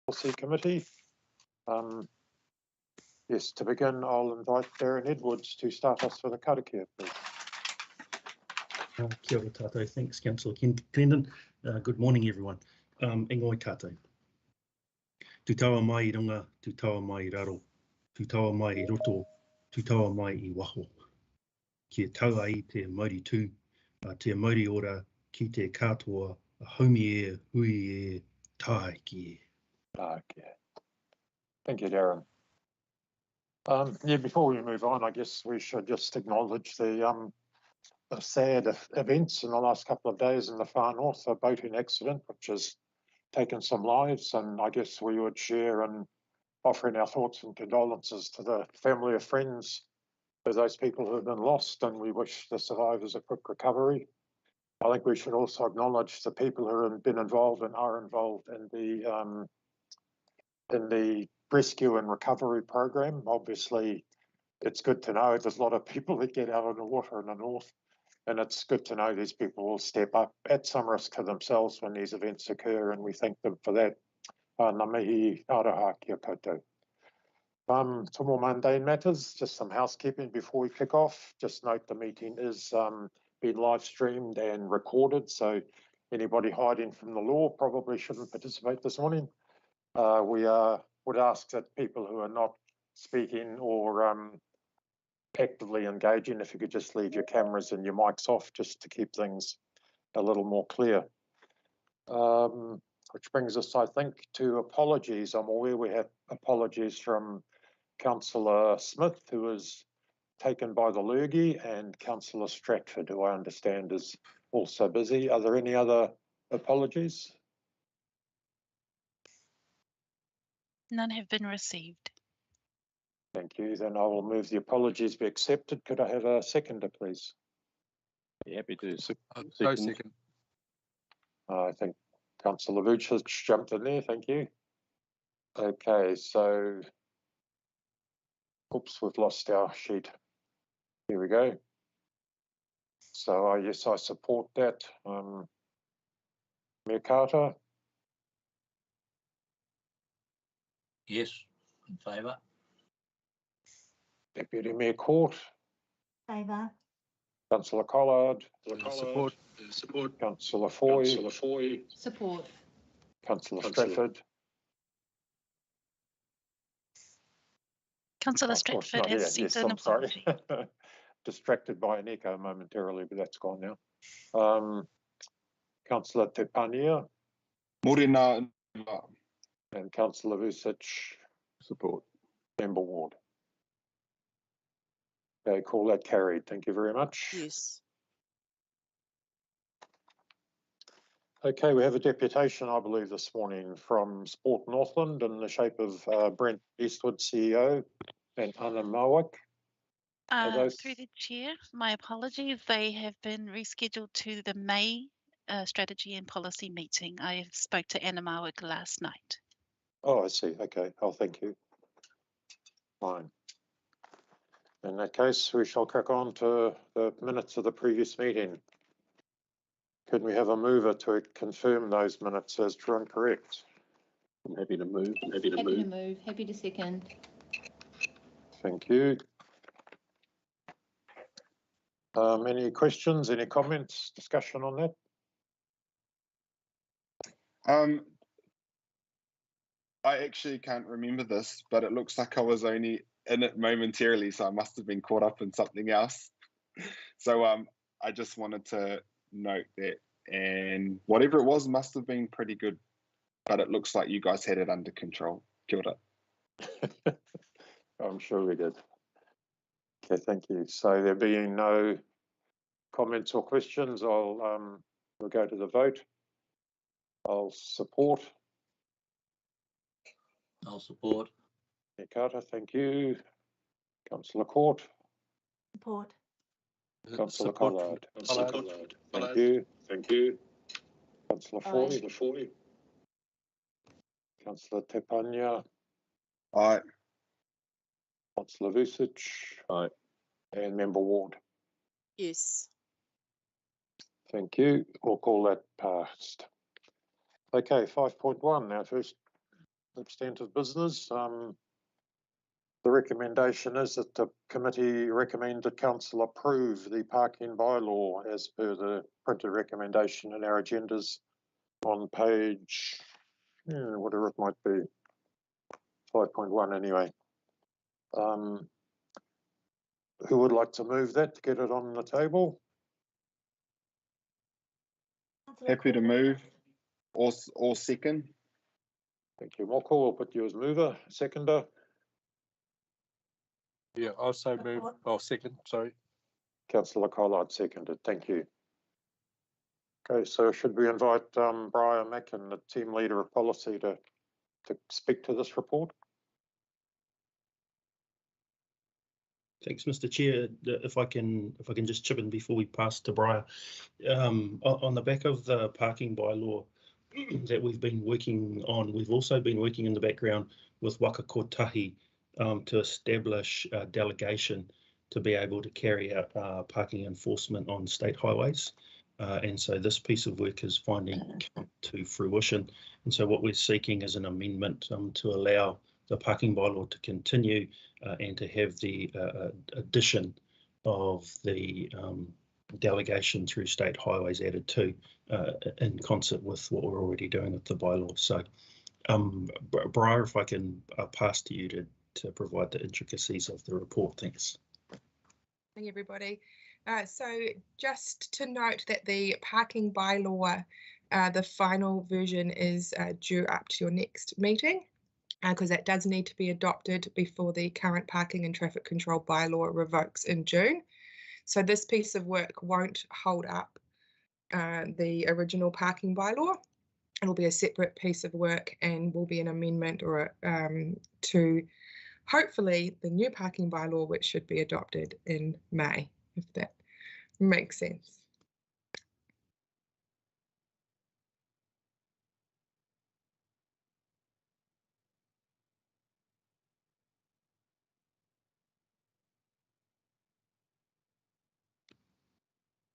Policy Committee. Yes, to begin, I'll invite Darren Edwards to start us with a karakia, please. Kia ora tātou. Thanks, Councillor Clendon. Good morning, everyone. Engoi tātou. Tu taua mai I runga, tu taua mai I raro, tu taua mai I roto, tu taua mai I waho. Kia taua I te Māori tū, te Māori ora ki te katoa, a haumi e, hui e, tāi ki e. Okay. Thank you, Darren. Yeah, before we move on, I guess we should just acknowledge the sad events in the last couple of days in the far north, a boating accident which has taken some lives, and I guess we would share in offering our thoughts and condolences to the family or friends of those people who have been lost, and we wish the survivors a quick recovery. I think we should also acknowledge the people who have been involved and are involved in the rescue and recovery program. Obviously, it's good to know there's a lot of people that get out on the water in the north, and it's good to know these people will step up at some risk to themselves when these events occur, and we thank them for that. Ngā mihi aroha kia koutou. To more mundane matters, just some housekeeping before we kick off. Just note the meeting is being live streamed and recorded, so anybody hiding from the law probably shouldn't participate this morning. We would ask that people who are not speaking or actively engaging, if you could just leave your cameras and your mics off just to keep things a little more clear. Which brings us, I think, to apologies. I'm aware we have apologies from Councillor Smith, who was taken by the lurgy, and Councillor Stratford, who I understand is also busy. Are there any other apologies? None have been received. Thank you. Then I will move the apologies be accepted. Could I have a seconder, please? Be happy to. Second. I think Councillor Vucic jumped in there. Thank you. Okay, so, oops, we've lost our sheet. Here we go. So, yes, I support that. Mayor Carter? Yes, in favour. Deputy Mayor Court? Favour. Councillor Collard? Support. Councillor Foy? Support. Councillor Stratford? Councillor Of course Stratford not has here. sent Yes, an I'm sorry. apology. Distracted by an echo momentarily, but that's gone now. Councillor Te Pania Morena. and Councillor Vucic, Support. Member Ward. Okay, call that carried. Thank you very much. Yes. Okay, we have a deputation, I believe, this morning from Sport Northland in the shape of Brent Eastwood, CEO, and Anna Mowak. Through the chair, my apologies. They have been rescheduled to the May strategy and policy meeting. I spoke to Anna Marwick last night. Oh, I see. Okay. Oh, thank you. Fine. In that case, we shall crack on to the minutes of the previous meeting. Could we have a mover to confirm those minutes as true and correct? I'm happy to move. Happy to move. Happy to second. Thank you. Any questions, any comments, discussion on that? I actually can't remember this, but it looks like I was only in it momentarily, so I must have been caught up in something else. So I just wanted to note that, and whatever it was must have been pretty good, but it looks like you guys had it under control. Kia ora. I'm sure we did. Okay, thank you. So there being no comments or questions, we'll go to the vote. I'll support. I'll support. Mayor Carter, thank you. Councillor Court. Support. Councillor Collard. Thank you. Councillor Foy. Councillor Te Pania. Aye. Councillor Vucic. Aye. And Member Ward. Yes. Thank you. We'll call that passed. Okay, 5.1. Our first substantive business. The recommendation is that the committee recommend that council approve the parking bylaw as per the printed recommendation in our agendas on page, whatever it might be, 5.1 anyway. Who would like to move that to get it on the table? Happy to move or second. Thank you, Moko. I'll put you as mover. Seconder. Yeah, also move. Oh, second, sorry. Councillor Collard seconded. Thank you. Okay, so should we invite Brian Mackin, the team leader of policy, to speak to this report? Thanks, Mr. Chair. If I can just chip in before we pass to Brian. On the back of the parking bylaw that we've been working on, we've also been working in the background with Waka Kotahi to establish a delegation to be able to carry out parking enforcement on state highways. And so this piece of work is finding to fruition. And so what we're seeking is an amendment to allow the parking bylaw to continue and to have the addition of the delegation through state highways added to in concert with what we're already doing with the bylaw. So Briar, if I can pass to you to provide the intricacies of the report. Thanks. Morning, everybody. So just to note that the parking bylaw, the final version is due up to your next meeting, because that does need to be adopted before the current parking and traffic control bylaw revokes in June. So this piece of work won't hold up the original parking bylaw. It will be a separate piece of work and will be an amendment or to hopefully the new parking bylaw, which should be adopted in May, if that makes sense.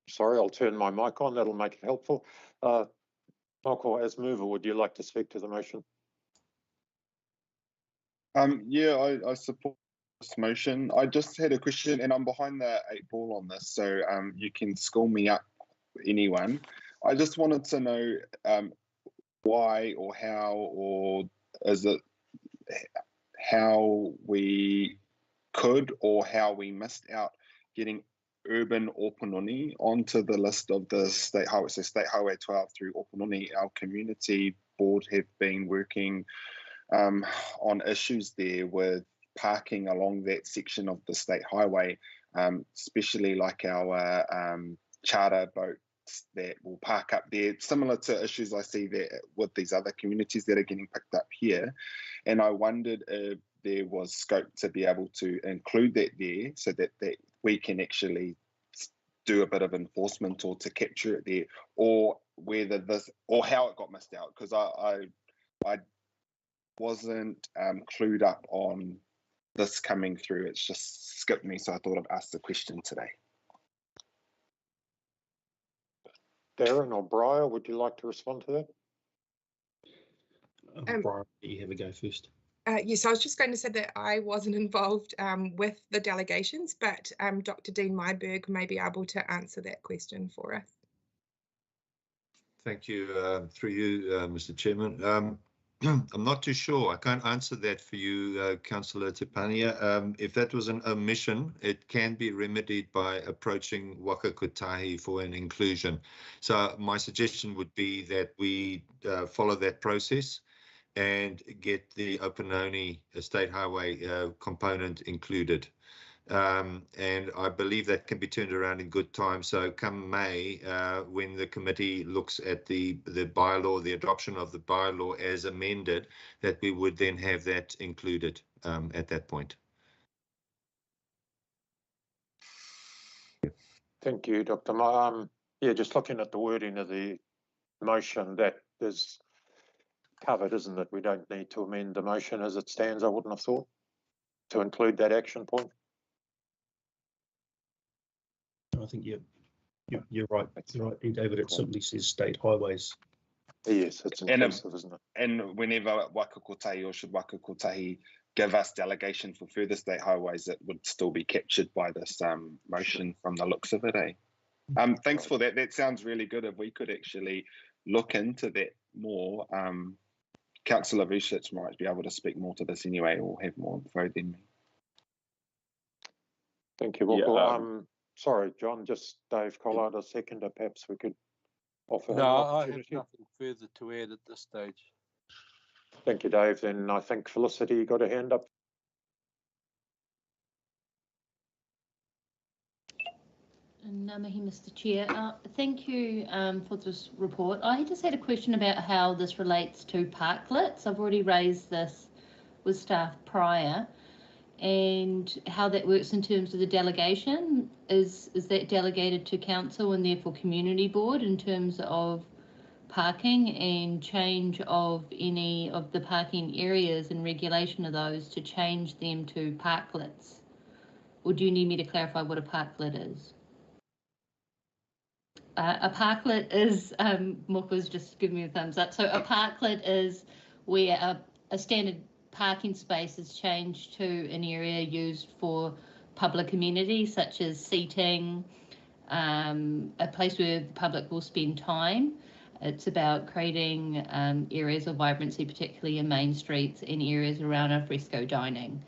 Sorry, I'll turn my mic on. That'll make it helpful. Michael, as mover, would you like to speak to the motion? Yeah, I support this motion. I just had a question, and I'm behind the 8 ball on this, so you can school me up, anyone. I just wanted to know why or how, or is it how we could or how we missed out getting urban Opunoni onto the list of the state highway. So State Highway 12 through Opunoni, our community board have been working on issues there with parking along that section of the state highway, especially like our charter boats that will park up there, similar to issues I see there with these other communities that are getting picked up here. And I wondered if there was scope to be able to include that there so that we can actually do a bit of enforcement or to capture it there, or whether this or how it got missed out, because I wasn't clued up on this coming through. It's just skipped me, so I thought I'd ask the question today. Darren or Briar, would you like to respond to that? Briar, you have a go first. Yes, I was just going to say that I wasn't involved with the delegations, but Dr. Dean Myberg may be able to answer that question for us. Thank you. Through you, Mr. Chairman. I'm not too sure. I can't answer that for you, Councillor Tepania. If that was an omission, it can be remedied by approaching Waka Kotahi for an inclusion. So my suggestion would be that we follow that process and get the Opunoni State Highway component included. And I believe that can be turned around in good time. So come May, when the committee looks at the bylaw, the adoption of the bylaw as amended, that we would then have that included at that point. Thank you, Dr. Yeah, just looking at the wording of the motion, that is covered, isn't it? We don't need to amend the motion as it stands, I wouldn't have thought, to include that action point. I think you're right. You're right, David. It simply says state highways. Yes, it's And, inclusive, isn't it? And whenever Waka Kotahi, or should Waka Kotahi give us delegation for further state highways, it would still be captured by this motion from the looks of it, eh? Thanks for that. That sounds really good. If we could actually look into that more, Councillor Vucic might be able to speak more to this anyway, or have more info than me. Thank you, Moko. Sorry, John, just Dave Collard, a seconder, perhaps we could offer him an No, I have opportunity. nothing further to add at this stage. Thank you, Dave. Then I think Felicity got a hand up. Ngā mihi, Mr. Chair. Thank you for this report. I just had a question about how this relates to parklets. I've already raised this with staff prior, and how that works in terms of the delegation. Is that delegated to council and therefore community board in terms of parking and change of any of the parking areas and regulation of those to change them to parklets? Or do you need me to clarify what a parklet is? A parklet is, Moko's just giving me a thumbs up. So a parklet is where a standard parking space is changed to an area used for public amenities such as seating, a place where the public will spend time. It's about creating areas of vibrancy, particularly in main streets and areas around al fresco dining.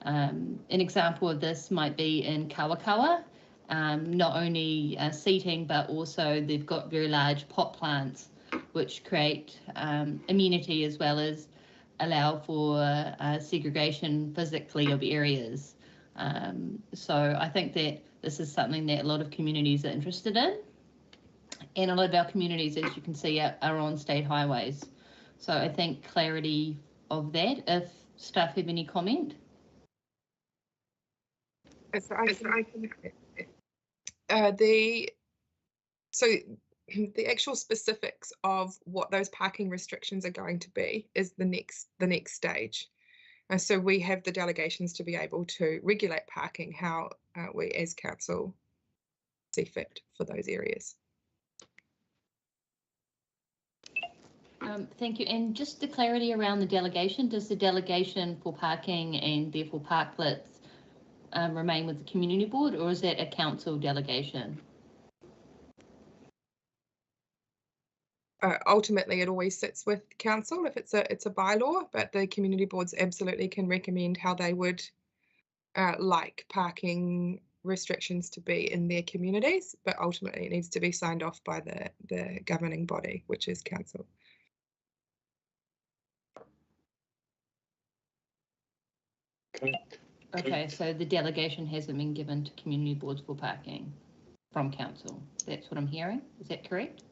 An example of this might be in Kawakawa. Not only seating, but also they've got very large pot plants which create amenity as well as allow for segregation physically of areas. So I think that this is something that a lot of communities are interested in. And a lot of our communities, as you can see, are on state highways. So I think clarity of that, if staff have any comment. The actual specifics of what those parking restrictions are going to be is the next stage. So we have the delegations to be able to regulate parking how we as council see fit for those areas. Thank you. And just the clarity around the delegation, does the delegation for parking and therefore parklets remain with the community board, or is that a council delegation? Ultimately, it always sits with council if it's a bylaw, but the community boards absolutely can recommend how they would like parking restrictions to be in their communities, but ultimately it needs to be signed off by the governing body, which is council. Okay, so the delegation hasn't been given to community boards for parking from council. That's what I'm hearing. Is that correct?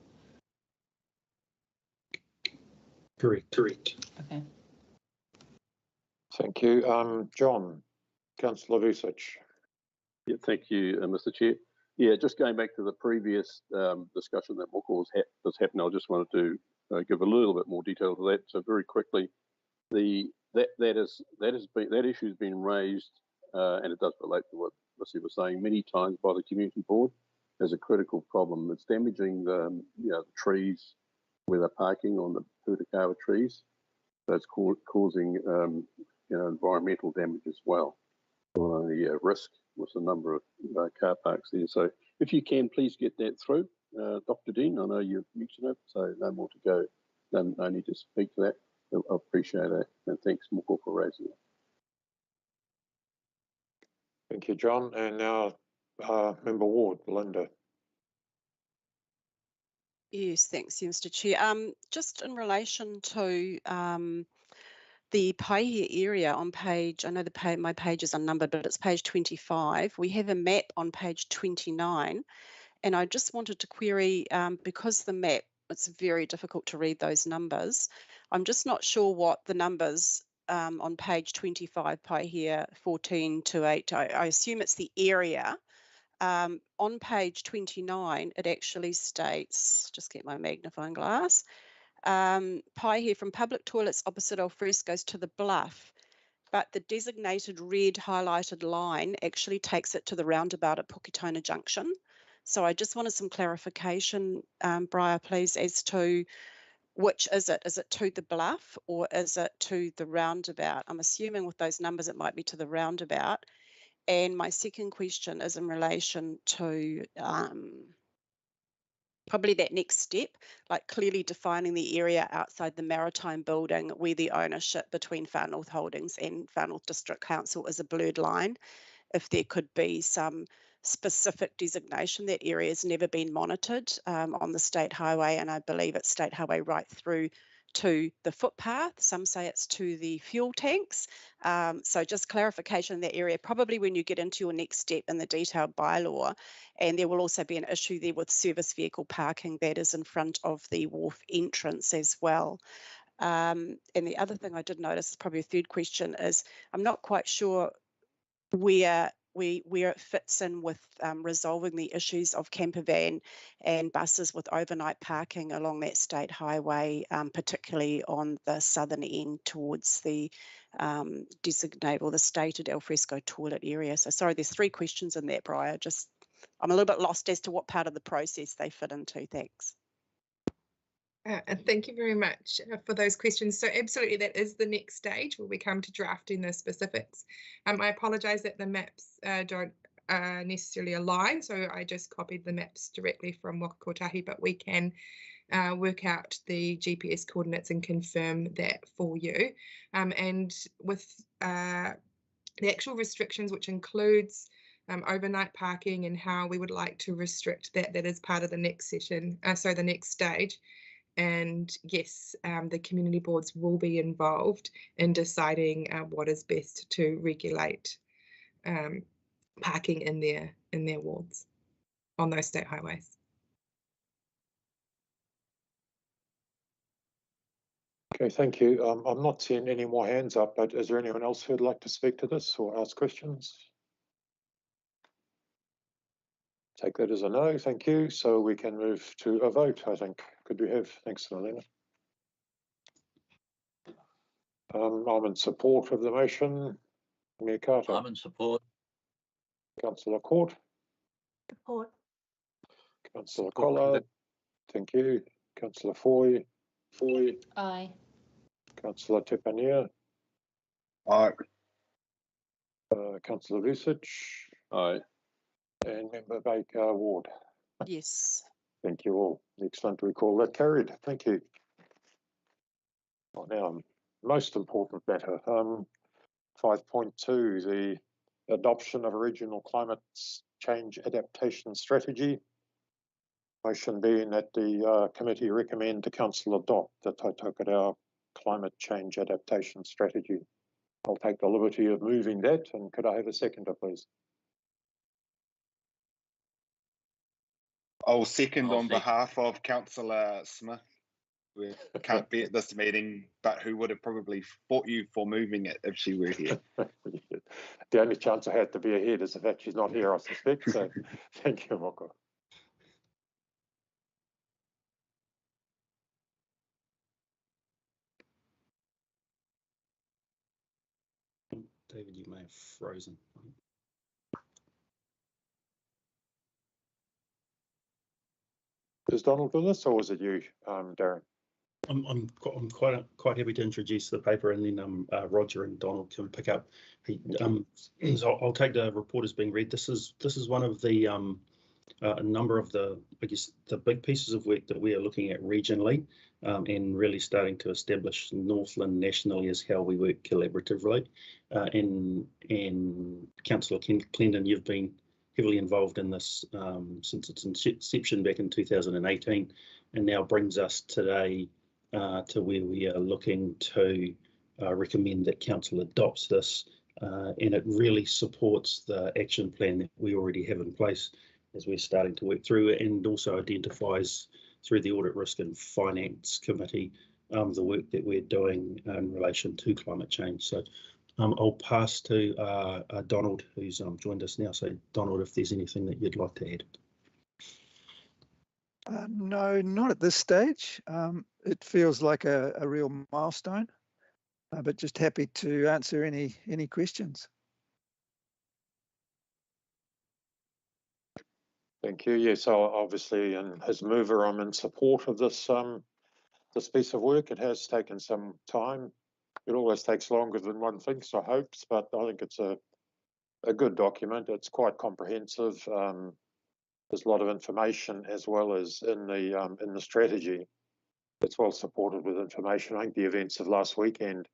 Correct. Okay. Thank you. John, Councillor Vucic. Yeah, thank you, Mr. Chair. Yeah, just going back to the previous discussion that Moko was happening, I just wanted to give a little bit more detail to that. So very quickly, that issue has been raised, and it does relate to what Missy was saying many times by the community board as a critical problem. It's damaging the trees where they're parking on the Putakawa trees. So it's causing environmental damage as well. The risk with the number of car parks there. So if you can, please get that through, Dr. Dean. I know you've mentioned it, so no more to go. No need to speak to that. I appreciate that, and thanks, Moko, for raising it. Thank you, John. And now, Member Ward, Belinda. Yes, thanks, Mr. Chair. Just in relation to the Paihia area on page, I know my page is unnumbered, but it's page 25. We have a map on page 29, and I just wanted to query, because the map, it's very difficult to read those numbers. I'm just not sure what the numbers on page 25, Paihia 14 to 8, I assume it's the area. On page 29, it actually states, just get my magnifying glass, Paihia from public toilets opposite al frescoes to the bluff, but the designated red highlighted line actually takes it to the roundabout at Puketona Junction. So I just wanted some clarification, Briar, please, as to which is it? Is it to the bluff or is it to the roundabout? I'm assuming with those numbers it might be to the roundabout. And my second question is in relation to probably that next step, like clearly defining the area outside the Maritime building where the ownership between Far North Holdings and Far North District Council is a blurred line. If there could be some specific designation, that area has never been monitored on the state highway, and I believe it's state highway right through to the footpath. Some say it's to the fuel tanks. So just clarification in that area, probably when you get into your next step in the detailed bylaw. And there will also be an issue there with service vehicle parking that is in front of the wharf entrance as well. And the other thing I did notice is probably a third question is I'm not quite sure where it fits in with resolving the issues of camper van and buses with overnight parking along that state highway, particularly on the southern end towards the designated or the stated alfresco toilet area. So sorry, there's 3 questions in that, Briar. Just I'm a little bit lost as to what part of the process they fit into. Thanks. And thank you very much for those questions. So absolutely, that is the next stage where we come to drafting the specifics. I apologise that the maps don't necessarily align, so I just copied the maps directly from Waka Kotahi, but we can work out the GPS coordinates and confirm that for you. And with the actual restrictions, which includes overnight parking and how we would like to restrict that, that is part of the next session, so the next stage. And yes, the community boards will be involved in deciding what is best to regulate parking in their wards on those state highways. Okay, thank you. I'm not seeing any more hands up, but is there anyone else who'd like to speak to this or ask questions? Take that as a no, thank you. So we can move to a vote, I think. Could we have, thanks, Elena. I'm in support of the motion. Mayor Carter. I'm in support. Councillor Court. Support. Councillor Collard. Thank you. Councillor Foy. Aye. Councillor Tepania. Aye. Councillor Vucic. Aye. And Member Baker Ward. Yes. Thank you all. Excellent. We call that carried. Thank you. Well, now, most important matter, 5.2, the adoption of a regional climate change adaptation strategy. Motion being that the committee recommend to council adopt the Tautokatau climate change adaptation strategy. I'll take the liberty of moving that, and could I have a seconder, please? I'll second on behalf of Councillor Smith. We can't be at this meeting, but who would have probably fought you for moving it if she were here. The only chance I had to be ahead is the fact she's not here, I suspect. So thank you, Moko. David, you may have frozen. Is Donald with us, or was it you, Darren? I'm quite happy to introduce the paper, and then Roger and Donald can pick up. So I'll take the report as being read. This is one of the a number of the, I guess, the big pieces of work that we are looking at regionally, and really starting to establish Northland nationally as how we work collaboratively. And Councillor Clendon, you've been heavily involved in this since its inception back in 2018, and now brings us today to where we are looking to recommend that council adopts this, and it really supports the action plan that we already have in place as we're starting to work through, and also identifies through the Audit, Risk and Finance Committee the work that we're doing in relation to climate change. So I'll pass to Donald, who's joined us now. So Donald, if there's anything that you'd like to add. No, not at this stage. It feels like a real milestone, but just happy to answer any questions. Thank you. Yes, so obviously, and as mover, I'm in support of this this piece of work. It has taken some time. It always takes longer than one thinks or hopes, but I think it's a good document. It's quite comprehensive. There's a lot of information as well as in the strategy. It's well supported with information. I think the events of last weekend,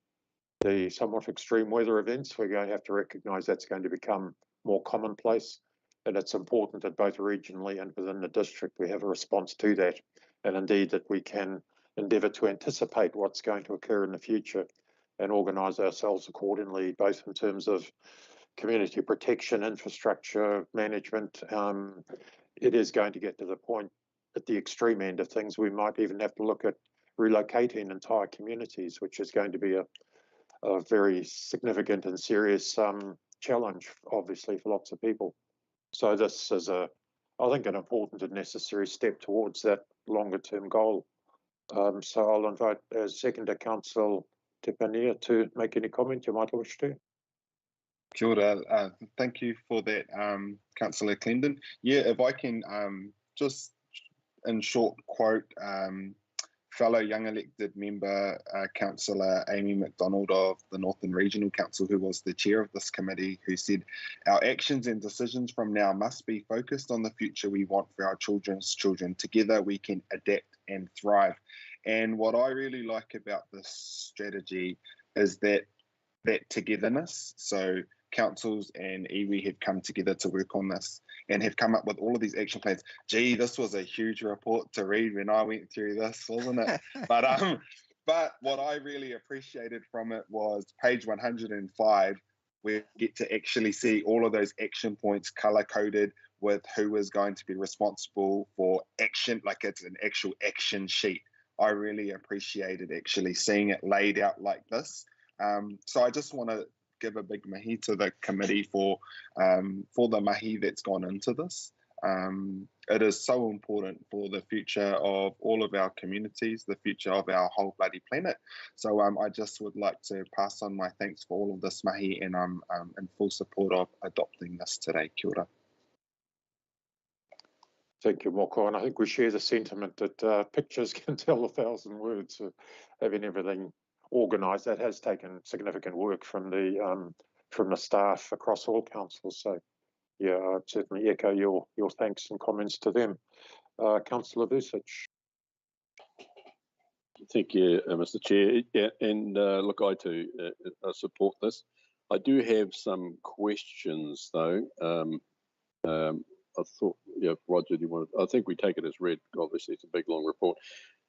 the somewhat extreme weather events, we're going to have to recognise that's going to become more commonplace, and it's important that both regionally and within the district we have a response to that, and indeed that we can endeavour to anticipate what's going to occur in the future and organise ourselves accordingly, both in terms of community protection, infrastructure, management. It is going to get to the point at the extreme end of things, we might even have to look at relocating entire communities, which is going to be a very significant and serious challenge, obviously, for lots of people. So this is I think, an important and necessary step towards that longer term goal. So I'll invite as seconder Councillor Te Pania to make any comment you might wish to. Kia ora. Thank you for that, Councillor Clendon. Yeah, if I can just in short quote fellow young elected member, Councillor Amy McDonald of the Northern Regional Council, who was the chair of this committee, who said, "Our actions and decisions from now must be focused on the future we want for our children's children. Together we can adapt and thrive." And what I really like about this strategy is that togetherness. So councils and iwi have come together to work on this and have come up with all of these action plans. Gee, this was a huge report to read when I went through this, wasn't it? But what I really appreciated from it was page 105, where we get to actually see all of those action points color-coded with who is going to be responsible for action, like it's an actual action sheet. I really appreciated actually seeing it laid out like this. So I just want to give a big mahi to the committee for the mahi that's gone into this. It is so important for the future of all of our communities, the future of our whole bloody planet. So I just would like to pass on my thanks for all of this mahi, and I'm in full support of adopting this today. Kia ora. Thank you, Moko. And I think we share the sentiment that pictures can tell 1,000 words. So having everything organised, that has taken significant work from the staff across all councils. So yeah, I'd certainly echo your thanks and comments to them. Councillor Vucic. Thank you, Mr. Chair. Yeah, and look, I too support this. I do have some questions though. I thought, yeah, Roger, do you want to, I think we take it as read. Obviously, it's a big long report,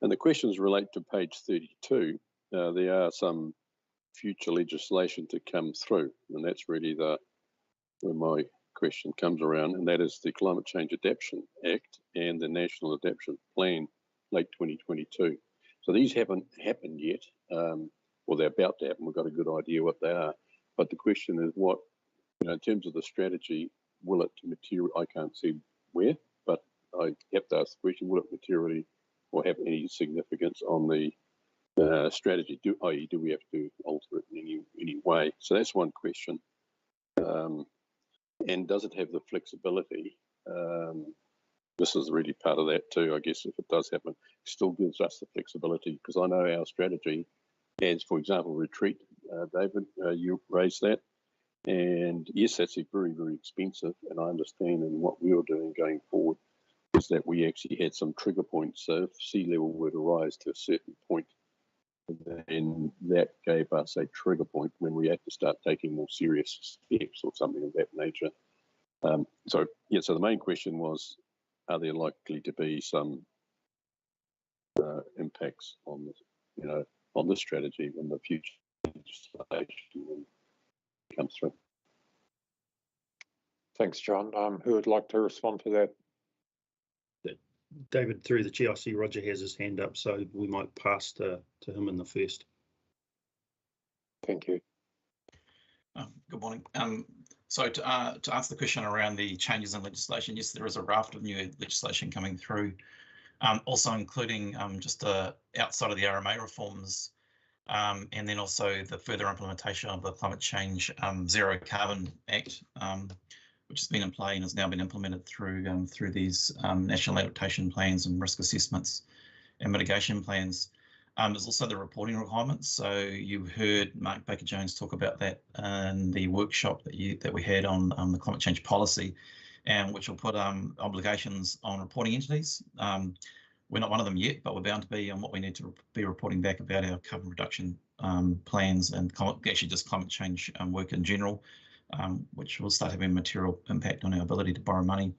and the questions relate to page 32. There are some future legislation to come through, and that's really where my question comes around, and that is the Climate Change Adaptation Act and the National Adaptation Plan, late 2022. So these haven't happened yet, or they're about to happen. We've got a good idea what they are, but the question is what, in terms of the strategy, will it material? I can't see where, but I have to ask the question: will it materially or have any significance on the strategy? Do we have to alter it in any way? So that's one question. And does it have the flexibility? This is really part of that too, I guess. If it does happen, it still gives us the flexibility, because I know our strategy has, for example, retreat. David, you raised that. And yes, that's very, very expensive. And I understand, and what we were doing going forward is that we actually had some trigger points. So if sea level were to rise to a certain point, then that gave us a trigger point when we had to start taking more serious steps or something of that nature. So the main question was, are there likely to be some impacts on this, on this strategy when the future legislation comes through? Thanks, John. Who would like to respond to that? David, through the chair, I see Roger has his hand up, so we might pass to him in the first. Thank you. Good morning. So to answer the question around the changes in legislation, yes, there is a raft of new legislation coming through, also including just outside of the RMA reforms, and then also the further implementation of the Climate Change Zero Carbon Act, which has been in play and has now been implemented through these national adaptation plans and risk assessments and mitigation plans. There's also the reporting requirements. So you heard Mark Baker-Jones talk about that in the workshop that we had on the climate change policy, and which will put obligations on reporting entities. We're not one of them yet, but we're bound to be on what we need to be reporting back about our carbon reduction plans and actually just climate change work in general, which will start having a material impact on our ability to borrow money.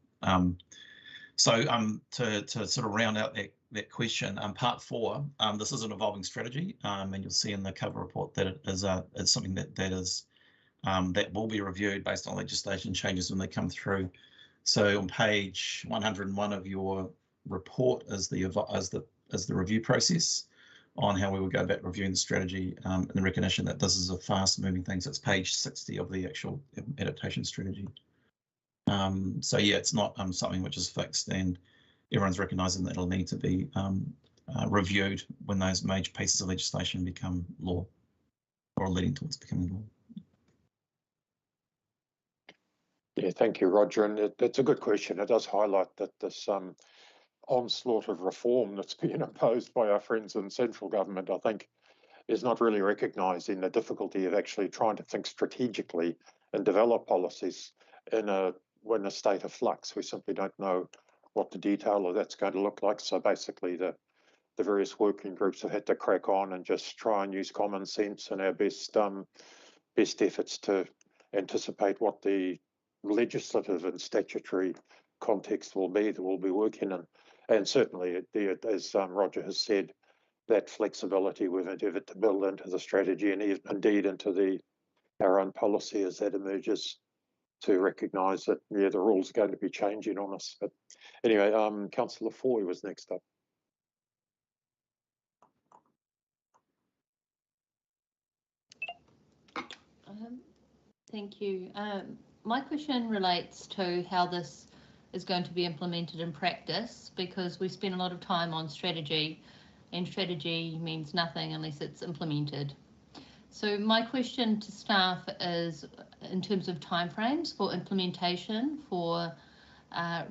So to sort of round out that question, part 4, this is an evolving strategy, and you'll see in the cover report that it is something that will be reviewed based on legislation changes when they come through. So on page 101 of your report is the review process on how we will go about reviewing the strategy, and the recognition that this is a fast moving thing. So it's page 60 of the actual adaptation strategy. So yeah, it's not something which is fixed, and everyone's recognising that it'll need to be reviewed when those major pieces of legislation become law, or are leading towards becoming law. Yeah, thank you, Roger. And it's a good question. It does highlight that this onslaught of reform that's being imposed by our friends in central government, I think, is not really recognising the difficulty of actually trying to think strategically and develop policies in a state of flux. We simply don't know what the detail of that's going to look like. So basically the various working groups have had to crack on and just try and use common sense and our best efforts to anticipate what the legislative and statutory context will be that we'll be working in. And certainly, as Roger has said, that flexibility we've endeavoured to build into the strategy and indeed into our own policy as that emerges, to recognise that, yeah, the rules are going to be changing on us. But anyway, Councillor Foy was next up. Thank you. My question relates to how this is going to be implemented in practice, because we spend a lot of time on strategy, and strategy means nothing unless it's implemented. So my question to staff is in terms of timeframes for implementation for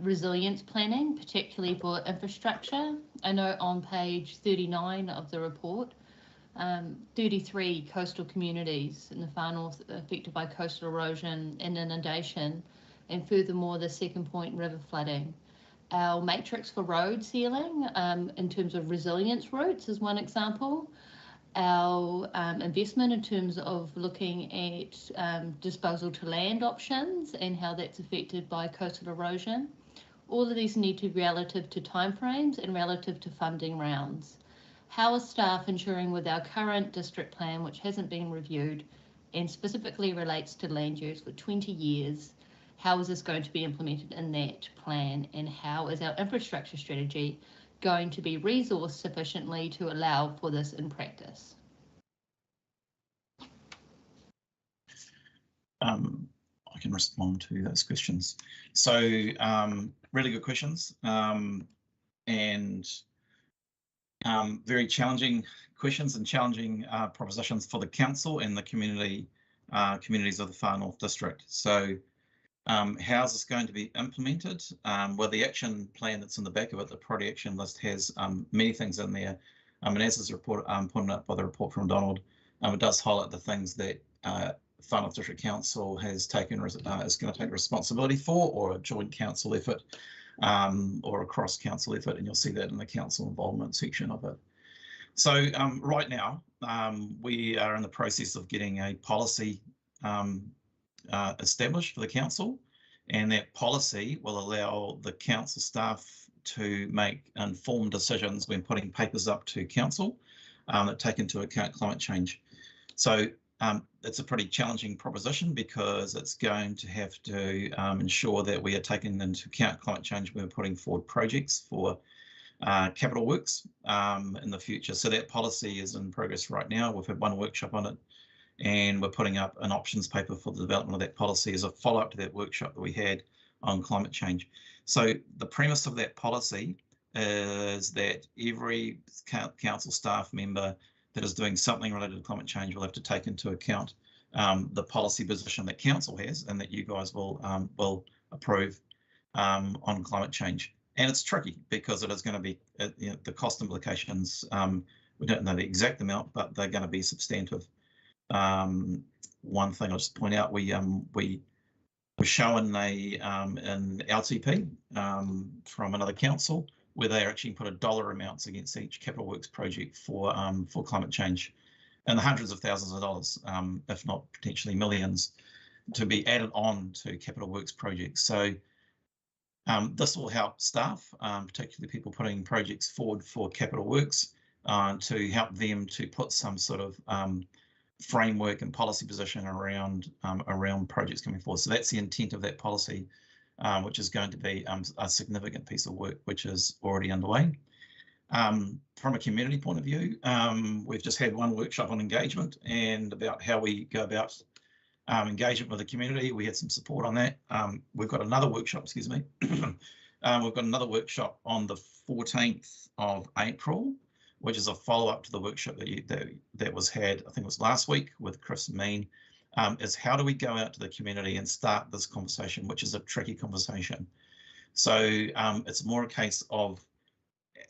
resilience planning, particularly for infrastructure. I know on page 39 of the report, 33 coastal communities in the far north affected by coastal erosion and inundation, and furthermore the Second Point river flooding. Our matrix for road sealing in terms of resilience routes is one example. Our investment in terms of looking at disposal to land options and how that's affected by coastal erosion. All of these need to be relative to timeframes and relative to funding rounds. How are staff ensuring with our current district plan, which hasn't been reviewed and specifically relates to land use for 20 years, how is this going to be implemented in that plan, and how is our infrastructure strategy going to be resourced sufficiently to allow for this in practice? I can respond to those questions. So really good questions, and very challenging questions and challenging propositions for the council and the communities of the Far North District. So how is this going to be implemented? Well, the action plan that's in the back of it, the priority action list, has many things in there. And as is pointed out by the report from Donald, it does highlight the things that Far North District Council has taken is going to take responsibility for, or a joint council effort, or a cross council effort, and you'll see that in the council involvement section of it. So right now we are in the process of getting a policy established for the council, and that policy will allow the council staff to make informed decisions when putting papers up to council that take into account climate change. So it's a pretty challenging proposition, because it's going to have to ensure that we are taking into account climate change when we're putting forward projects for capital works in the future. So that policy is in progress right now. We've had one workshop on it, and we're putting up an options paper for the development of that policy as a follow-up to that workshop that we had on climate change. So the premise of that policy is that every council staff member that is doing something related to climate change will have to take into account the policy position that council has and that you guys will approve on climate change. And it's tricky, because it is going to be, the cost implications We don't know the exact amount, but they're going to be substantive. One thing I'll just point out, we were shown an LTP from another council where they actually put a dollar amounts against each capital works project for climate change, and the hundreds of thousands of dollars, if not potentially millions, to be added on to capital works projects. So this will help staff, particularly people putting projects forward for capital works, to help them to put some sort of framework and policy position around projects coming forward. So that's the intent of that policy, which is going to be a significant piece of work which is already underway. From a community point of view, we've just had one workshop on engagement and about how we go about engagement with the community. We had some support on that. We've got another workshop, excuse me. We've got another workshop on the 14th of April, which is a follow-up to the workshop that was had, I think it was last week, with Chris Mean, is how do we go out to the community and start this conversation, which is a tricky conversation. So it's more a case of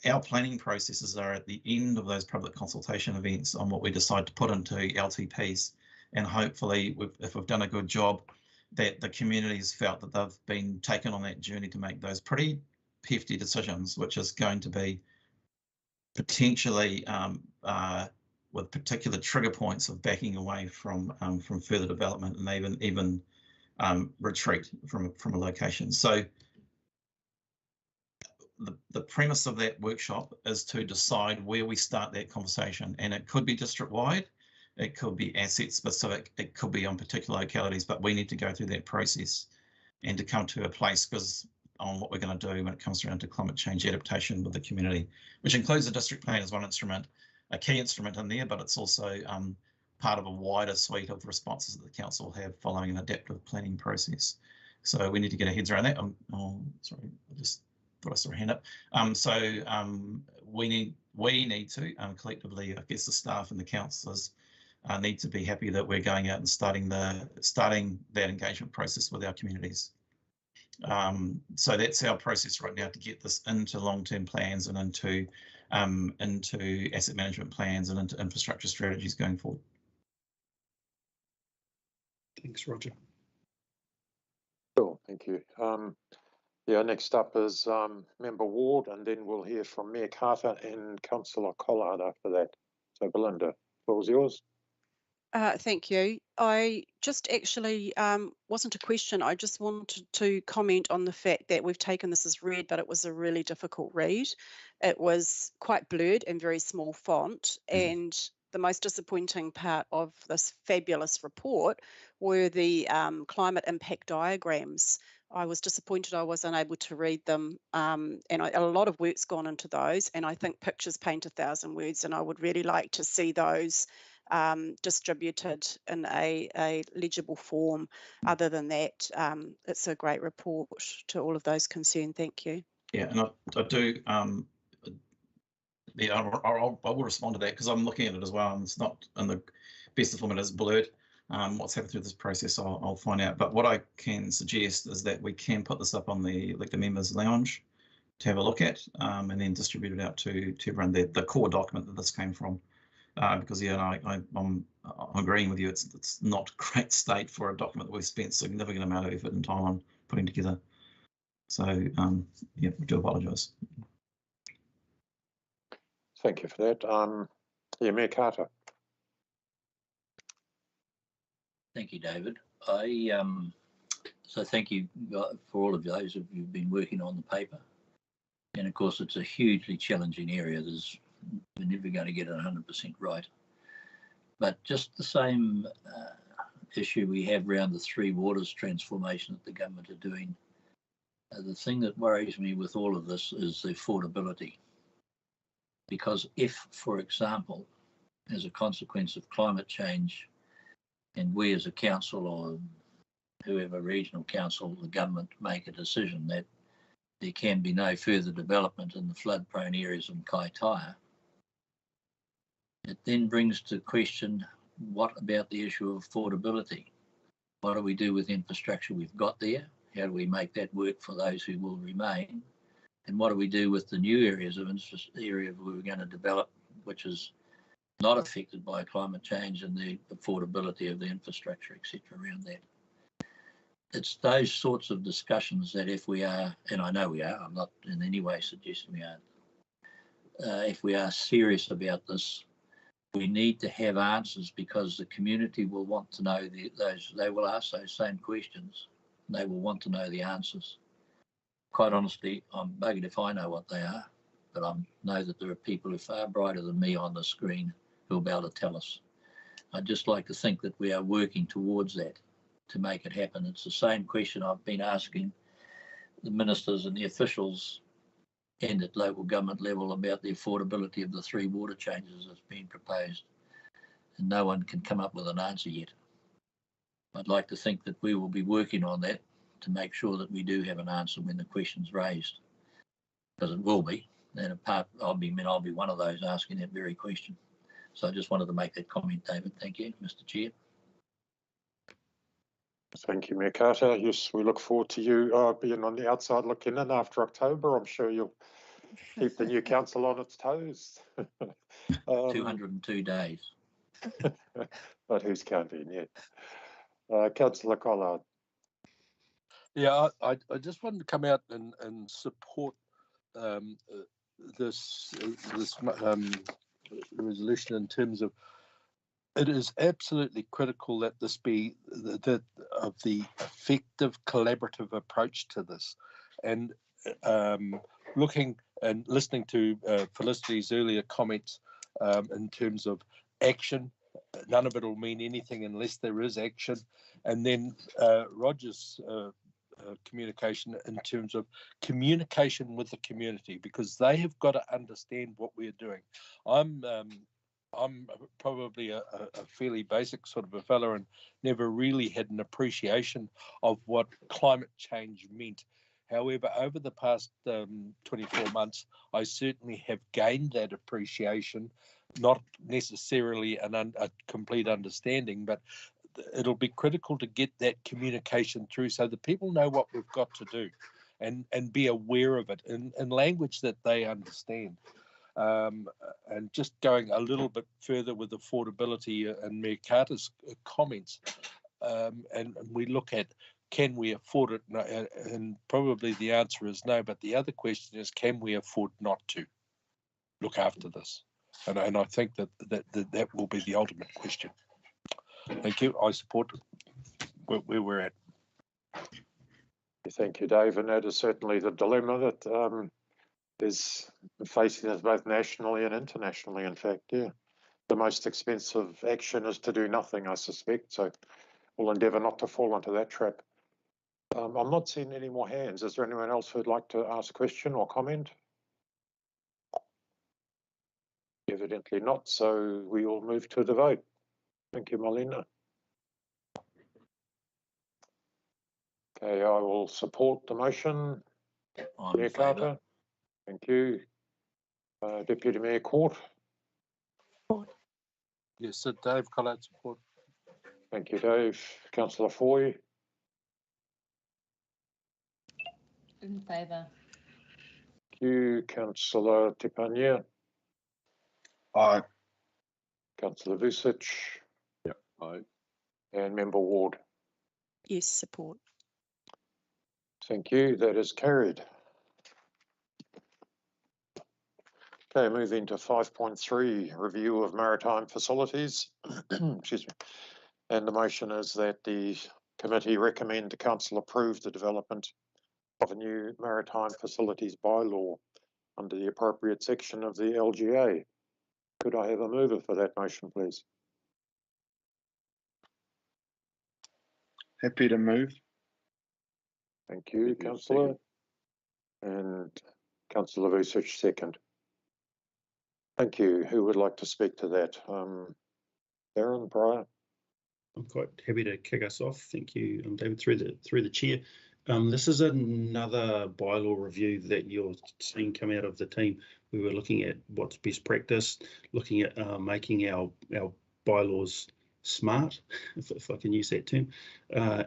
our planning processes are at the end of those public consultation events on what we decide to put into LTPs. And hopefully, if we've done a good job, that the community has felt that they've been taken on that journey to make those pretty hefty decisions, which is going to be potentially with particular trigger points of backing away from further development and even retreat from a location. So the premise of that workshop is to decide where we start that conversation, and it could be district wide, it could be asset specific, it could be on particular localities, but we need to go through that process and to come to a place because on what we're going to do when it comes around to climate change adaptation with the community, which includes the district plan as one instrument, a key instrument in there, but it's also part of a wider suite of responses that the council have following an adaptive planning process. So we need to get our heads around that. Sorry, I just thought I saw a hand up. We need to collectively, I guess the staff and the councillors need to be happy that we're going out and starting that engagement process with our communities. So that's our process right now to get this into long-term plans and into asset management plans and into infrastructure strategies going forward. Thanks, Roger. Cool, thank you. Yeah, next up is Member Ward, and then we'll hear from Mayor Carter and Councillor Collard after that. So Belinda, the floor is yours. Thank you. I just actually wasn't a question. I just wanted to comment on the fact that we've taken this as read, but it was a really difficult read. It was quite blurred and very small font. And the most disappointing part of this fabulous report were the climate impact diagrams. I was disappointed I was unable to read them, and a lot of work's gone into those, and I think pictures paint 1,000 words, and I would really like to see those distributed in a legible form. Other than that, it's a great report to all of those concerned. Thank you. Yeah, and I do, yeah, I will respond to that because I'm looking at it as well, and it's not in the best of form, it is blurred. What's happened through this process, I'll find out. But what I can suggest is that we can put this up on the members lounge to have a look at, and then distribute it out to everyone, the core document that this came from. Because yeah, I'm agreeing with you. It's not a great state for a document that we've spent significant amount of effort and time on putting together. So yeah, I do apologise. Thank you for that. Yeah, Mayor Carter. Thank you, David. So thank you for all of those of you who've been working on the paper. And of course, it's a hugely challenging area. We're never going to get it 100% right. But just the same issue we have around the Three Waters transformation that the government are doing. The thing that worries me with all of this is the affordability. Because if, for example, as a consequence of climate change, and we as a council or whoever regional council, the government make a decision that there can be no further development in the flood-prone areas in Kaitaia, it then brings to question, what about the issue of affordability? What do we do with infrastructure we've got there? How do we make that work for those who will remain? And what do we do with the new areas of interest area we're going to develop, which is not affected by climate change and the affordability of the infrastructure, etc. around that. It's those sorts of discussions that if we are, and I know we are, I'm not in any way suggesting we aren't, if we are serious about this, we need to have answers, because the community will want to know they will ask those same questions. They will want to know the answers. Quite honestly, I'm buggered if I know what they are, but I know that there are people who are far brighter than me on the screen who will be able to tell us. I'd just like to think that we are working towards that to make it happen. It's the same question I've been asking the ministers and the officials and at local government level about the affordability of the 3 water changes that's been proposed. And no one can come up with an answer yet. I'd like to think that we will be working on that to make sure that we do have an answer when the question's raised, because it will be. And apart, I'll be one of those asking that very question. So I just wanted to make that comment, David. Thank you, Mr. Chair. Thank you, Mayor Carter. Yes, we look forward to you being on the outside looking in after October. I'm sure you'll keep the new council on its toes. 202 days. But who's counting yet? Councillor Collard. Yeah, I just wanted to come out and support this resolution in terms of it is absolutely critical that this be the effective collaborative approach to this, and looking and listening to Felicity's earlier comments in terms of action. None of it will mean anything unless there is action, and then Roger's communication in terms of communication with the community, because they have got to understand what we're doing. I'm probably a fairly basic sort of a fella and never really had an appreciation of what climate change meant. However, over the past 24 months, I certainly have gained that appreciation, not necessarily a complete understanding, but it'll be critical to get that communication through so that people know what we've got to do and be aware of it in language that they understand. And just going a little bit further with affordability and Mayor Carter's comments, and we look at, can we afford it? And probably the answer is no, but the other question is, can we afford not to look after this? And I think that will be the ultimate question. Thank you. I support where we're at. Thank you, Dave. And that is certainly the dilemma that is facing us both nationally and internationally. In fact, yeah, the most expensive action is to do nothing, I suspect. So we'll endeavour not to fall into that trap. I'm not seeing any more hands. Is there anyone else who'd like to ask a question or comment? Evidently not. So we will move to the vote. Thank you, Marlena. Okay, I will support the motion. Mayor Carter. Thank you. Deputy Mayor Court. Yes, so Dave Collard, support. Thank you, Dave. Councillor Foy. In favour. Thank you. Councillor Tipania. Aye. Councillor Vucic. Yeah, aye. And Member Ward. Yes, support. Thank you. That is carried. Okay, moving to 5.3, review of maritime facilities. Excuse me. And the motion is that the committee recommend the council approve the development of a new maritime facilities bylaw under the appropriate section of the LGA. Could I have a mover for that motion, please? Happy to move. Thank you, Councillor. And Councillor Vucic, second. Thank you. Who would like to speak to that? Darren, Brian? I'm quite happy to kick us off. Thank you, David, through the chair. This is another bylaw review that you're seeing come out of the team. We were looking at what's best practice, looking at making our bylaws smart, if I can use that term,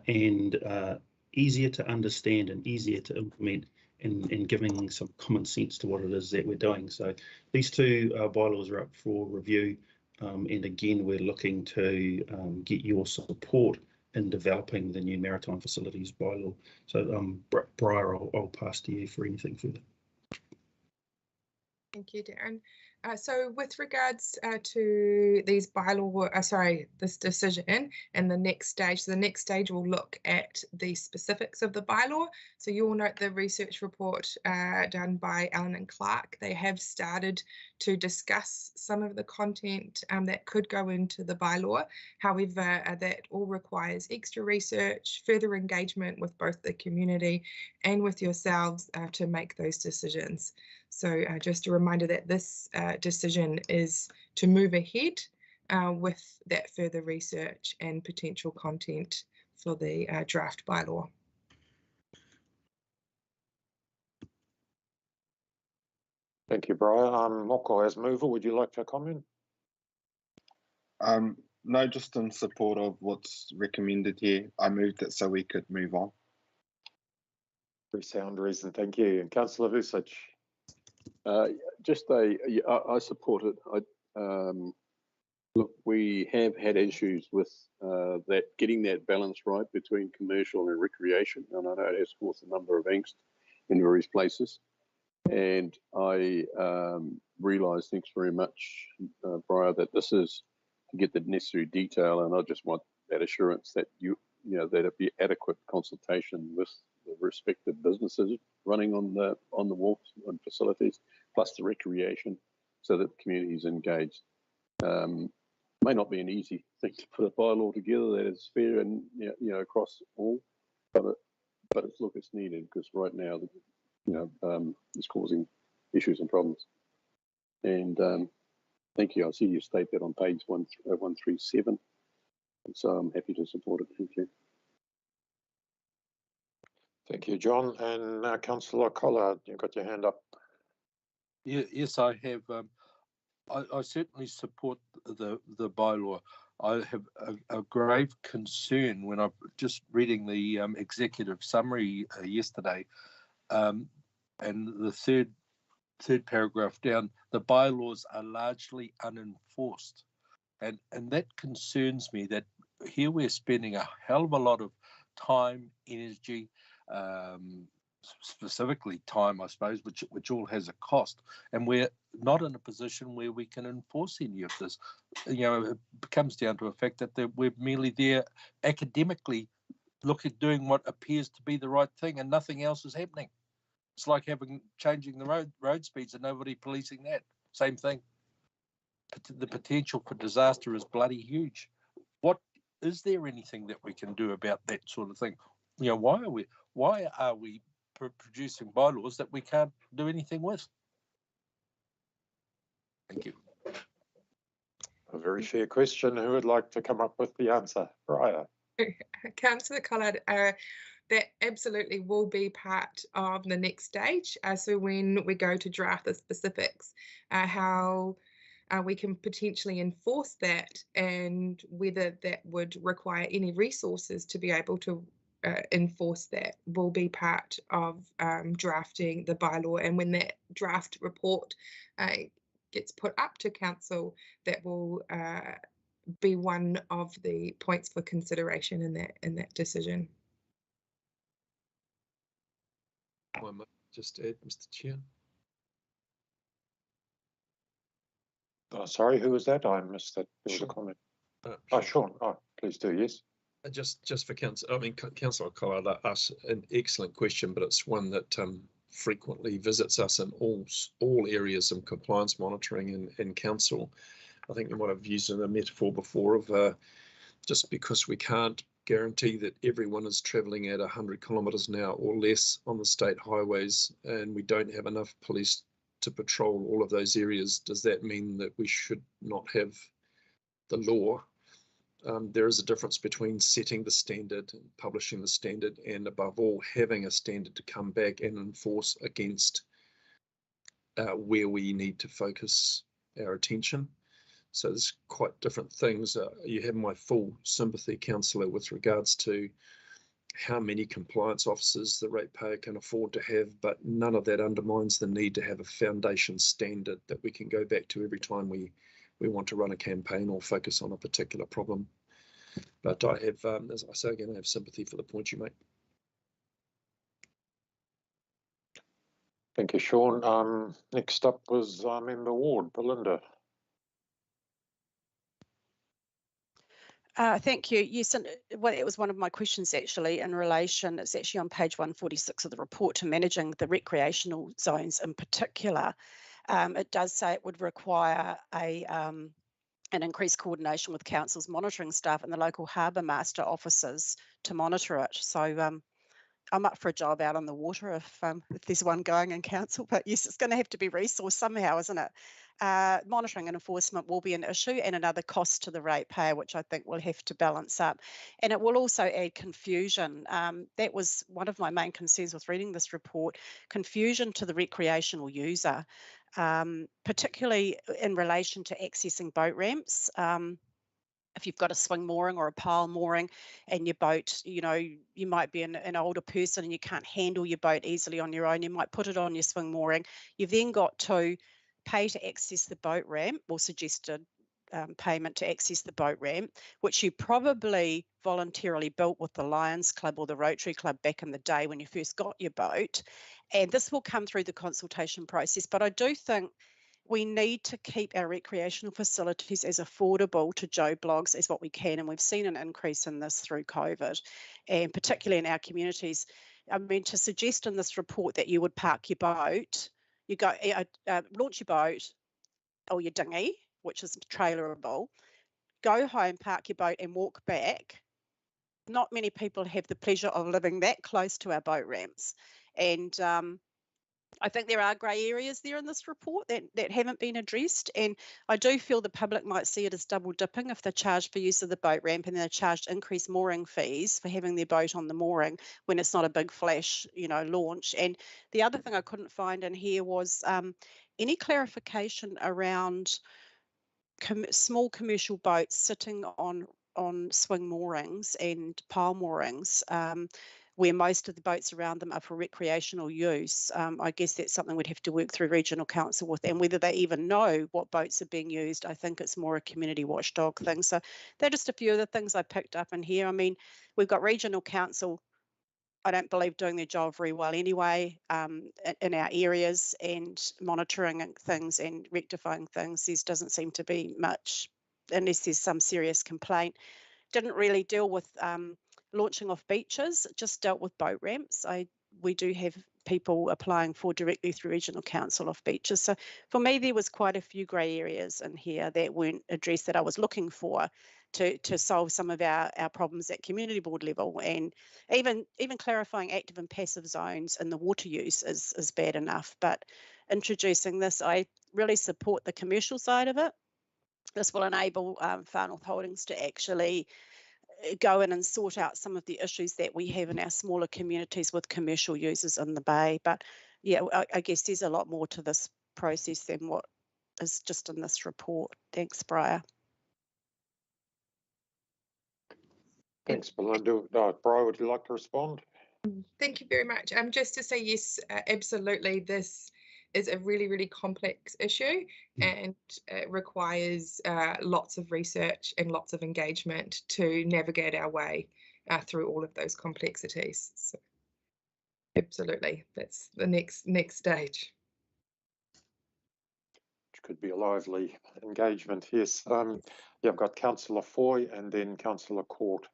and easier to understand and easier to implement, and giving some common sense to what it is that we're doing. So these two bylaws are up for review. And again, we're looking to get your support in developing the new maritime facilities bylaw. So Briar, I'll pass to you for anything further. Thank you, Darren. So with regards to these bylaw, this decision and the next stage, so the next stage will look at the specifics of the bylaw. So you will note the research report done by Allen and Clark. They have started to discuss some of the content that could go into the bylaw. However, that all requires extra research, further engagement with both the community and with yourselves to make those decisions. So just a reminder that this decision is to move ahead with that further research and potential content for the draft bylaw. Thank you, Brian. Moko, as mover, would you like to comment? No, just in support of what's recommended here. I moved it so we could move on. Very sound reason, thank you. And Councillor Vucic. I support it. Look, we have had issues with getting that balance right between commercial and recreation, and I know it has caused a number of angst in various places. And I realise, thanks very much, Briar, that this is to get the necessary detail, and I just want that assurance that that it be adequate consultation with the respective businesses running on the wharfs and facilities, plus the recreation, so that the community is engaged. May not be an easy thing to put a bylaw together that is fair and across all, but it's needed, because right now it's causing issues and problems. And thank you. I see you state that on page 137, and so I'm happy to support it. Thank you. Thank you, John. And Councillor Collard, you've got your hand up. Yes, I have. I certainly support the bylaw. I have a grave concern when I'm just reading the executive summary yesterday, and the third paragraph down. The bylaws are largely unenforced, and that concerns me. That here we're spending a hell of a lot of time, energy, specifically time, I suppose, which all has a cost, and we're not in a position where we can enforce any of this. It comes down to the fact that we're merely there academically doing what appears to be the right thing, and nothing else is happening. It's like changing the road speeds and nobody policing that. Same thing. The potential for disaster is bloody huge. Is there anything that we can do about that sort of thing? Why are we producing bylaws that we can't do anything with? Thank you. A very fair question. Who would like to come up with the answer? Briar. Councillor Collard, that absolutely will be part of the next stage. So when we go to draft the specifics, how we can potentially enforce that, and whether that would require any resources to be able to enforce that, will be part of drafting the bylaw. And when that draft report gets put up to council, that will be one of the points for consideration in that decision. I might just add, Mr. Chair. Sorry, who was that? I missed that. There was a comment. Sean. Oh, please do. Yes. Just for council, Councillor Collard asked an excellent question, but it's one that frequently visits us in all areas of compliance monitoring and council. I think you might have used a metaphor before of just because we can't guarantee that everyone is travelling at 100 kilometres an hour or less on the state highways, and we don't have enough police to patrol all of those areas, does that mean that we should not have the law? There is a difference between setting the standard and publishing the standard, and above all, having a standard to come back and enforce against where we need to focus our attention. So there's quite different things. You have my full sympathy, Councillor, with regards to how many compliance officers the ratepayer can afford to have, but none of that undermines the need to have a foundation standard that we can go back to every time we we want to run a campaign or focus on a particular problem. But I have, as I say again, I have sympathy for the point you make. Thank you, Sean. Next up was Member Ward, Belinda. Thank you. Yes, and well, it was one of my questions actually in relation, it's actually on page 146 of the report, to managing the recreational zones in particular. It does say it would require an increased coordination with council's monitoring staff and the local harbour master officers to monitor it. So I'm up for a job out on the water if there's one going in council, but yes, it's going to have to be resourced somehow, isn't it? Monitoring and enforcement will be an issue and another cost to the ratepayer, which I think we'll have to balance up. And it will also add confusion. That was one of my main concerns with reading this report, confusion to the recreational user, particularly in relation to accessing boat ramps. If you've got a swing mooring or a pile mooring and your boat, you know, you might be an older person and you can't handle your boat easily on your own, you might put it on your swing mooring. You've then got to pay to access the boat ramp, or suggested payment to access the boat ramp, which you probably voluntarily built with the Lions Club or the Rotary Club back in the day when you first got your boat. And this will come through the consultation process. But I do think we need to keep our recreational facilities as affordable to Joe Bloggs as what we can. And we've seen an increase in this through COVID, and particularly in our communities. I mean, to suggest in this report that you would park your boat, you go launch your boat or your dinghy, which is trailerable, go home, park your boat and walk back. Not many people have the pleasure of living that close to our boat ramps. And I think there are grey areas there in this report that haven't been addressed, and I do feel the public might see it as double dipping if they're charged for use of the boat ramp and they're charged increased mooring fees for having their boat on the mooring when it's not a big flash, you know, launch. And the other thing I couldn't find in here was any clarification around small commercial boats sitting on swing moorings and pile moorings, where most of the boats around them are for recreational use. I guess that's something we'd have to work through regional council with, and whether they even know what boats are being used. I think it's more a community watchdog thing. So they're just a few of the things I picked up in here. I mean, we've got regional council, I don't believe, doing their job very well anyway in our areas, and monitoring things and rectifying things. There doesn't seem to be much, unless there's some serious complaint. Didn't really deal with launching off beaches, just dealt with boat ramps. We do have people applying for directly through regional council off beaches. So for me, there was quite a few grey areas in here that weren't addressed that I was looking for to solve some of our problems at community board level. And even clarifying active and passive zones in the water use is bad enough. But introducing this, I really support the commercial side of it. This will enable Far North Holdings to actually go in and sort out some of the issues that we have in our smaller communities with commercial users in the bay. But yeah, I guess there's a lot more to this process than what is just in this report. Thanks, Briar. Thanks, Belinda. Briar, would you like to respond? Thank you very much. Just to say yes, absolutely. This is a really, really complex issue, and it requires lots of research and lots of engagement to navigate our way through all of those complexities. So absolutely, that's the next stage. Which could be a lively engagement, yes. Yeah, I've got Councillor Foy and then Councillor Court.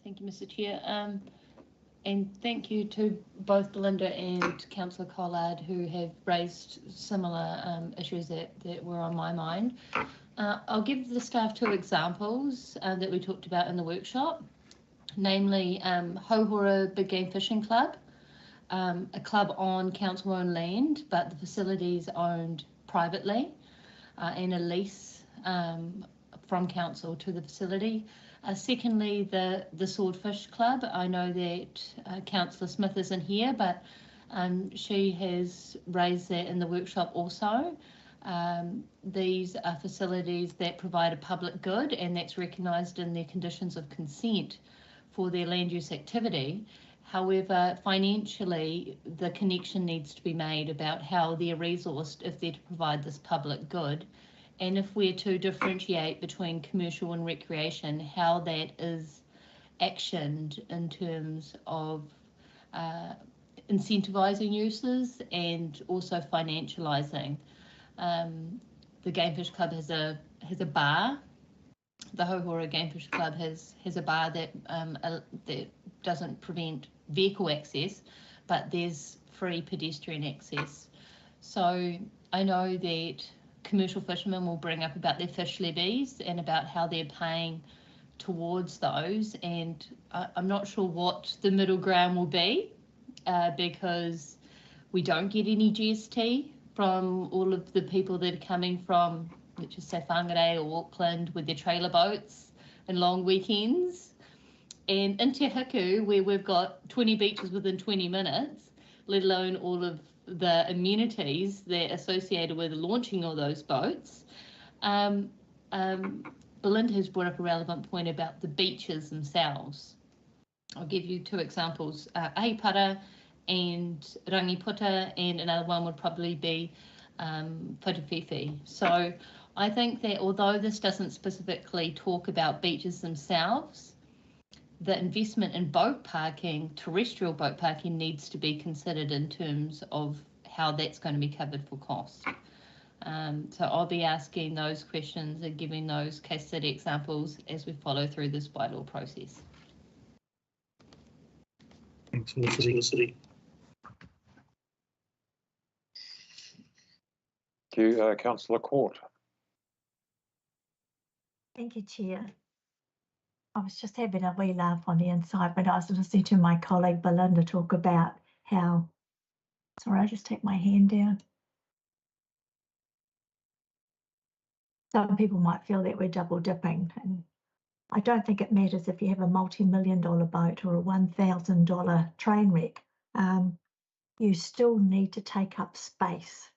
Thank you, Mr. Chair. And thank you to both Belinda and Councillor Collard, who have raised similar issues that were on my mind. I'll give the staff two examples that we talked about in the workshop, namely Hauhora Big Game Fishing Club, a club on council-owned land, but the facility is owned privately, and a lease from council to the facility. Secondly, the Swordfish Club. I know that Councillor Smith isn't here, but she has raised that in the workshop also. These are facilities that provide a public good, and that's recognised in their conditions of consent for their land use activity. However, financially, the connection needs to be made about how they're resourced if they're to provide this public good. And if we're to differentiate between commercial and recreation, how that is actioned in terms of incentivising uses and also financialising. The Gamefish Club has a bar. The Hauhora Gamefish Club has a bar that doesn't prevent vehicle access, but there's free pedestrian access. So I know that commercial fishermen will bring up about their fish levies and about how they're paying towards those, and I'm not sure what the middle ground will be, because we don't get any GST from all of the people that are coming from, let's just say Whangarei or Auckland with their trailer boats and long weekends. And in Te Huku, where we've got 20 beaches within 20 minutes, let alone all of the amenities that are associated with launching all those boats, Belinda has brought up a relevant point about the beaches themselves. I'll give you two examples, Ahipara and Rangiputa, and another one would probably be Whatuwhiwhi. So I think that although this doesn't specifically talk about beaches themselves, the investment in boat parking, terrestrial boat parking, needs to be considered in terms of how that's going to be covered for cost. So I'll be asking those questions and giving those case study examples as we follow through this bylaw process. Thanks, Felicity. Thank you, Councillor Court. Thank you, Chair. I was just having a wee laugh on the inside when I was listening to my colleague Belinda talk about how, sorry, I'll just take my hand down. Some people might feel that we're double dipping, and I don't think it matters if you have a multi-million-dollar boat or a $1,000 train wreck. You still need to take up space,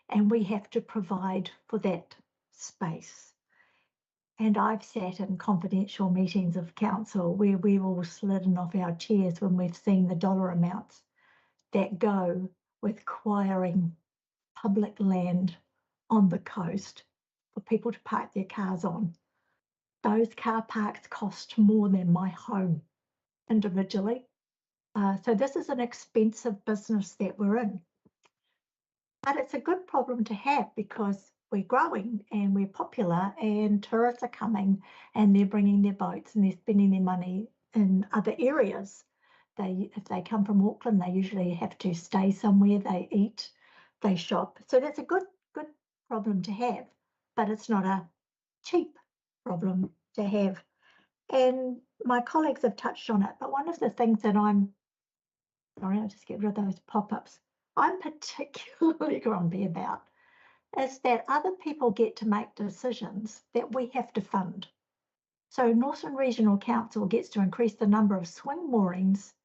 and we have to provide for that space. And I've sat in confidential meetings of council where we've all slidden off our chairs when we've seen the dollar amounts that go with acquiring public land on the coast for people to park their cars on. Those car parks cost more than my home individually. So this is an expensive business that we're in. But it's a good problem to have because we're growing and we're popular and tourists are coming and they're bringing their boats and they're spending their money in other areas. If they come from Auckland, they usually have to stay somewhere, they eat, they shop. So that's a good problem to have, but it's not a cheap problem to have. And my colleagues have touched on it, but one of the things that I'll just get rid of those pop-ups, I'm particularly grumpy about is that other people get to make decisions that we have to fund. So Northern Regional Council gets to increase the number of swing moorings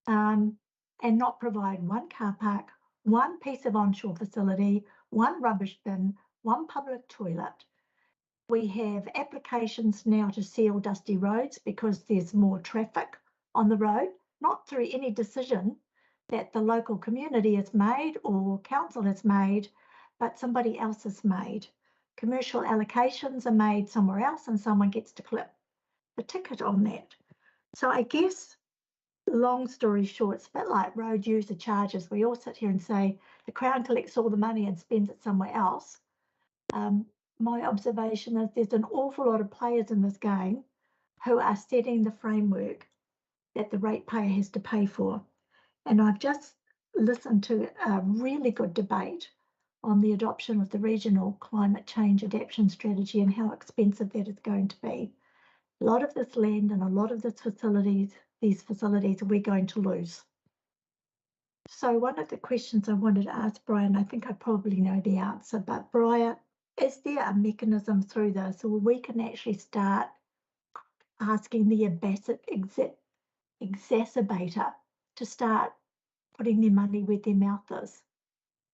and not provide one car park, one piece of onshore facility, one rubbish bin, one public toilet. We have applications now to seal dusty roads because there's more traffic on the road, not through any decision that the local community has made or council has made, but somebody else has made. Commercial allocations are made somewhere else and someone gets to clip the ticket on that. So I guess, long story short, it's a bit like road user charges. We all sit here and say the Crown collects all the money and spends it somewhere else. My observation is there's an awful lot of players in this game who are setting the framework that the ratepayer has to pay for. And I've just listened to a really good debate on the adoption of the regional climate change adaptation strategy and how expensive that is going to be. A lot of this land and a lot of these facilities we're going to lose. So one of the questions I wanted to ask Brian, I think I probably know the answer, but Brian, is there a mechanism through this where we can actually start asking the exacerbator to start putting their money where their mouth is?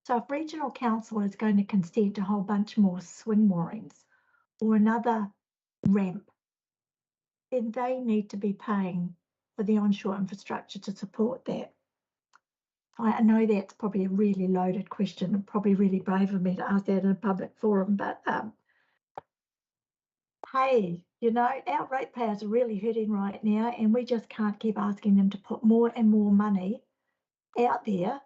So if Regional Council is going to consent to a whole bunch more swing moorings or another ramp, then they need to be paying for the onshore infrastructure to support that? I know that's probably a really loaded question and probably really brave of me to ask that in a public forum, but hey, you know, our ratepayers are really hurting right now, and we just can't keep asking them to put more and more money out there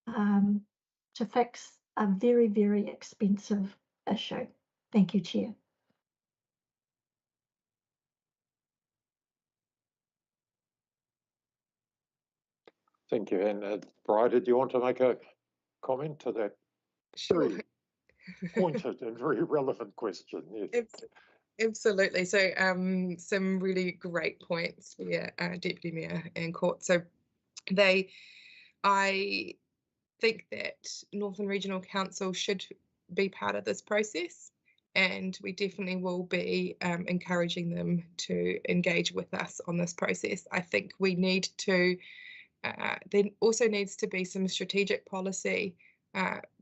to fix a very, very expensive issue. Thank you, Chair. Thank you. And Bridie, do you want to make a comment to that? Sure. Very pointed and very relevant question. Yes. Absolutely. So some really great points there, Deputy Mayor and Court. So I think that Northern Regional Council should be part of this process, and we definitely will be encouraging them to engage with us on this process. I think we need to, there also needs to be some strategic policy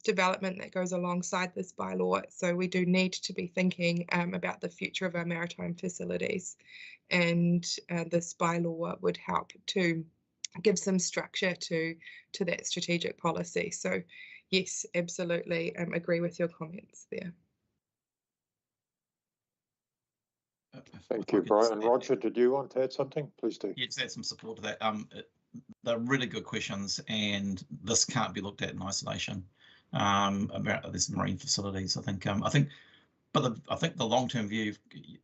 development that goes alongside this bylaw. So we do need to be thinking about the future of our maritime facilities, and this bylaw would help to give some structure to that strategic policy. So yes, absolutely agree with your comments there. Thank you, Brian. Roger, did you want to add something? Please do. Yeah, just add some support to that. They're really good questions, and this can't be looked at in isolation about these marine facilities. I think the long-term view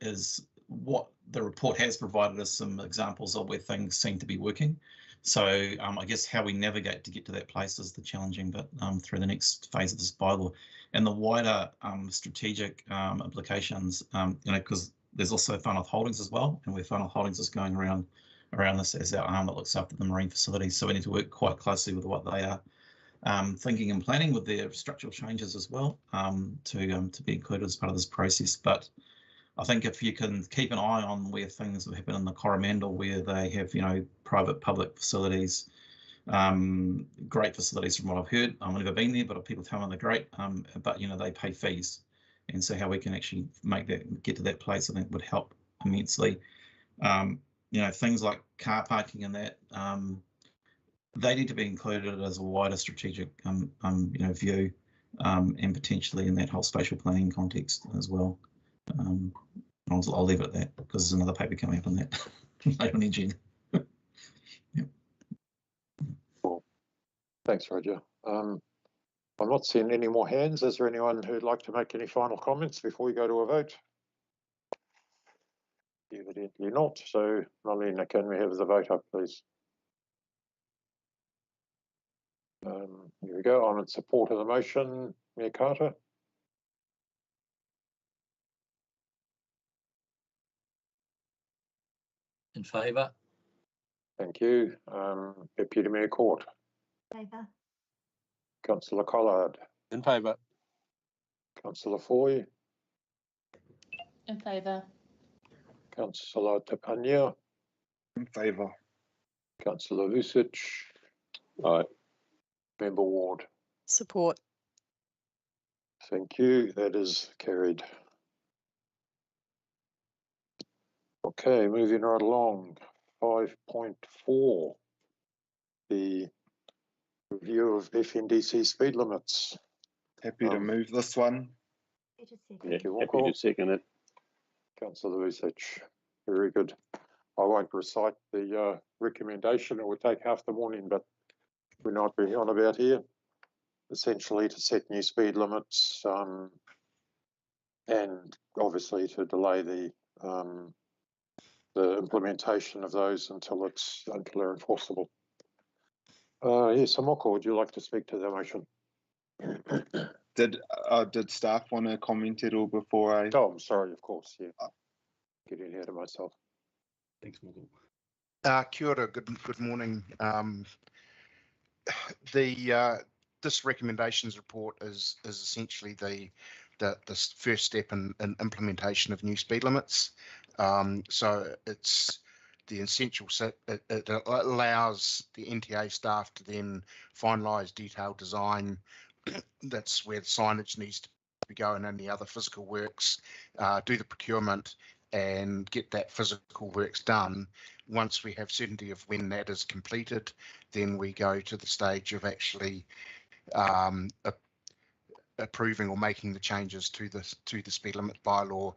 is what the report has provided us some examples of where things seem to be working. So I guess how we navigate to get to that place is the challenging bit through the next phase of this bylaw, and the wider strategic implications. You know, because there's also Whanau Holdings as well, and where Whanau Holdings is going around this as our arm that looks after the marine facilities. So we need to work quite closely with what they are thinking and planning with their structural changes as well to be included as part of this process. But I think if you can keep an eye on where things have happened in the Coromandel, where they have, you know, private-public facilities, great facilities from what I've heard. I've never been there, but people tell me they're great. But you know, they pay fees, and so how we can actually get to that place, I think, would help immensely. You know, things like car parking and that, they need to be included as a wider strategic, you know, view, and potentially in that whole spatial planning context as well. I'll leave it at that because there's another paper coming up on that later on in June. Yep. Cool. Thanks, Roger. I'm not seeing any more hands. Is there anyone who'd like to make any final comments before we go to a vote? Evidently not. So, Marlena, can we have the vote up, please? Here we go. I'm in support of the motion. Mayor Carter. In favour. Thank you. Deputy Mayor Court. Favour. Councillor Collard. In favour. Councillor Foy. In favour. Councillor Tapania. In favour. Councillor Vucic. Aye. Member Ward. Support. Thank you. That is carried. Okay, moving right along. 5.4. The review of FNDC speed limits. Happy to move this one. Yeah, happy to second it. Councillor Vucic. Very good. I won't recite the recommendation. It would take half the morning, but we're not being on about here. Essentially to set new speed limits and obviously to delay the implementation of those until they're enforceable. Yes, Amoko, would you like to speak to the motion? Did staff want to comment at all before I? Oh, I'm sorry, of course, yeah. Getting ahead of myself. Thanks, Morgan. Kia ora, good morning. This recommendations report is essentially the first step in implementation of new speed limits. So it's the essential set. It allows the NTA staff to then finalise detailed design. That's where the signage needs to be going, and the other physical works, do the procurement and get that physical works done. once we have certainty of when that is completed, then we go to the stage of actually approving or making the changes to the speed limit bylaw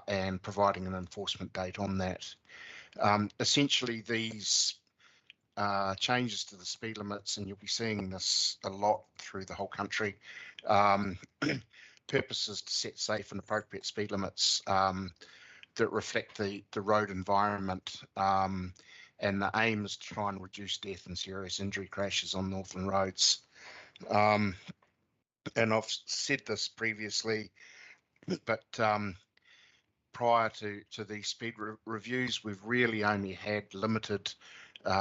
and providing an enforcement date on that. Essentially, these changes to the speed limits, and you'll be seeing this a lot through the whole country, purpose is to set safe and appropriate speed limits that reflect the road environment, and the aim is to try and reduce death and serious injury crashes on Northland roads. And I've said this previously, but prior to these speed reviews, we've really only had limited,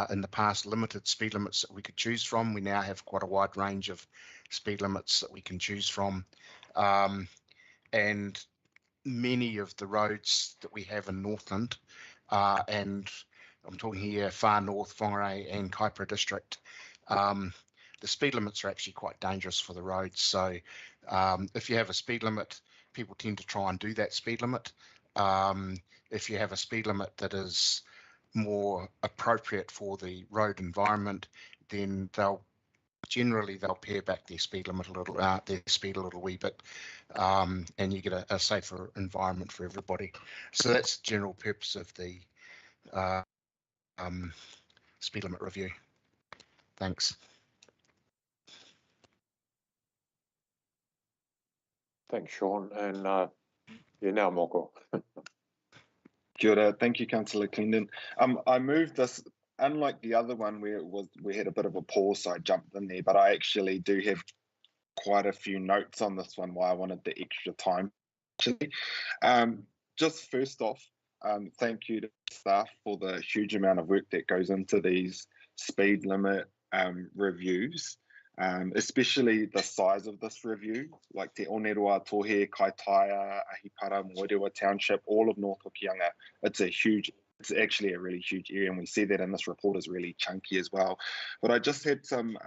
in the past, limited speed limits that we could choose from. We now have quite a wide range of speed limits that we can choose from. And many of the roads that we have in Northland, and I'm talking here far north, Whangarei and Kaipara district, the speed limits are actually quite dangerous for the roads. So if you have a speed limit, people tend to try and do that speed limit. If you have a speed limit that is more appropriate for the road environment, then they'll pare back their speed limit a little, their speed a little wee bit, and you get a safer environment for everybody. So that's the general purpose of the speed limit review. Thanks. Thanks, Sean. And now, Moko. Kia ora. Thank you, Councillor Clendon. I moved this, unlike the other one where we had a bit of a pause, so I jumped in there, but I actually do have quite a few notes on this one why I wanted the extra time. Actually, just first off, thank you to staff for the huge amount of work that goes into these speed limit reviews. Especially the size of this review, like Te Oneroa, Tohe, Kaitaia, Ahipara, Moerewa Township, all of North Hokianga. It's actually a really huge area, and we see that in this report is really chunky as well. But I just had some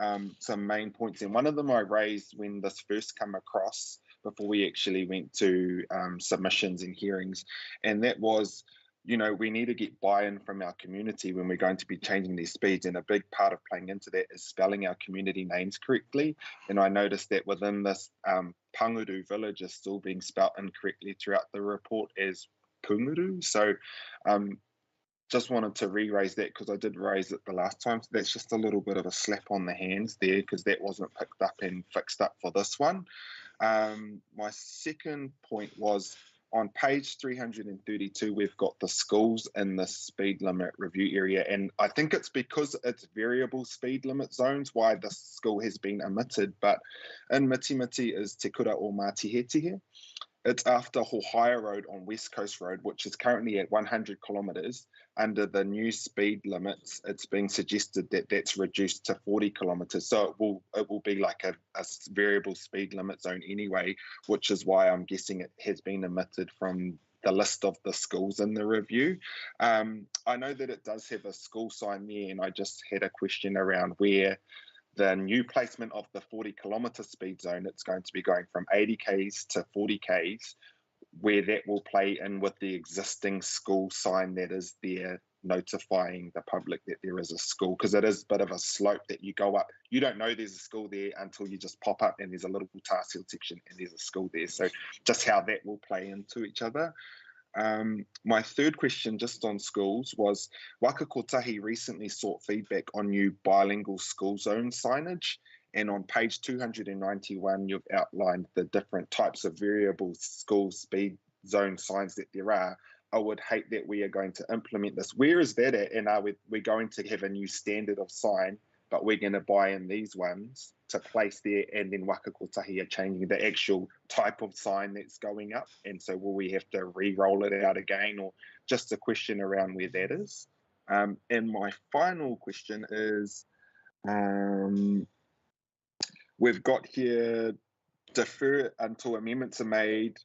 main points, and one of them I raised when this first came across before we actually went to submissions and hearings, and that was, you know, we need to get buy-in from our community when we're going to be changing these speeds, and a big part of playing into that is spelling our community names correctly. And I noticed that within this, Panguru village is still being spelt incorrectly throughout the report as Punguru. So just wanted to re-raise that because I did raise it the last time. So that's just a little bit of a slap on the hands there because that wasn't picked up and fixed up for this one. My second point was, on page 332, we've got the schools in the speed limit review area, and I think it's because it's variable speed limit zones why the school has been omitted, but in Mitimiti is Te Kura o Mātihetie. It's after Hohaia Road on West Coast Road, which is currently at 100 kilometres. Under the new speed limits, it's being suggested that that's reduced to 40 kilometres. So it will be like a variable speed limit zone anyway, which is why I'm guessing it has been omitted from the list of the schools in the review. I know that it does have a school sign there, and I just had a question around where the new placement of the 40 kilometre speed zone, it's going to be going from 80 Ks to 40 Ks, where that will play in with the existing school sign that is there notifying the public that there is a school, because it is a bit of a slope that you go up. You don't know there's a school there until you just pop up and there's a little tar seal section and there's a school there. So just how that will play into each other. My third question just on schools was, Waka Kotahi recently sought feedback on new bilingual school zone signage, and on page 291 you've outlined the different types of variable school speed zone signs that there are. I would hate that we are going to implement this. Where is that at, and are we going to have a new standard of sign, but we're going to buy in these ones to place there, and then Waka Kotahi are changing the actual type of sign that's going up, and so will we have to re-roll it out again, or just a question around where that is. And my final question is, we've got here defer until amendments are made,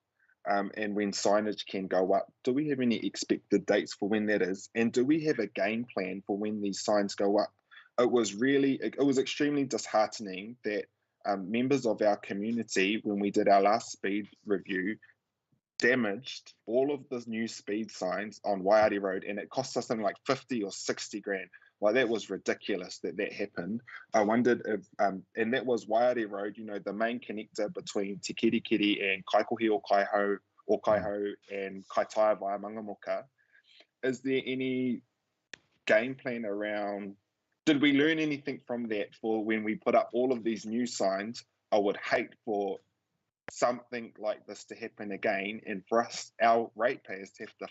and when signage can go up. Do we have any expected dates for when that is, and do we have a game plan for when these signs go up? It was extremely disheartening that members of our community, when we did our last speed review, damaged all of the new speed signs on Waiari Road, and it cost us something like 50 or 60 grand. Like, that was ridiculous that happened. I wondered if, and that was Waiari Road, you know, the main connector between Te Kirikiri and Kaikohe or Kaiho and Kaitaia via Mangamoka. Is there any game plan around, did we learn anything from that for when we put up all of these new signs? I would hate for something like this to happen again, and for us, our ratepayers, to have to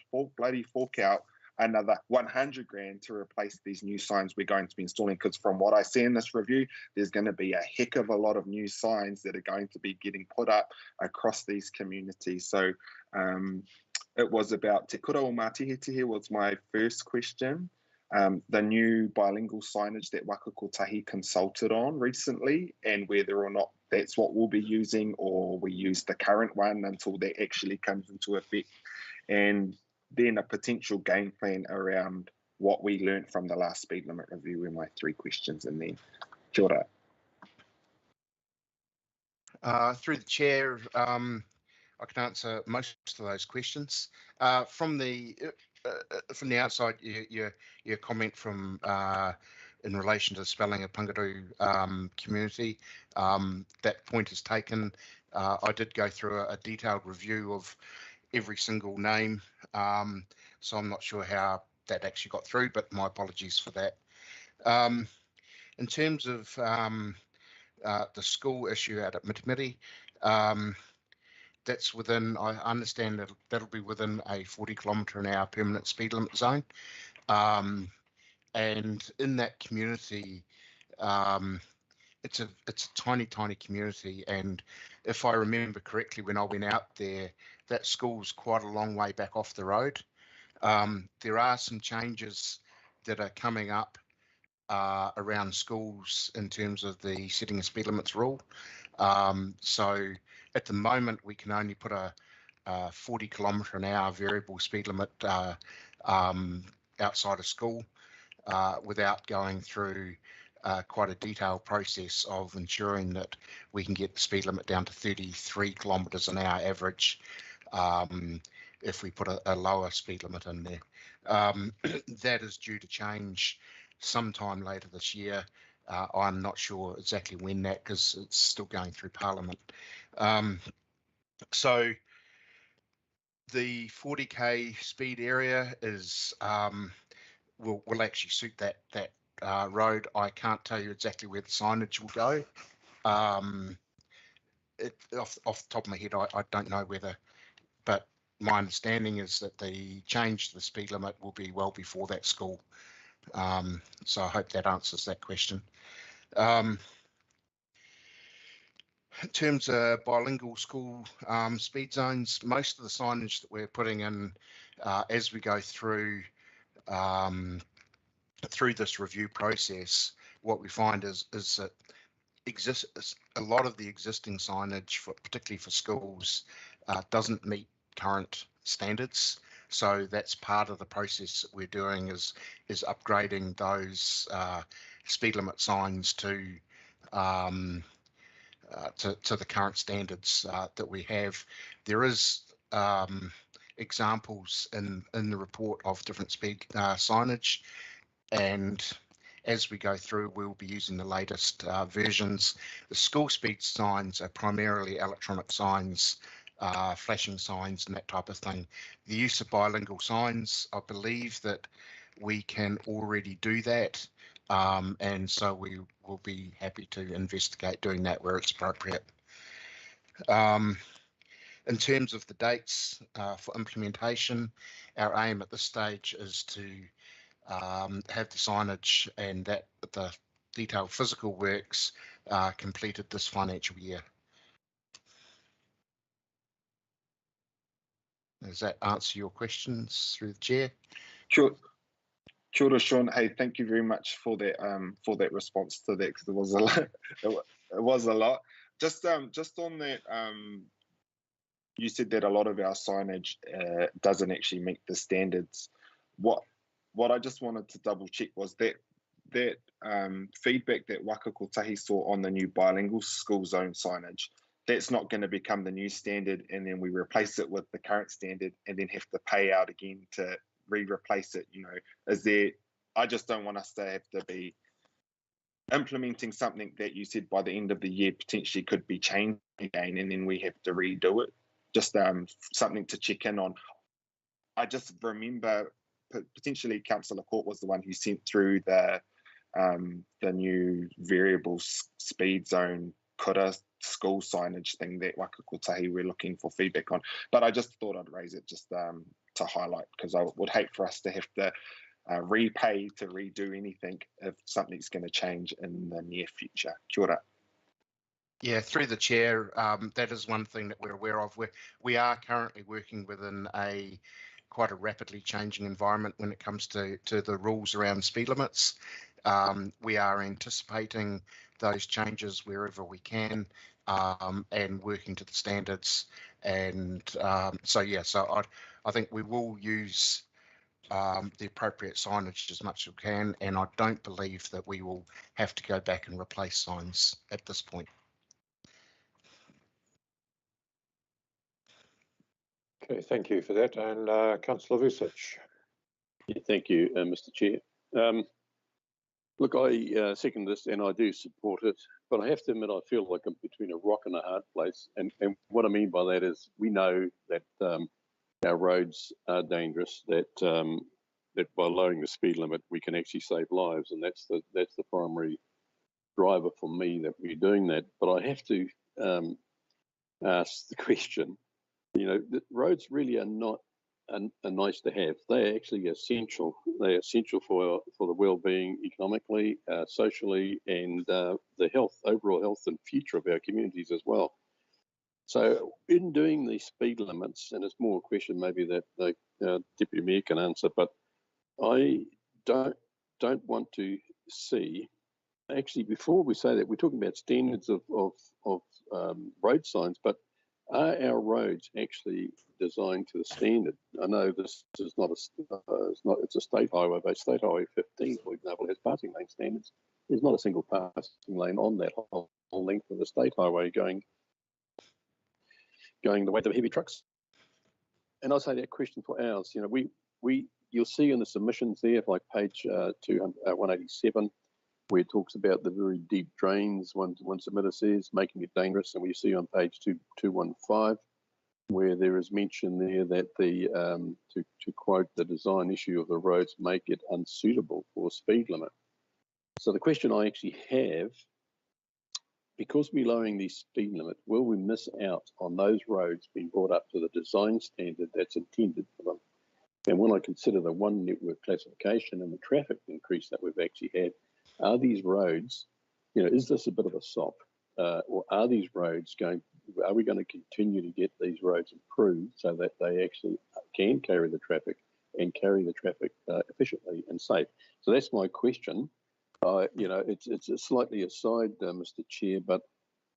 fork out another 100 grand to replace these new signs we're going to be installing. Because from what I see in this review, there's going to be a heck of a lot of new signs that are going to be getting put up across these communities. So it was about Te Kura o Mātihitihi was my first question. The new bilingual signage that Waka Kotahi consulted on recently, and whether or not that's what we'll be using, or we use the current one until that actually comes into effect. And then a potential game plan around what we learned from the last speed limit review were my 3 questions. And then, kia ora. Through the chair, I can answer most of those questions. From the outside, your comment from in relation to spelling of Pangaru community, that point is taken. I did go through a detailed review of every single name, so I'm not sure how that actually got through, but my apologies for that. In terms of the school issue out at Mitimiti, that's within, I understand that that'll be within a 40km/h permanent speed limit zone. And in that community, it's a tiny community, and if I remember correctly, when I went out there, that school's quite a long way back off the road. There are some changes that are coming up around schools in terms of the setting of speed limits rule. So at the moment, we can only put a 40km/h variable speed limit outside of school without going through quite a detailed process of ensuring that we can get the speed limit down to 33 km/h average if we put a lower speed limit in there. That is due to change sometime later this year. I'm not sure exactly when that, because it's still going through Parliament. So the 40k speed area is will actually suit that road. I can't tell you exactly where the signage will go. Off the top of my head, I don't know whether, but my understanding is that the change to the speed limit will be well before that school. So I hope that answers that question. In terms of bilingual school speed zones, most of the signage that we're putting in as we go through this review process, what we find is that a lot of the existing signage, particularly for schools, doesn't meet current standards. So that's part of the process that we're doing is upgrading those speed limit signs to the current standards that we have. There is examples in the report of different speed signage, and as we go through, we'll be using the latest versions. The school speed signs are primarily electronic signs, flashing signs and that type of thing. The use of bilingual signs, I believe that we can already do that, and so we will be happy to investigate doing that where it's appropriate. In terms of the dates for implementation, our aim at this stage is to have the signage and the detailed physical works completed this financial year. Does that answer your questions through the chair? Sure. Kia ora, Sean. Hey, thank you very much for that response to that, because it was a lot. It was a lot. Just on that, you said that a lot of our signage doesn't actually meet the standards. What I just wanted to double check was that feedback that Waka Kotahi saw on the new bilingual school zone signage. that's not going to become the new standard, and then we replace it with the current standard and then have to pay out again to replace it. You know, is there, I just don't want us to have to be implementing something that you said by the end of the year potentially could be changed again, and then we have to redo it. Just something to check in on. I just remember potentially Councillor Court was the one who sent through the new variable speed zone kura school signage thing that Waka Kotahi we're looking for feedback on. But I just thought I'd raise it just to highlight, because I would hate for us to have to repay to redo anything if something's going to change in the near future. Kia ora. Yeah, through the chair, that is one thing that we're aware of. We are currently working within quite a rapidly changing environment when it comes to the rules around speed limits. We are anticipating those changes wherever we can, and working to the standards. And so I think we will use the appropriate signage as much as we can, and I don't believe that we will have to go back and replace signs at this point. Okay, thank you for that. And Councillor Vucic. Yeah, thank you, Mr. Chair. Look, I second this and I do support it, but I have to admit I feel like I'm between a rock and a hard place. And what I mean by that is we know that our roads are dangerous, that by lowering the speed limit we can actually save lives, and that's the primary driver for me that we're doing that. But I have to ask the question, you know, the roads really are not a nice to have. They're actually essential. They're essential for the well-being economically, socially, and the overall health and future of our communities as well. So in doing these speed limits, and it's more a question maybe that the Deputy Mayor can answer, but I don't want to see, actually before we say that, we're talking about standards of road signs, but are our roads actually designed to the standard? I know this is not it's a state highway, but State Highway 15, for example, has passing lane standards. There's not a single passing lane on that whole length of the state highway going the way the heavy trucks. And I'll say that question for ours. You know, you'll see in the submissions there, like page 187, where it talks about the very deep drains. One submitter says making it dangerous, and we see on page 215 where there is mention there that the to quote, the design issue of the roads make it unsuitable for speed limit. So the question I actually have, because we're lowering the speed limit, will we miss out on those roads being brought up to the design standard that's intended for them? And when I consider the one network classification and the traffic increase that we've actually had, are these roads, you know, is this a bit of a sop? Or are these roads are we going to continue to get these roads improved so that they actually can carry the traffic and carry the traffic efficiently and safe? So that's my question. You know, it's a slightly aside, Mr. Chair, but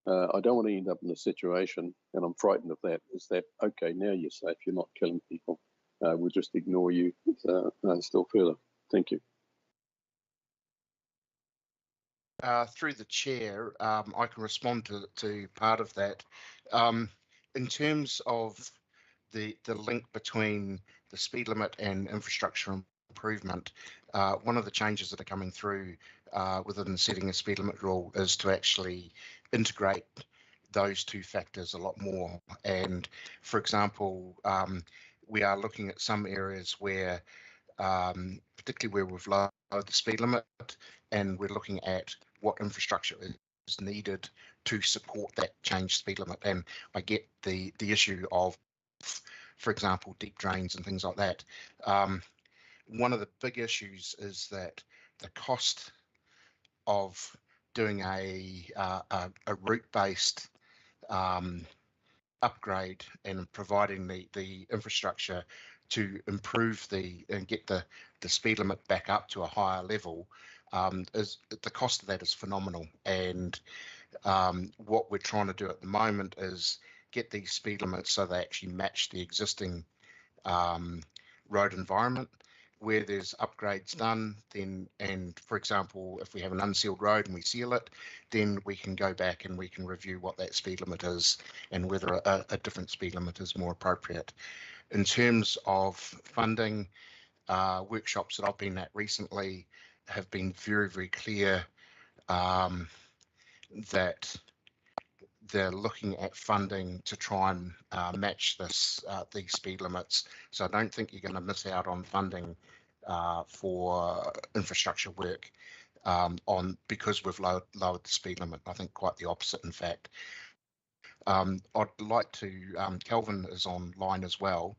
I don't want to end up in a situation, and I'm frightened of that, is that, okay, now you're safe, you're not killing people. We'll just ignore you still further. Thank you. Through the chair, I can respond to part of that. In terms of the link between the speed limit and infrastructure improvement, one of the changes that are coming through within setting a speed limit rule is to actually integrate those two factors a lot more. And for example, we are looking at some areas where, particularly where we've lowered the speed limit, and we're looking at what infrastructure is needed to support that changed speed limit. And I get the issue of, for example, deep drains and things like that. One of the big issues is that the cost of doing a route-based upgrade and providing the infrastructure to improve and get the speed limit back up to a higher level, is the cost of that is phenomenal. And what we're trying to do at the moment is get these speed limits so they actually match the existing road environment. where there's upgrades done, then, and for example, if we have an unsealed road and we seal it, then we can go back and we can review what that speed limit is and whether a different speed limit is more appropriate. In terms of funding, workshops that I've been at recently have been very, very clear that they're looking at funding to try and match these speed limits. So I don't think you're going to miss out on funding for infrastructure work because we've lowered the speed limit. I think quite the opposite, in fact. I'd like to, Kelvin is online as well.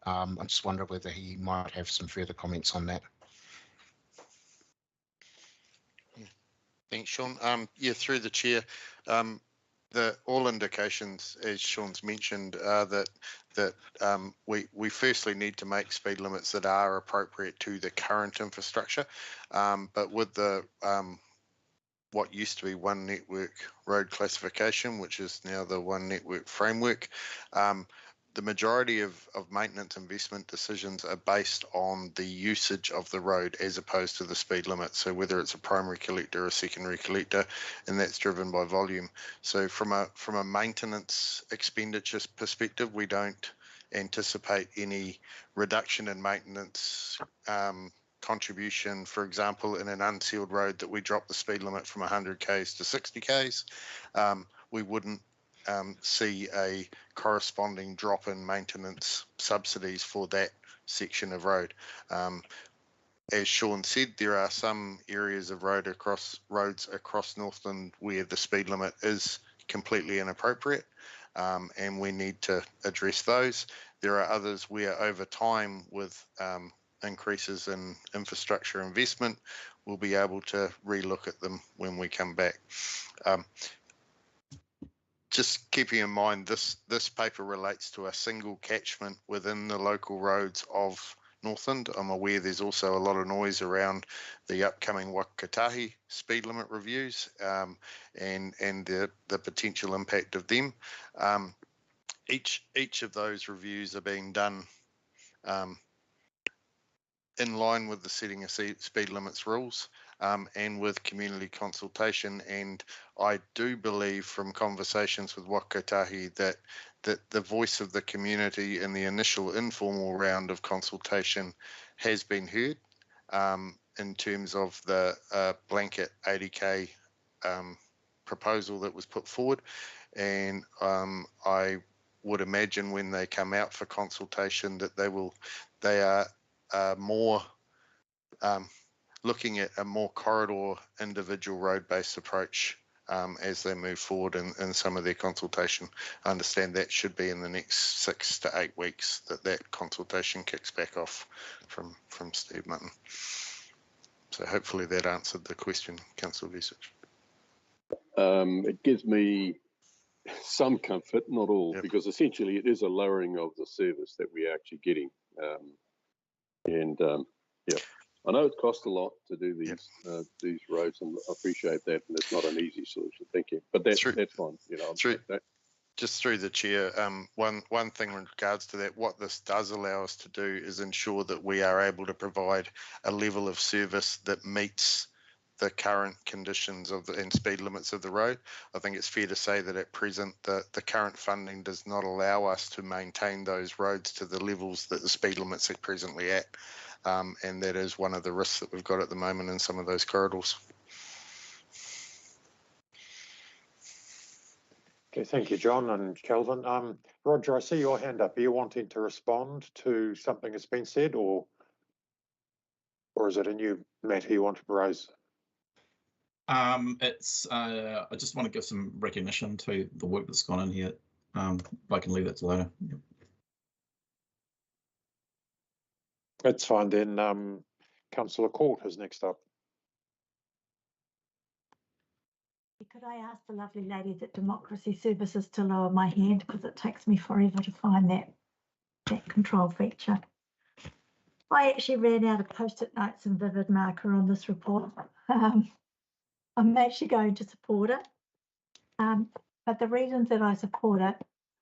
I just wonder whether he might have some further comments on that. Thanks, Sean. Yeah, through the chair, all indications, as Sean's mentioned, are that we firstly need to make speed limits that are appropriate to the current infrastructure, but with the what used to be One Network road classification, which is now the One Network framework, the majority of maintenance investment decisions are based on the usage of the road as opposed to the speed limit. So whether it's a primary collector or a secondary collector, and that's driven by volume. So from a maintenance expenditure perspective, we don't anticipate any reduction in maintenance contribution. For example, in an unsealed road that we drop the speed limit from 100 k's to 60 k's, we wouldn't see a corresponding drop in maintenance subsidies for that section of road. As Sean said, there are some areas of roads across Northland where the speed limit is completely inappropriate, and we need to address those. There are others where over time, with increases in infrastructure investment, we'll be able to relook at them when we come back. Just keeping in mind, this paper relates to a single catchment within the local roads of Northland. I'm aware there's also a lot of noise around the upcoming Wakatahi speed limit reviews and the potential impact of them. Each of those reviews are being done in line with the setting of speed limits rules and with community consultation. And I do believe from conversations with Wakatahi that the voice of the community in the initial informal round of consultation has been heard in terms of the blanket 80k proposal that was put forward. And I would imagine when they come out for consultation that they are more looking at a more corridor individual road-based approach as they move forward in some of their consultation. I understand that should be in the next 6 to 8 weeks that consultation kicks back off from Steve Mutton. So hopefully that answered the question, Councillor Vesich. It gives me some comfort, not all, because essentially it is a lowering of the service that we are actually getting. Yeah, I know it costs a lot to do these roads, and I appreciate that, and it's not an easy solution. Thank you, but that's fine. You know, just through the chair, one thing in regards to that, what this does allow us to do is ensure that we are able to provide a level of service that meets the current conditions and speed limits of the road. I think it's fair to say that at present the current funding does not allow us to maintain those roads to the levels that the speed limits are presently at, and that is one of the risks that we've got at the moment in some of those corridors. Okay, thank you, John and Kelvin. Roger, I see your hand up. Are you wanting to respond to something that's been said, or is it a new matter you want to raise? It's I just want to give some recognition to the work that's gone in here. I can leave that to later. Yep. That's fine then. Councillor Court is next up. Could I ask the lovely ladies at Democracy Services to lower my hand, because it takes me forever to find that control feature. I actually ran out of post-it notes and vivid marker on this report. I'm actually going to support it, but the reasons that I support it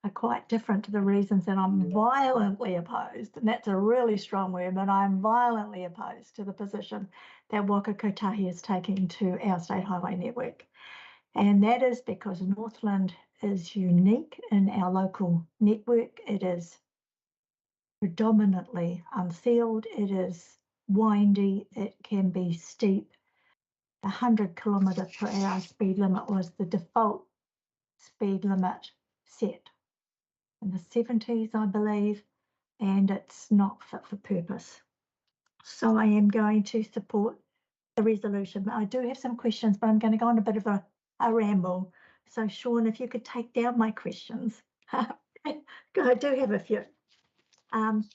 are quite different to the reasons that I'm violently opposed, and that's a really strong word, but I'm violently opposed to the position that Waka Kotahi is taking to our state highway network. And that is because Northland is unique in our local network. It is predominantly unsealed, it is windy, it can be steep. 100 km/h speed limit was the default speed limit set in the 70s, I believe, and it's not fit for purpose. So I am going to support the resolution. I do have some questions, but I'm going to go on a bit of a ramble. So Sean, if you could take down my questions. I do have a few. And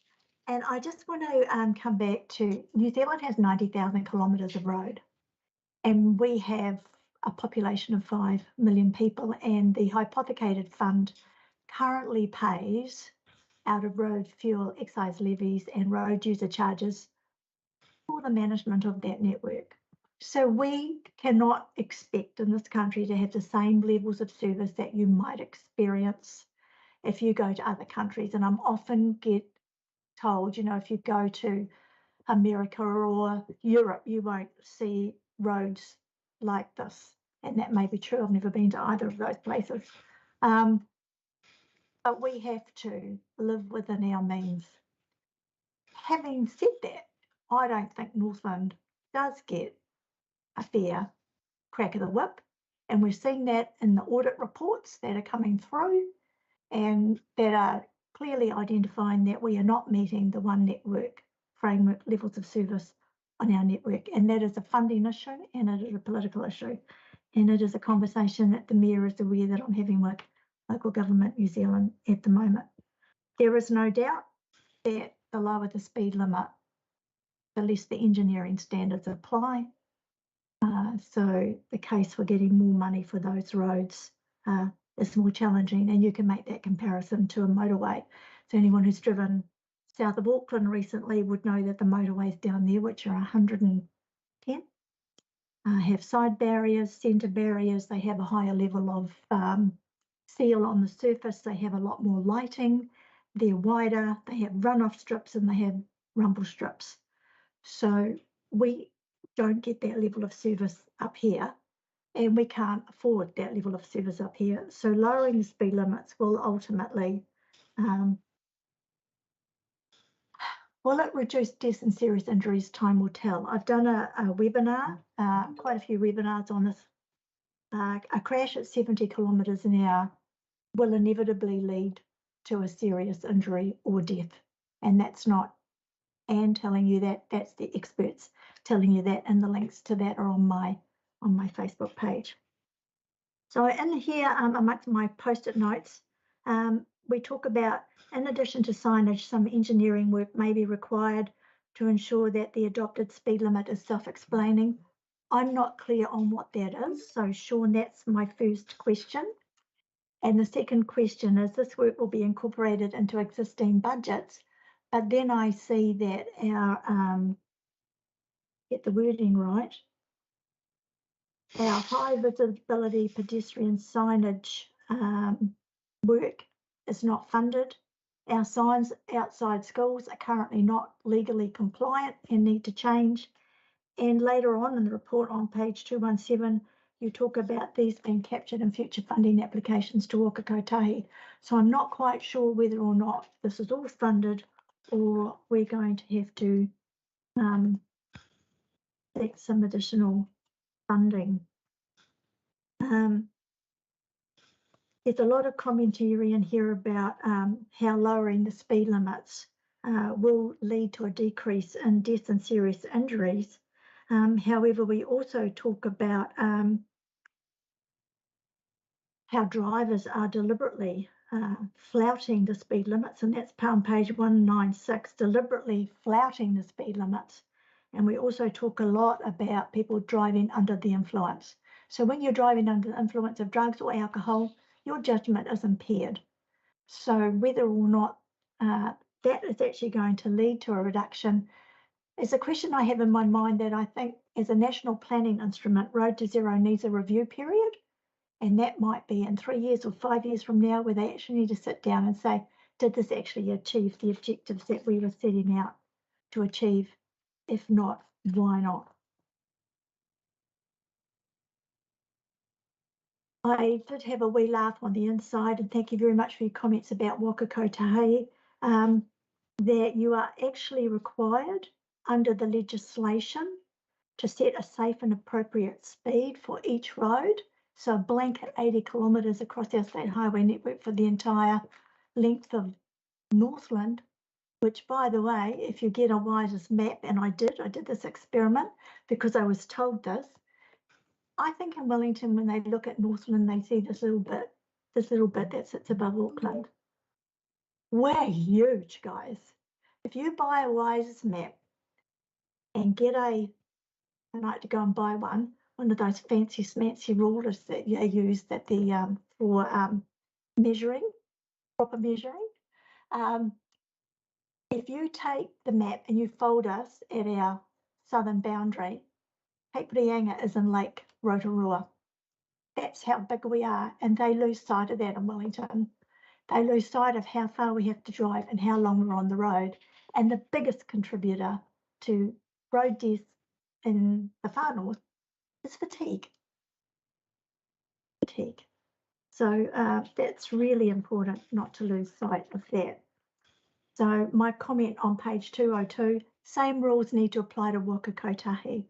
I just want to come back to New Zealand has 90,000 kilometres of road, and we have a population of 5 million people, and the hypothecated fund currently pays out of road fuel excise levies and road user charges for the management of that network. So we cannot expect in this country to have the same levels of service that you might experience if you go to other countries. And I'm often get told, you know, if you go to America or Europe, you won't see roads like this. And that may be true. I've never been to either of those places. But we have to live within our means. Having said that, I don't think Northland does get a fair crack of the whip. And we're seeing that in the audit reports that are coming through and that are clearly identifying that we are not meeting the One Network framework levels of service on our network. And that is a funding issue and it is a political issue. And it is a conversation that the Mayor is aware that I'm having with local government New Zealand at the moment. There is no doubt that the lower the speed limit, the less the engineering standards apply. So the case for getting more money for those roads is more challenging, and you can make that comparison to a motorway. So anyone who's driven south of Auckland recently would know that the motorways down there, which are 110, have side barriers, centre barriers. They have a higher level of seal on the surface. They have a lot more lighting. They're wider. They have runoff strips and they have rumble strips. So we don't get that level of service up here, and we can't afford that level of service up here. So lowering the speed limits will ultimately, will it reduce deaths and serious injuries? Time will tell. I've done a webinar, quite a few webinars on this. A crash at 70 kilometres an hour will inevitably lead to a serious injury or death. And that's not Anne telling you that, that's the experts telling you that, and the links to that are on my Facebook page. So in here, amongst my post-it notes, we talk about, in addition to signage, some engineering work may be required to ensure that the adopted speed limit is self-explaining. I'm not clear on what that is. So Sean, that's my first question. And the second question is, this work will be incorporated into existing budgets, but then I see that our, get the wording right, our high visibility pedestrian signage work is not funded. Our signs outside schools are currently not legally compliant and need to change. And later on in the report on page 217, you talk about these being captured in future funding applications to Waka Kotahi. So I'm not quite sure whether or not this is all funded or we're going to have to take some additional funding. There's a lot of commentary in here about how lowering the speed limits will lead to a decrease in deaths and serious injuries. However, we also talk about how drivers are deliberately flouting the speed limits, and that's on page 196, deliberately flouting the speed limits. And we also talk a lot about people driving under the influence. So when you're driving under the influence of drugs or alcohol, your judgment is impaired. So whether or not that is actually going to lead to a reduction is a question I have in my mind that I think as a national planning instrument, Road to Zero needs a review period. And that might be in 3 years or 5 years from now, where they actually need to sit down and say, did this actually achieve the objectives that we were setting out to achieve? If not, why not? I did have a wee laugh on the inside, and thank you very much for your comments about Waka Kotahi, that you are actually required under the legislation to set a safe and appropriate speed for each road. So a blanket 80 kilometres across our state highway network for the entire length of Northland, which, by the way, if you get a WISE's map, and I did this experiment because I was told this. I think in Wellington, when they look at Northland, they see this little bit that sits above Auckland. We're huge, guys. If you buy a WISE's map and get I like to go and buy one of those fancy smancy rulers that you use that the for measuring, proper measuring. If you take the map and you fold us at our southern boundary, Cape Reinga is in Lake Rotorua. That's how big we are, and they lose sight of that in Wellington. They lose sight of how far we have to drive and how long we're on the road. And the biggest contributor to road deaths in the far north is fatigue. So that's really important not to lose sight of that. So my comment on page 202, same rules need to apply to Waka Kotahi.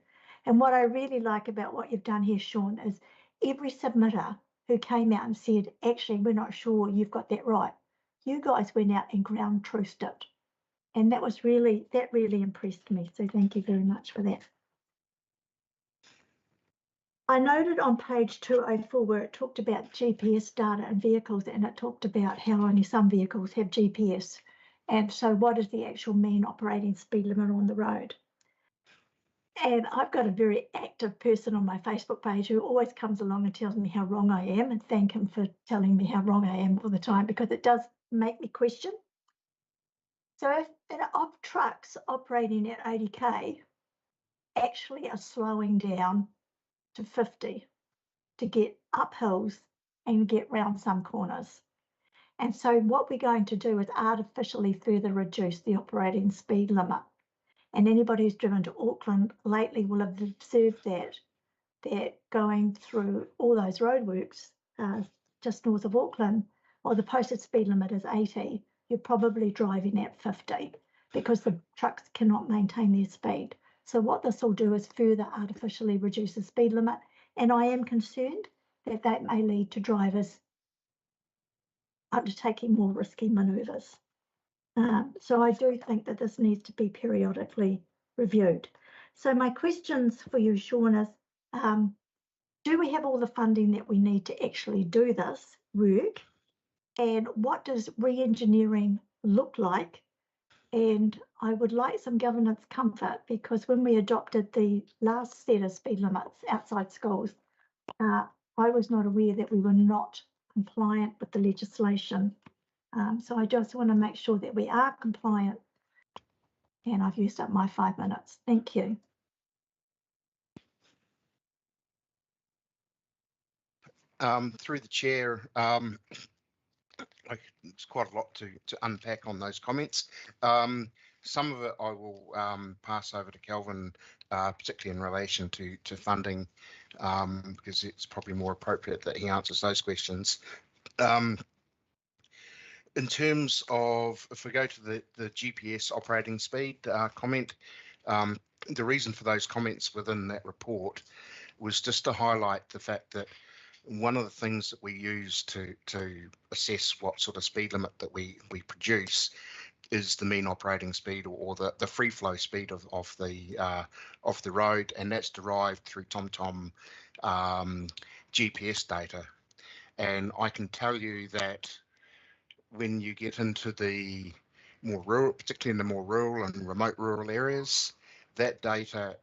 And what I really like about what you've done here, Sean, is every submitter who came out and said, actually, we're not sure you've got that right. You guys went out and ground truthed it. And that really impressed me. So thank you very much for that. I noted on page 204 where it talked about GPS data in vehicles, and it talked about how only some vehicles have GPS. And so what is the actual mean operating speed limit on the road? And I've got a very active person on my Facebook page who always comes along and tells me how wrong I am, and thank him for telling me how wrong I am all the time, because it does make me question. So if of trucks operating at 80k actually are slowing down to 50 to get up hills and get round some corners. And so what we're going to do is artificially further reduce the operating speed limit. And anybody who's driven to Auckland lately will have observed that going through all those roadworks just north of Auckland, while the posted speed limit is 80, you're probably driving at 50 because the trucks cannot maintain their speed. So what this will do is further artificially reduce the speed limit. And I am concerned that that may lead to drivers undertaking more risky manoeuvres. So I do think that this needs to be periodically reviewed. So my questions for you, Sean, is do we have all the funding that we need to actually do this work? And what does re-engineering look like? And I would like some governance comfort, because when we adopted the last set of speed limits outside schools, I was not aware that we were not compliant with the legislation. So I just want to make sure that we are compliant. And I've used up my 5 minutes. Thank you. Through the chair, it's quite a lot to unpack on those comments. Some of it I will pass over to Kelvin, particularly in relation to funding, because it's probably more appropriate that he answers those questions. In terms of, if we go to the GPS operating speed comment, the reason for those comments within that report was just to highlight the fact that one of the things that we use to assess what sort of speed limit that we produce is the mean operating speed, or the free flow speed of the road, and that's derived through TomTom GPS data. And I can tell you that when you get into the more rural, particularly in the more rural and remote rural areas, that data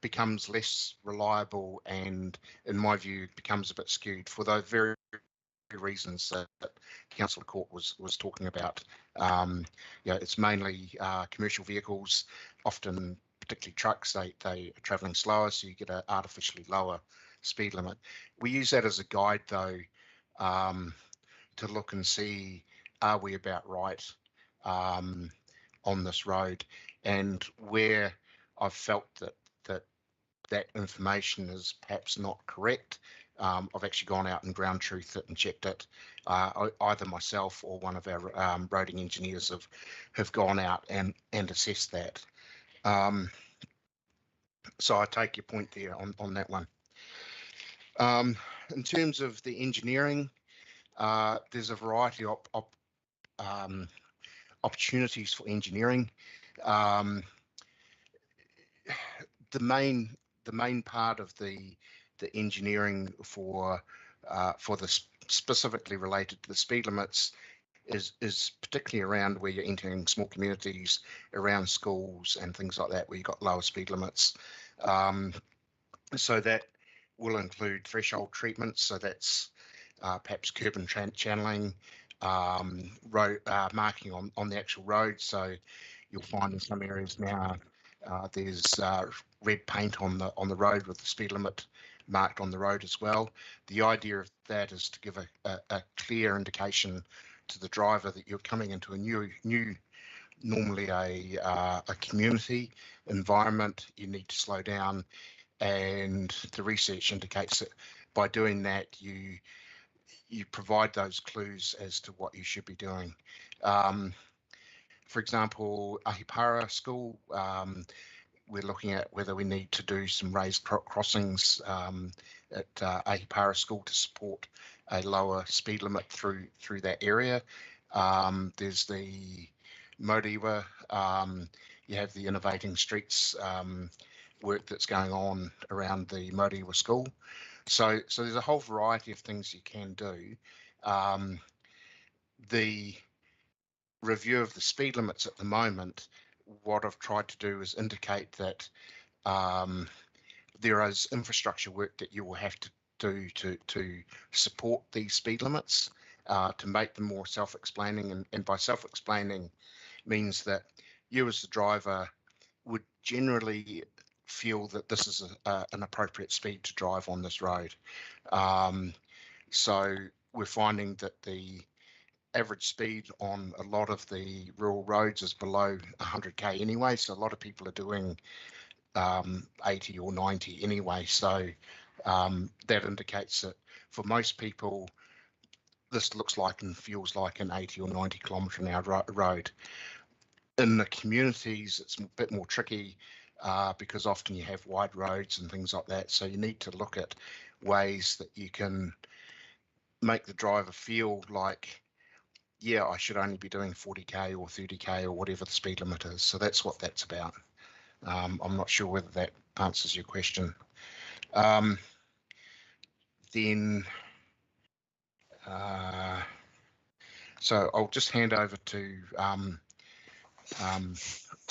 becomes less reliable, and in my view becomes a bit skewed for those very reasons that Councillor Court was talking about. It's mainly commercial vehicles, often particularly trucks. They are travelling slower, so you get an artificially lower speed limit. We use that as a guide though, to look and see, are we about right on this road, and where I've felt that information is perhaps not correct. I've actually gone out and ground truthed it and checked it. Either myself or one of our roading engineers have gone out and assessed that. So I take your point there on that one. In terms of the engineering, there's a variety of opportunities for engineering. The main part of the engineering for the specifically related to the speed limits is particularly around where you're entering small communities, around schools and things like that, where you've got lower speed limits. So that will include threshold treatments. So that's perhaps curb and channeling, road marking on the actual road. So you'll find in some areas now there's red paint on the road with the speed limit marked on the road as well. The idea of that is to give a clear indication to the driver that you're coming into a new normally a community environment. You need to slow down, and the research indicates that by doing that you provide those clues as to what you should be doing. For example, Ahipara School, we're looking at whether we need to do some raised crossings at Ahipara School to support a lower speed limit through that area. There's the Modiwa, you have the Innovating Streets work that's going on around the Modiwa School. So there's a whole variety of things you can do. The review of the speed limits at the moment, what I've tried to do is indicate that there is infrastructure work that you will have to do to support these speed limits, to make them more self-explaining, and by self-explaining means that you as the driver would generally feel that this is an appropriate speed to drive on this road. So we're finding that the average speed on a lot of the rural roads is below 100k anyway, so a lot of people are doing 80 or 90 anyway. So that indicates that for most people this looks like and feels like an 80 or 90 kilometre an hour road. In the communities it's a bit more tricky because often you have wide roads and things like that, so you need to look at ways that you can make the driver feel like, yeah, I should only be doing 40k or 30k or whatever the speed limit is. So that's what that's about. I'm not sure whether that answers your question. So I'll just hand over to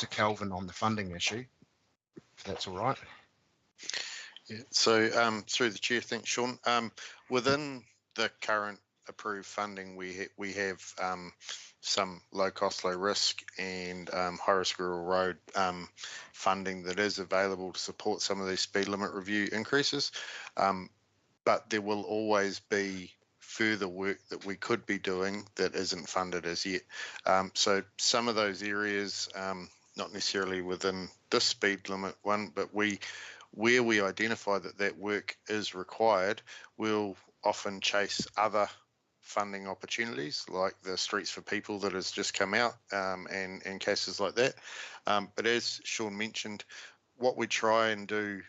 Kelvin on the funding issue, if that's all right. Yeah, so through the chair, thanks, Sean. Within the current approved funding, we have some low cost, low risk and high risk rural road funding that is available to support some of these speed limit review increases. But there will always be further work that we could be doing that isn't funded as yet. So some of those areas, not necessarily within this speed limit one, but where we identify that work is required, we'll often chase other funding opportunities like the Streets for People that has just come out, and cases like that. But as Sean mentioned, what we try and do,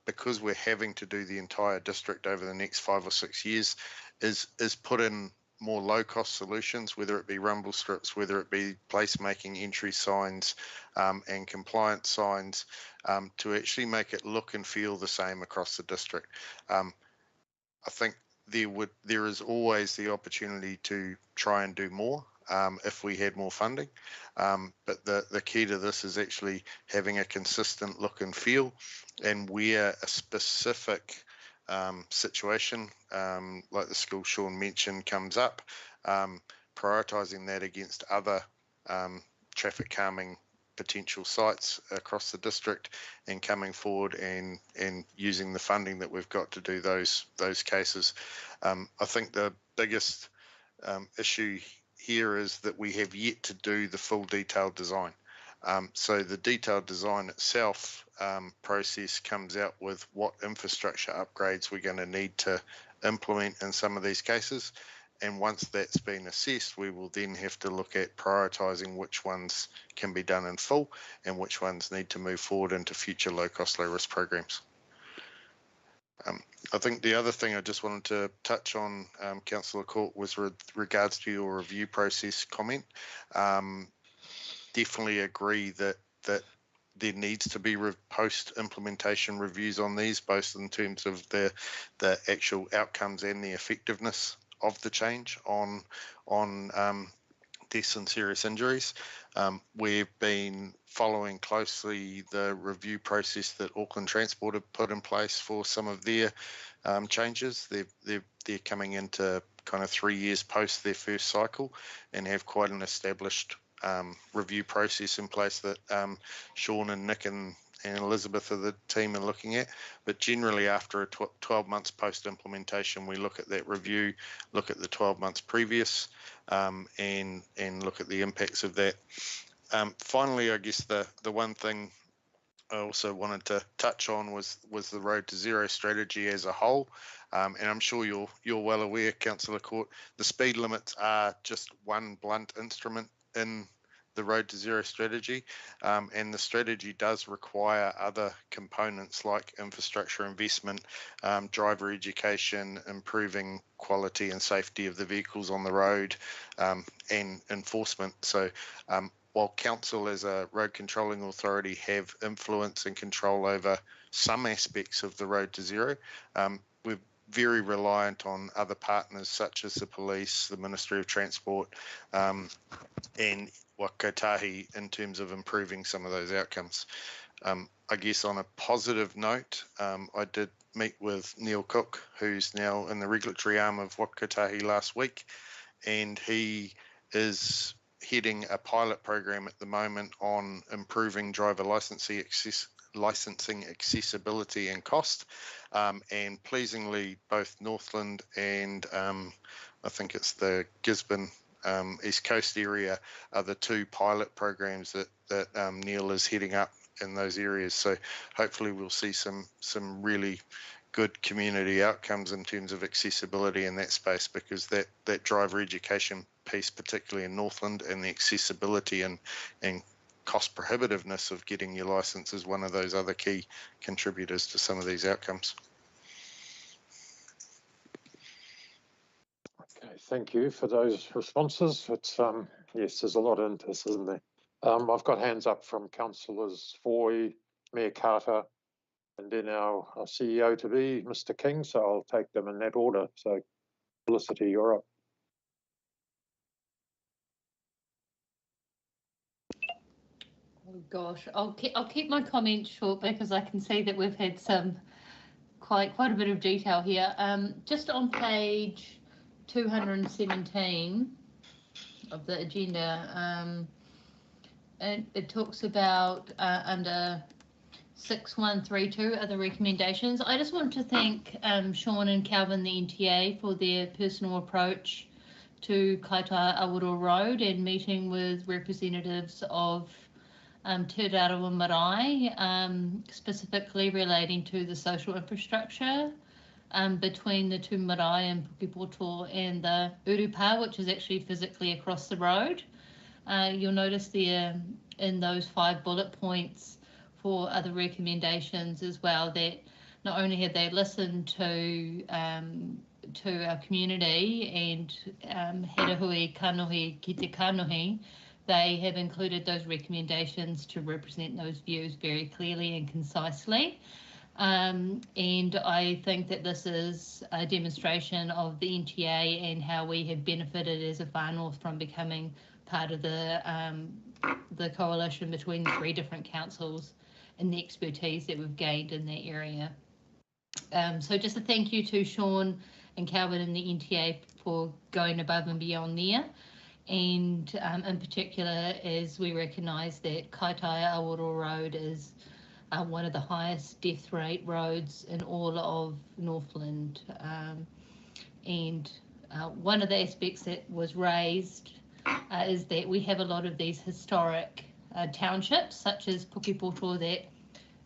because we're having to do the entire district over the next 5 or 6 years, is put in more low-cost solutions, whether it be rumble strips, whether it be placemaking entry signs and compliance signs, to actually make it look and feel the same across the district. I think there is always the opportunity to try and do more if we had more funding, but the key to this is actually having a consistent look and feel, and where a specific situation like the school Sean mentioned comes up, prioritising that against other traffic calming potential sites across the district and coming forward and using the funding that we've got to do those cases. I think the biggest issue here is that we have yet to do the full detailed design. So the detailed design itself process comes out with what infrastructure upgrades we're going to need to implement in some of these cases. And once that's been assessed, we will then have to look at prioritising which ones can be done in full and which ones need to move forward into future low cost, low risk programs. I think the other thing I just wanted to touch on, Councillor Court, was with regards to your review process comment. Definitely agree that there needs to be post-implementation reviews on these, both in terms of the actual outcomes and the effectiveness of the change on deaths and serious injuries. We've been following closely the review process that Auckland Transport have put in place for some of their changes. They're coming into kind of 3 years post their first cycle and have quite an established review process in place that Sean and Nick and Elizabeth of the team are looking at. But generally after 12 months post implementation, we look at that review, look at the 12 months previous, and look at the impacts of that. Finally, I guess the one thing I also wanted to touch on was the Road to Zero strategy as a whole. And I'm sure you're well aware, Councillor Court, the speed limits are just one blunt instrument in the Road to Zero strategy, and the strategy does require other components like infrastructure investment, driver education, improving quality and safety of the vehicles on the road, and enforcement. So while Council as a road controlling authority have influence and control over some aspects of the Road to Zero, we're very reliant on other partners such as the police, the Ministry of Transport, and Waka Kotahi in terms of improving some of those outcomes. I guess on a positive note, I did meet with Neil Cook, who's now in the regulatory arm of Waka Kotahi last week, and he is heading a pilot program at the moment on improving driver licensing accessibility and cost. And pleasingly, both Northland and I think it's the Gisborne East Coast area are the two pilot programs that Neil is heading up in those areas. So hopefully we'll see some really good community outcomes in terms of accessibility in that space, because that driver education piece, particularly in Northland, and the accessibility and cost prohibitiveness of getting your license is one of those other key contributors to some of these outcomes. Okay, thank you for those responses. It's yes, there's a lot into this, isn't there? I've got hands up from councillors Foy, Mayor Carter, and then our CEO to be, Mr. King. So I'll take them in that order. So Felicity, you're up. Oh gosh, I'll keep my comments short because I can see that we've had some quite a bit of detail here. Just on page 217 of the agenda, and it talks about under 6132 other recommendations. I just want to thank Sean and Calvin, the NTA, for their personal approach to Kaitaia Awaroa Road and meeting with representatives of Te Rarawa Marae, specifically relating to the social infrastructure between the two marae and Pukepoto and the Urupa, which is actually physically across the road. You'll notice there in those 5 bullet points for other recommendations as well, that not only have they listened to our community and Hera Hui Kanohi ki te Kanohi, they have included those recommendations to represent those views very clearly and concisely. And I think that this is a demonstration of the NTA and how we have benefited as a whānau from becoming part of the coalition between the 3 different councils and the expertise that we've gained in that area. So just a thank you to Sean and Calvin and the NTA for going above and beyond there. and in particular, as we recognise that Kaitaia Awaroa Road is one of the highest death rate roads in all of Northland, and one of the aspects that was raised is that we have a lot of these historic townships, such as Pukepoto,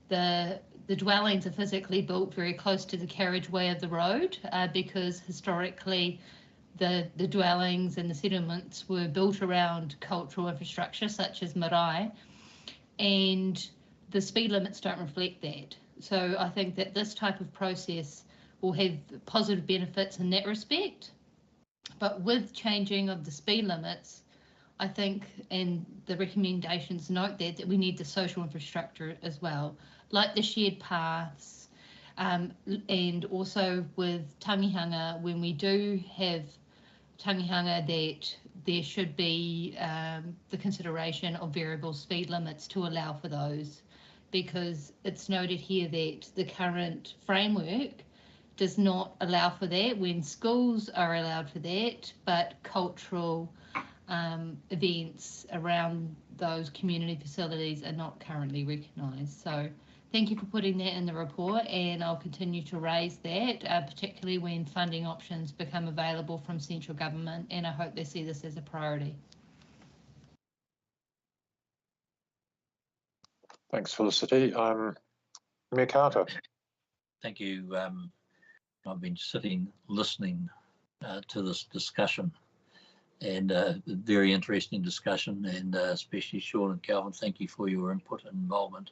that the dwellings are physically built very close to the carriageway of the road, because historically the dwellings and the settlements were built around cultural infrastructure such as marae, and the speed limits don't reflect that. So I think that this type of process will have positive benefits in that respect. But with changing of the speed limits, I think, and the recommendations note that we need the social infrastructure as well, like the shared paths, and also with tangihanga, when we do have tangihanga, that there should be the consideration of variable speed limits to allow for those, because it's noted here that the current framework does not allow for that when schools are allowed for that, but cultural events around those community facilities are not currently recognised. So thank you for putting that in the report, and I'll continue to raise that, particularly when funding options become available from central government, and I hope they see this as a priority. Thanks, Felicity. Mayor Carter. Thank you. I've been sitting listening to this discussion, and a very interesting discussion, and especially Sean and Calvin, thank you for your input and involvement.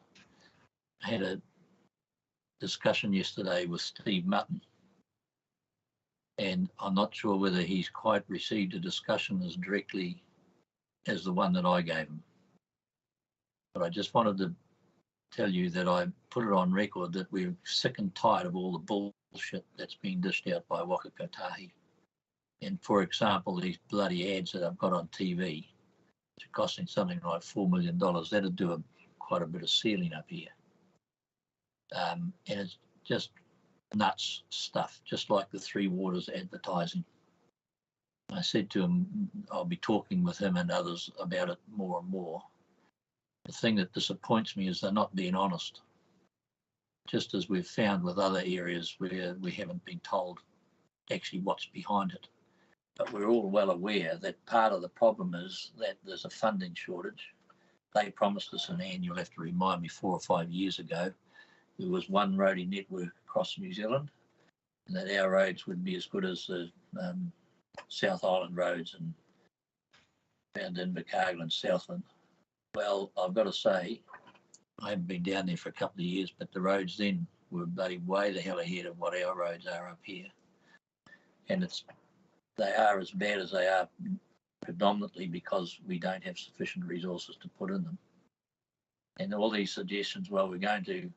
I had a discussion yesterday with Steve Mutton, and I'm not sure whether he's quite received a discussion as directly as the one that I gave him. But I just wanted to tell you that I put it on record that we're sick and tired of all the bullshit that's being dished out by Waka Kotahi. And for example, these bloody ads that I've got on TV, which are costing something like $4 million, that'd do quite a bit of sealing up here. And it's just nuts stuff, just like the Three Waters advertising. I said to him, I'll be talking with him and others about it more and more. The thing that disappoints me is they're not being honest, just as we've found with other areas where we haven't been told actually what's behind it. But we're all well aware that part of the problem is that there's a funding shortage. They promised us, and you'll have to remind me, 4 or 5 years ago, there was one roadie network across New Zealand, and that our roads would be as good as the South Island roads and around Invercargill and Southland. Well, I've got to say, I haven't been down there for a couple of years, but the roads then were way the hell ahead of what our roads are up here. And they are as bad as they are predominantly because we don't have sufficient resources to put in them. And all these suggestions, well, we're going to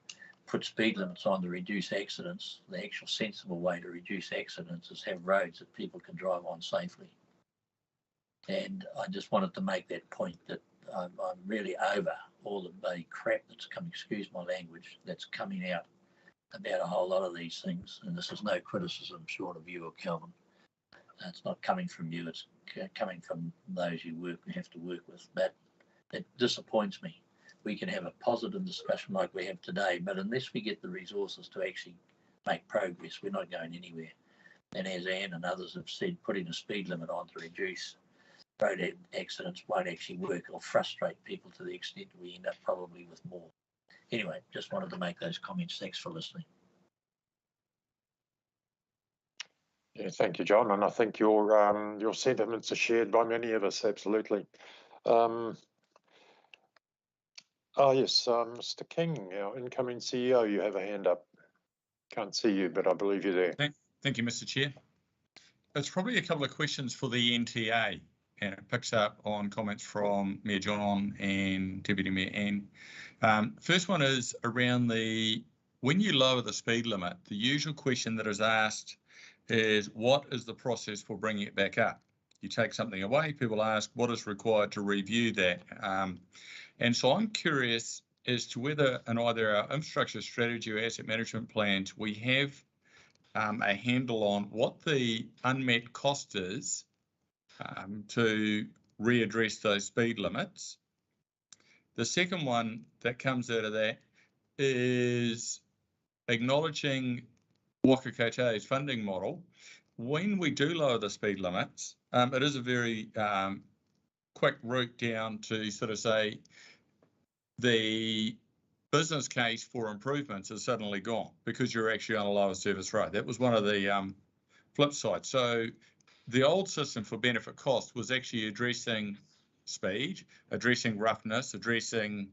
put speed limits on to reduce accidents. The actual sensible way to reduce accidents is have roads that people can drive on safely. And I just wanted to make that point that I'm really over all the bloody crap that's coming, excuse my language, that's coming out about a whole lot of these things. And this is no criticism, short of you or Calvin. It's not coming from you, it's coming from those you have to work with. But it disappoints me. We can have a positive discussion like we have today, but unless we get the resources to actually make progress, we're not going anywhere. And as Anne and others have said, putting a speed limit on to reduce road accidents won't actually work or frustrate people to the extent that we end up probably with more. Anyway, just wanted to make those comments. Thanks for listening. Yeah, thank you, John. And I think your sentiments are shared by many of us, absolutely. Yes, Mr. King, our incoming CEO, you have a hand up. Can't see you, but I believe you're there. Thank you, Mr. Chair. It's probably a couple of questions for the NTA, and it picks up on comments from Mayor John and Deputy Mayor Anne. First one is around when you lower the speed limit, the usual question that is asked is, what is the process for bringing it back up? You take something away, people ask, what is required to review that? And so I'm curious as to whether in either our infrastructure strategy or asset management plans, we have a handle on what the unmet cost is to readdress those speed limits. The second one that comes out of that is acknowledging Waka Kotahi's funding model. When we do lower the speed limits, it is a very quick route down to sort of say the business case for improvements is suddenly gone because you're actually on a lower service road. That was one of the flip sides. So the old system for benefit cost was actually addressing speed, addressing roughness, addressing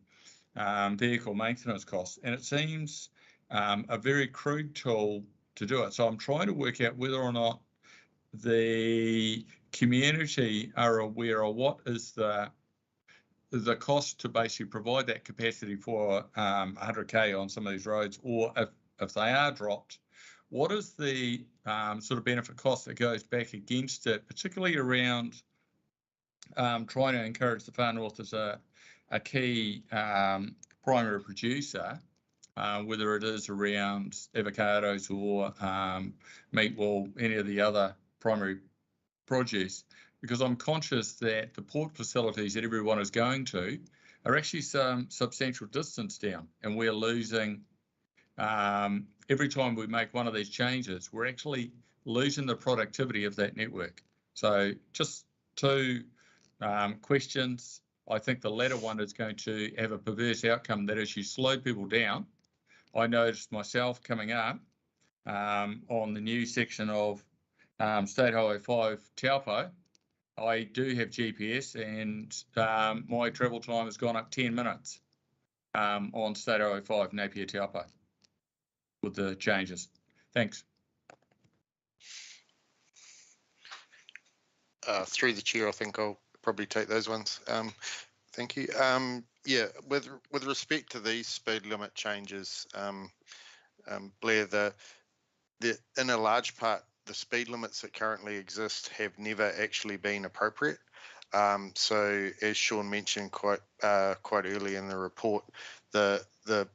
vehicle maintenance costs, and it seems a very crude tool to do it. So I'm trying to work out whether or not the community are aware of what is the cost to basically provide that capacity for 100k on some of these roads, or if they are dropped, what is the sort of benefit cost that goes back against it, particularly around trying to encourage the Far North as a key primary producer, whether it is around avocados or meat wool, any of the other primary produce, because I'm conscious that the port facilities that everyone is going to are actually some substantial distance down, and we're losing, every time we make one of these changes, we're actually losing the productivity of that network. So just two questions. I think the latter one is going to have a perverse outcome, that is you slow people down. I noticed myself coming up on the new section of State Highway 5 Taupo, I do have GPS, and my travel time has gone up 10 minutes on State Highway 5 Napier Taupo with the changes. Thanks. Through the chair, I think I'll probably take those ones. Thank you. Yeah, with respect to these speed limit changes, Blair, in a large part, the speed limits that currently exist have never actually been appropriate. So as Sean mentioned quite early in the report, the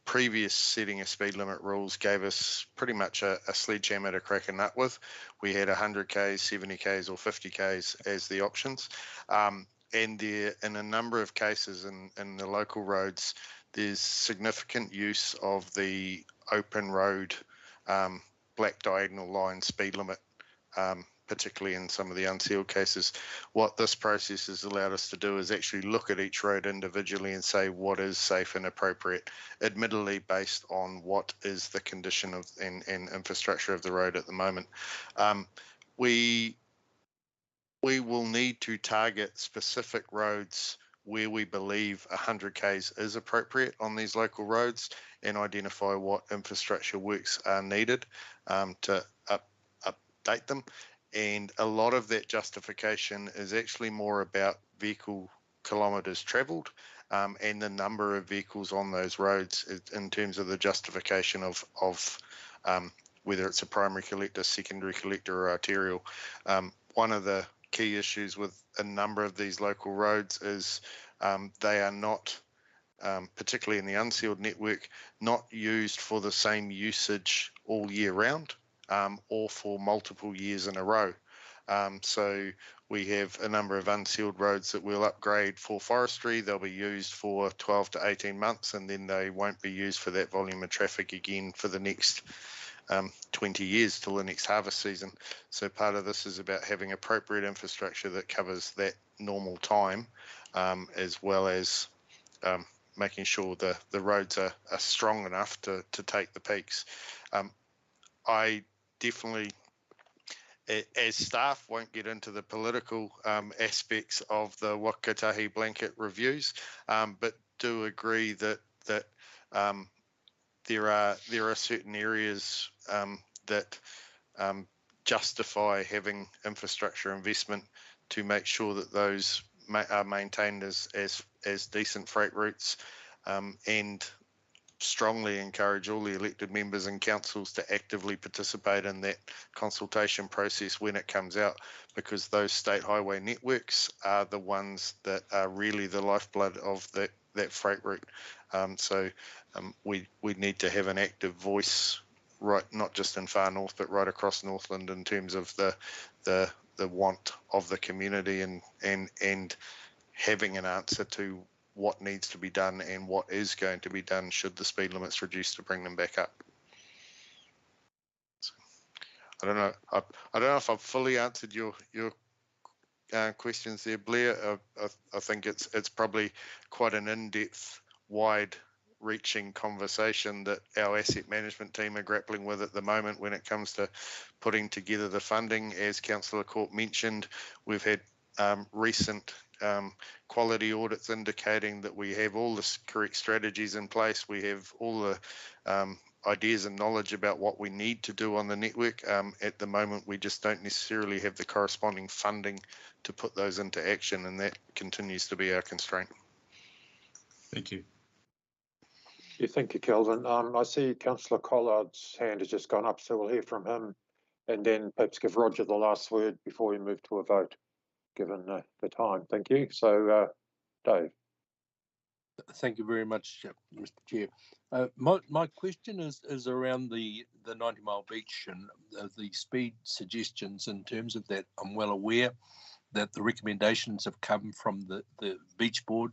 previous setting of speed limit rules gave us pretty much a sledgehammer to crack a nut with. We had 100Ks, 70Ks or 50Ks as the options. And there, in a number of cases in the local roads, there's significant use of the open road black diagonal line speed limit, particularly in some of the unsealed cases. What this process has allowed us to do is actually look at each road individually and say what is safe and appropriate, admittedly based on what is the condition of and infrastructure of the road at the moment. We will need to target specific roads where we believe 100Ks is appropriate on these local roads and identify what infrastructure works are needed to update them. And a lot of that justification is actually more about vehicle kilometres travelled and the number of vehicles on those roads in terms of the justification of whether it's a primary collector, secondary collector or arterial. One of the key issues with a number of these local roads is they are not, particularly in the unsealed network, not used for the same usage all year round or for multiple years in a row. So we have a number of unsealed roads that we'll upgrade for forestry. They'll be used for 12 to 18 months and then they won't be used for that volume of traffic again for the next 20 years till the next harvest season. So part of this is about having appropriate infrastructure that covers that normal time, as well as making sure the roads are strong enough to take the peaks. I definitely, as staff, won't get into the political aspects of the Waka Kotahi blanket reviews, but do agree that there are certain areas that justify having infrastructure investment to make sure that those are maintained as decent freight routes, and strongly encourage all the elected members and councils to actively participate in that consultation process when it comes out, because those state highway networks are the ones that are really the lifeblood of that freight route. So we need to have an active voice, right, not just in Far North, but right across Northland in terms of the the want of the community and having an answer to what needs to be done and what is going to be done should the speed limits reduce to bring them back up. So, I don't know. I don't know if I've fully answered your questions there, Blair. I think it's probably quite an in-depth, wide-reaching conversation that our asset management team are grappling with at the moment when it comes to putting together the funding. As Councillor Court mentioned, we've had recent quality audits indicating that we have all the correct strategies in place. We have all the ideas and knowledge about what we need to do on the network. At the moment, we just don't necessarily have the corresponding funding to put those into action, and that continues to be our constraint. Thank you. Yeah, thank you, Kelvin. I see Councillor Collard's hand has just gone up, so we'll hear from him, and then perhaps give Roger the last word before we move to a vote, given the time. Thank you. So, Dave. Thank you very much, Mr. Chair. My question is around the 90 Mile Beach and the speed suggestions. In terms of that, I'm well aware that the recommendations have come from the beach board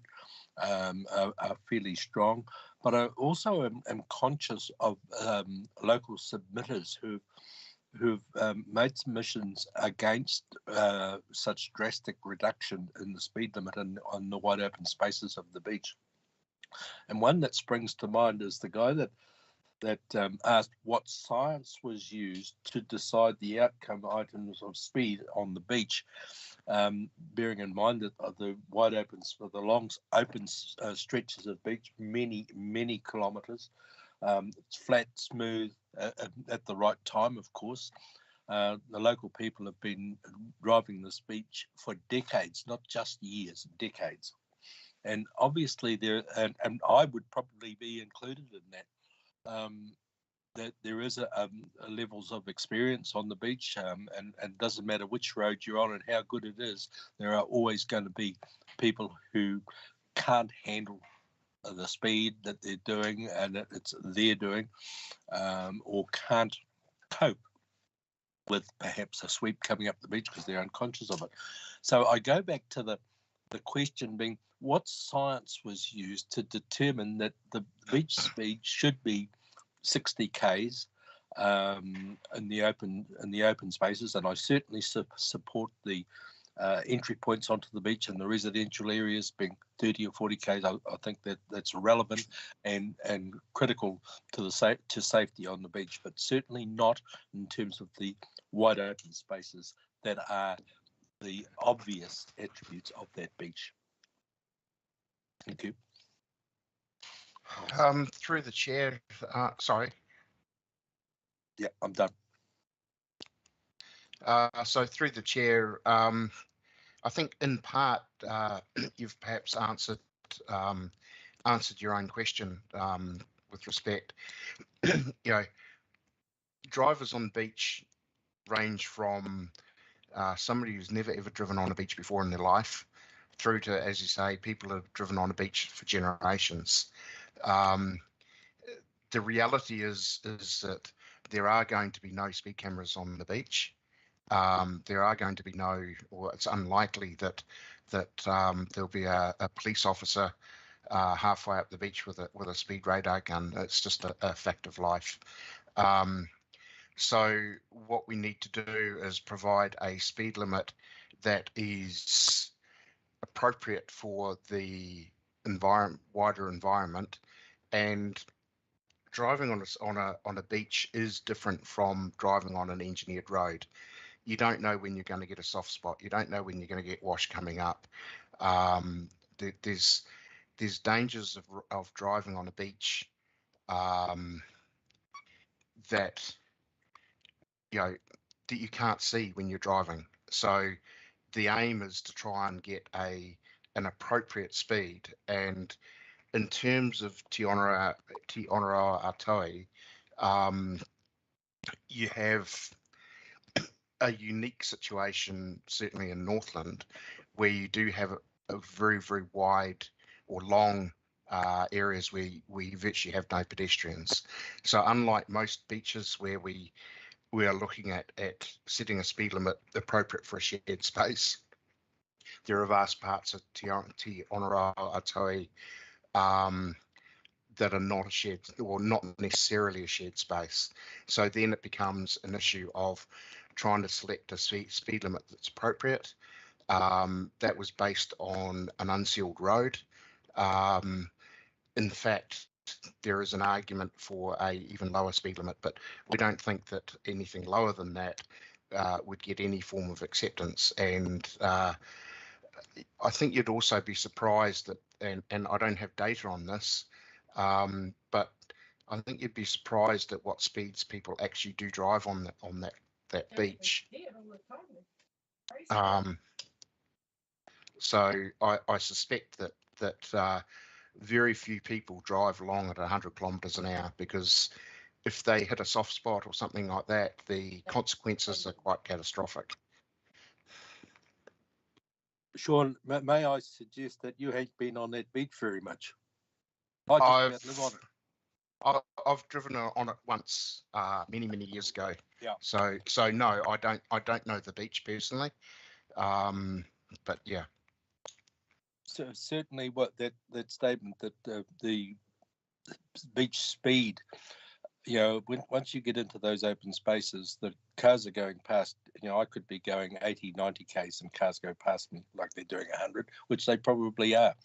are fairly strong, but I also am conscious of local submitters who've made submissions against such drastic reduction in the speed limit on the wide open spaces of the beach. And one that springs to mind is the guy that asked what science was used to decide the outcome items of speed on the beach, bearing in mind that the wide open, the long open stretches of beach, many kilometres. It's flat, smooth, at the right time, of course. The local people have been driving this beach for decades, not just years, decades. And obviously and I would probably be included in that, that there is a levels of experience on the beach, and it doesn't matter which road you're on and how good it is, there are always going to be people who can't handle the speed that they're doing and they're doing, or can't cope with perhaps a sweep coming up the beach because they're unconscious of it. So I go back to the question being, what science was used to determine that the beach speed should be 60 k's in the open spaces? And I certainly support the entry points onto the beach and the residential areas being 30 or 40 k's. I think that's relevant and critical to safety on the beach, but certainly not in terms of the wide open spaces that are the obvious attributes of that beach. Thank you. Through the chair, sorry. Yeah, I'm done. So through the chair, I think in part you've perhaps answered your own question with respect. Drivers on the beach range from somebody who's never ever driven on a beach before in their life, through to, as you say, people who have driven on a beach for generations. The reality is that there are going to be no speed cameras on the beach. There are going to be or it's unlikely that there'll be a police officer halfway up the beach with a speed radar gun. It's just a fact of life. So what we need to do is provide a speed limit that is appropriate for the wider environment, and driving on a beach is different from driving on an engineered road. You don't know when you're going to get a soft spot. You don't know when you're going to get wash coming up. There's dangers of driving on a beach that that you can't see when you're driving. So the aim is to try and get an appropriate speed. And in terms of Te Onorawa Atoe, you have a unique situation, certainly in Northland, where you do have a very, very wide or long areas where you virtually have no pedestrians. So unlike most beaches where we we are looking at setting a speed limit appropriate for a shared space. There are vast parts of Te Honorato that are not a shared, or not necessarily a shared space. So then it becomes an issue of trying to select a speed limit that's appropriate. That was based on an unsealed road. In fact, there is an argument for a even lower speed limit, but we don't think that anything lower than that would get any form of acceptance. And I think you'd also be surprised that, and I don't have data on this, but I think you'd be surprised at what speeds people actually do drive on that beach. So I suspect that very few people drive along at 100 kilometres an hour, because if they hit a soft spot or something like that, the consequences are quite catastrophic. Sean, may I suggest that you ain't been on that beach very much? I just live on it. I've driven on it once many years ago. Yeah. So no, I don't know the beach personally, but yeah. So certainly, what that statement that the beach speed, you know, once you get into those open spaces, the cars are going past. You know, I could be going 80, 90 k's, and cars go past me like they're doing 100, which they probably are.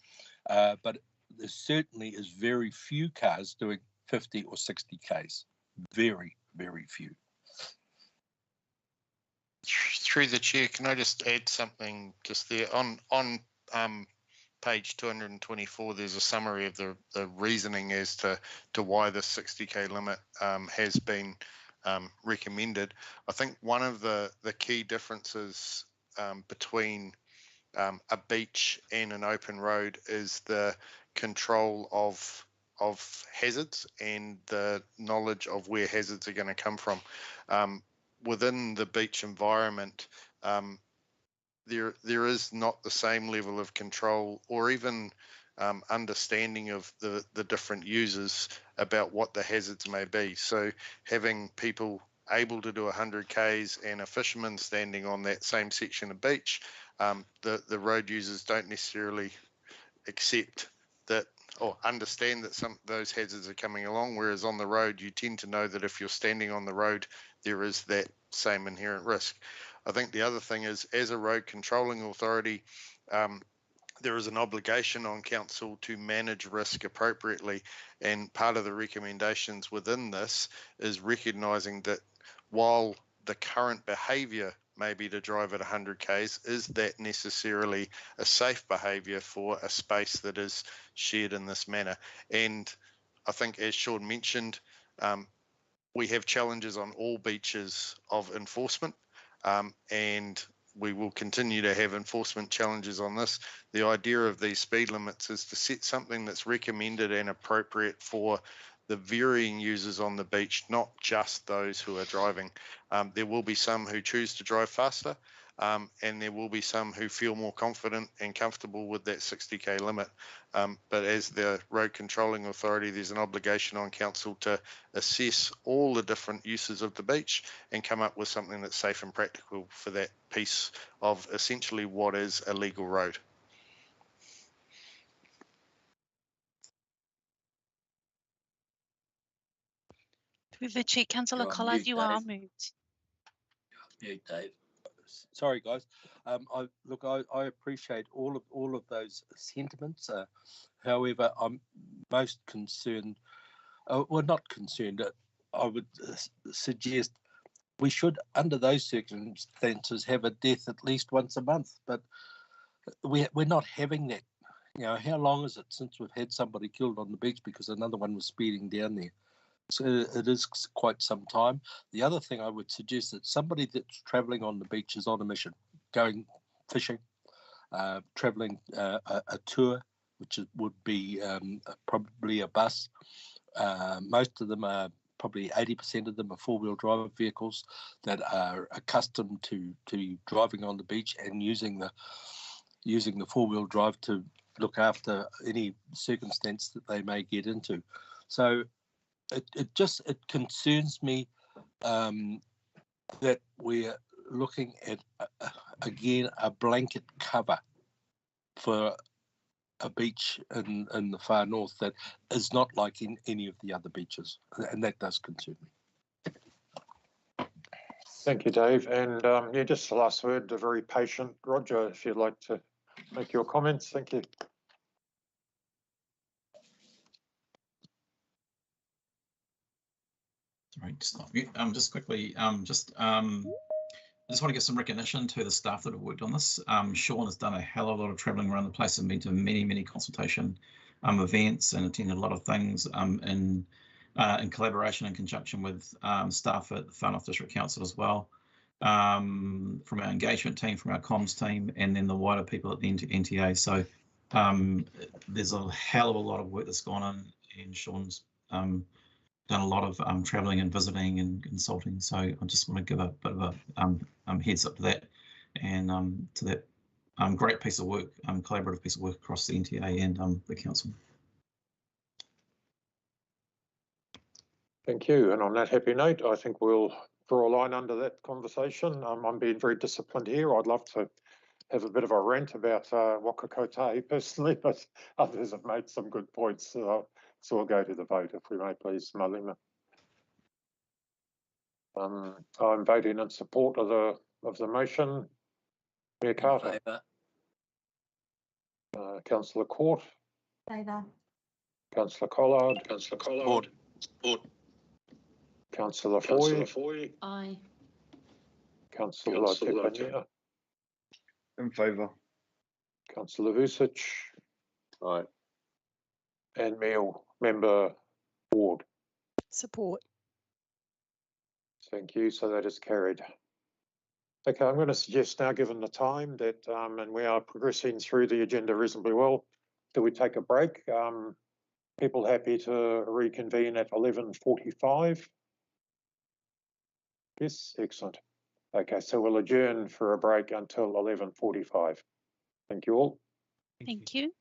But there certainly is very few cars doing 50 or 60 k's. Very, very few. Through the chair, can I just add something just there on page 224? There's a summary of the reasoning as to why the 60k limit has been recommended. I think one of the key differences between a beach and an open road is the control of hazards and the knowledge of where hazards are going to come from. Within the beach environment, there is not the same level of control or even understanding of the different users about what the hazards may be. So having people able to do 100 k's and a fisherman standing on that same section of beach, the road users don't necessarily accept that or understand that some of those hazards are coming along, whereas on the road you tend to know that if you're standing on the road there is that same inherent risk. I think the other thing is, as a road controlling authority, there is an obligation on council to manage risk appropriately, and part of the recommendations within this is recognising that while the current behaviour may be to drive at 100 k's, is that necessarily a safe behaviour for a space that is shared in this manner? And I think, as Sean mentioned, we have challenges on all beaches of enforcement, and we will continue to have enforcement challenges on this. The idea of these speed limits is to set something that's recommended and appropriate for the varying users on the beach, not just those who are driving. There will be some who choose to drive faster, and there will be some who feel more confident and comfortable with that 60k limit. But as the road controlling authority, there's an obligation on council to assess all the different uses of the beach and come up with something that's safe and practical for that piece of essentially what is a legal road. Through the chair, Councillor Collard, you are moved. Mute, Dave. Sorry, guys. I appreciate all of those sentiments. However, I'm most concerned. Well, not concerned. I would suggest we should, under those circumstances, have a death at least once a month. But we're not having that. You know, how long is it since we've had somebody killed on the beach because another one was speeding down there? So it is quite some time. The other thing I would suggest that somebody that's travelling on the beach is on a mission, going fishing, travelling a tour, which would be probably a bus. Most of them are, probably 80% of them are four-wheel drive vehicles that are accustomed to driving on the beach and using the four-wheel drive to look after any circumstance that they may get into. So it concerns me that we're looking at, again, a blanket cover for a beach in the far north that is not like in any of the other beaches, and that does concern me. Thank you, Dave. And yeah, just the last word, the very patient Roger, if you'd like to make your comments. Thank you. Sorry, just off mute. Just quickly, I just want to give some recognition to the staff that have worked on this. Sean has done a hell of a lot of travelling around the place and been to many consultation events and attended a lot of things in collaboration and conjunction with staff at the Far North District Council as well, from our engagement team, from our comms team, and then the wider people at the NTA. So there's a hell of a lot of work that's gone on, and Sean's done a lot of travelling and visiting and consulting. So I just want to give a bit of a heads up to that, and to that great piece of work, collaborative piece of work across the NTA and the council. Thank you. And on that happy note, I think we'll draw a line under that conversation. I'm being very disciplined here. I'd love to have a bit of a rant about Waka Kotahi personally, but others have made some good points. So we'll go to the vote, if we may, please, Malima. I'm voting in support of the motion. Mayor Carter. Councillor Court. Favour. Councillor Collard. Support. Councillor Foy. Aye. Councillor Tepania. In favour. Councillor Vucic. Aye. And Member Ward. Support. Thank you. So that is carried. Okay, I'm going to suggest now, given the time that, and we are progressing through the agenda reasonably well, do we take a break? People happy to reconvene at 11:45? Yes, excellent. Okay, so we'll adjourn for a break until 11:45. Thank you all. Thank you.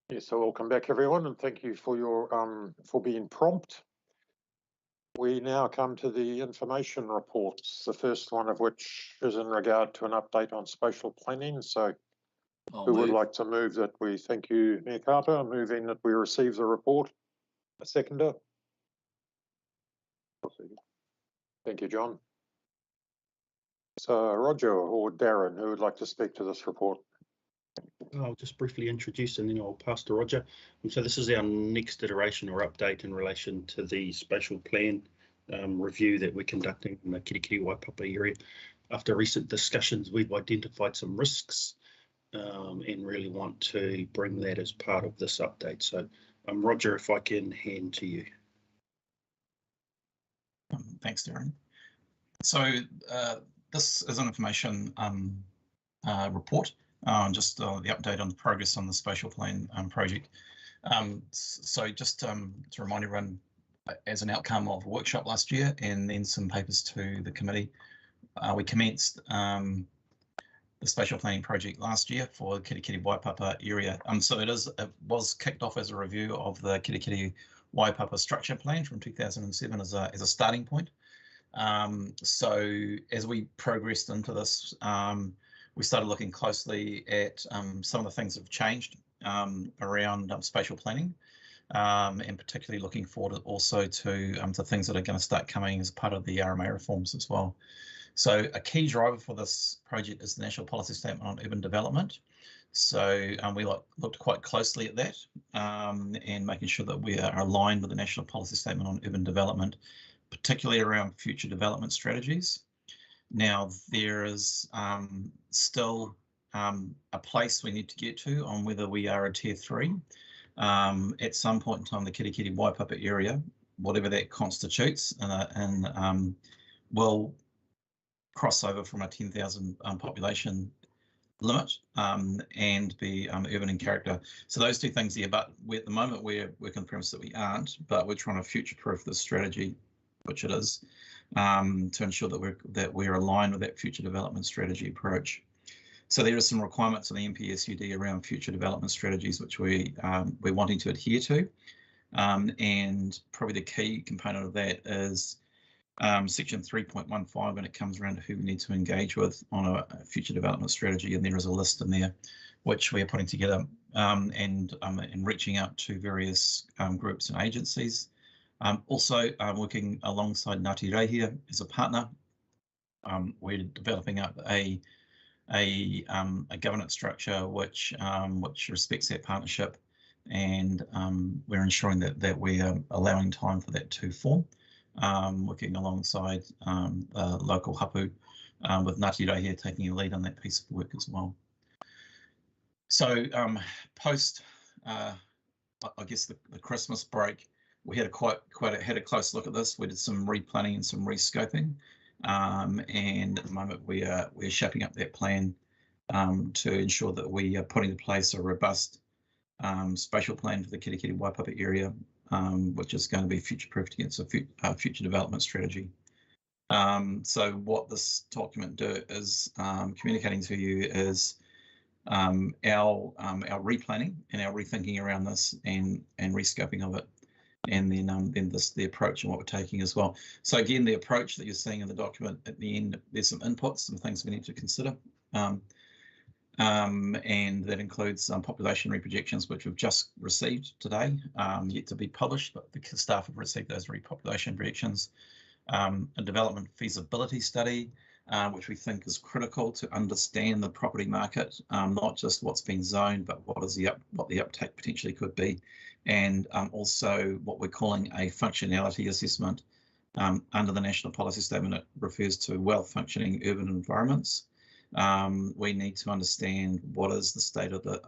Yes, so welcome back everyone, and thank you for your for being prompt. We now come to the information reports, the first one of which is in regard to an update on spatial planning. So who would like to move that we thank you, Mayor Carter, moving that we receive the report? A seconder? Thank you, John. So Roger or Darren, who would like to speak to this report? I'll just briefly introduce and then I'll pass to Roger. And so this is our next iteration or update in relation to the spatial plan review that we're conducting in the Kirikiri Waipapa area. After recent discussions, we've identified some risks and really want to bring that as part of this update. So Roger, if I can hand to you. Thanks, Darren. So this is an information report, just the update on the progress on the spatial plan project. So just to remind everyone, as an outcome of a workshop last year and then some papers to the committee, we commenced the spatial planning project last year for the Kirikiri Waipapa area. So it was kicked off as a review of the Kirikiri Waipapa structure plan from 2007 as a starting point. So as we progressed into this, we started looking closely at some of the things that have changed around spatial planning, and particularly looking forward also to things that are going to start coming as part of the RMA reforms as well. So a key driver for this project is the National Policy Statement on Urban Development. So we looked quite closely at that and making sure that we are aligned with the National Policy Statement on Urban Development, particularly around future development strategies. Now, there is still a place we need to get to on whether we are a Tier 3. At some point in time, the Kirikiri Waipapa area, whatever that constitutes, and will cross over from a 10,000 population limit and be urban in character. So those two things here, but at the moment we're working on the premise that we aren't, but we're trying to future-proof this strategy, which it is, to ensure that we're aligned with that future development strategy approach. So there are some requirements in the NPSUD around future development strategies, which we're wanting to adhere to, and probably the key component of that is section 3.15 when it comes around to who we need to engage with on a future development strategy, and there is a list in there which we are putting together and reaching out to various groups and agencies. Also working alongside Ngāti Rehia as a partner. We're developing up a governance structure which respects that partnership, and we're ensuring that we are allowing time for that to form. Working alongside the local hapu with Ngāti Rehia taking a lead on that piece of work as well. So post, I guess the Christmas break, we had a close look at this. We did some replanning and some rescoping, and at the moment we're shaping up that plan to ensure that we are putting in place a robust spatial plan for the Kirikiri Waipapa area, which is going to be future-proofed against a future development strategy. So what this document is communicating to you is our replanning and our rethinking around this and rescoping of it, and then the approach and what we're taking as well. So again, the approach that you're seeing in the document at the end, there's some inputs, some things we need to consider. And that includes population reprojections, which we've just received today, yet to be published, but the staff have received those repopulation projections. A development feasibility study, which we think is critical to understand the property market, not just what's been zoned, but what the uptake potentially could be, and also what we're calling a functionality assessment. Under the National Policy Statement, it refers to well-functioning urban environments. We need to understand what is the state of what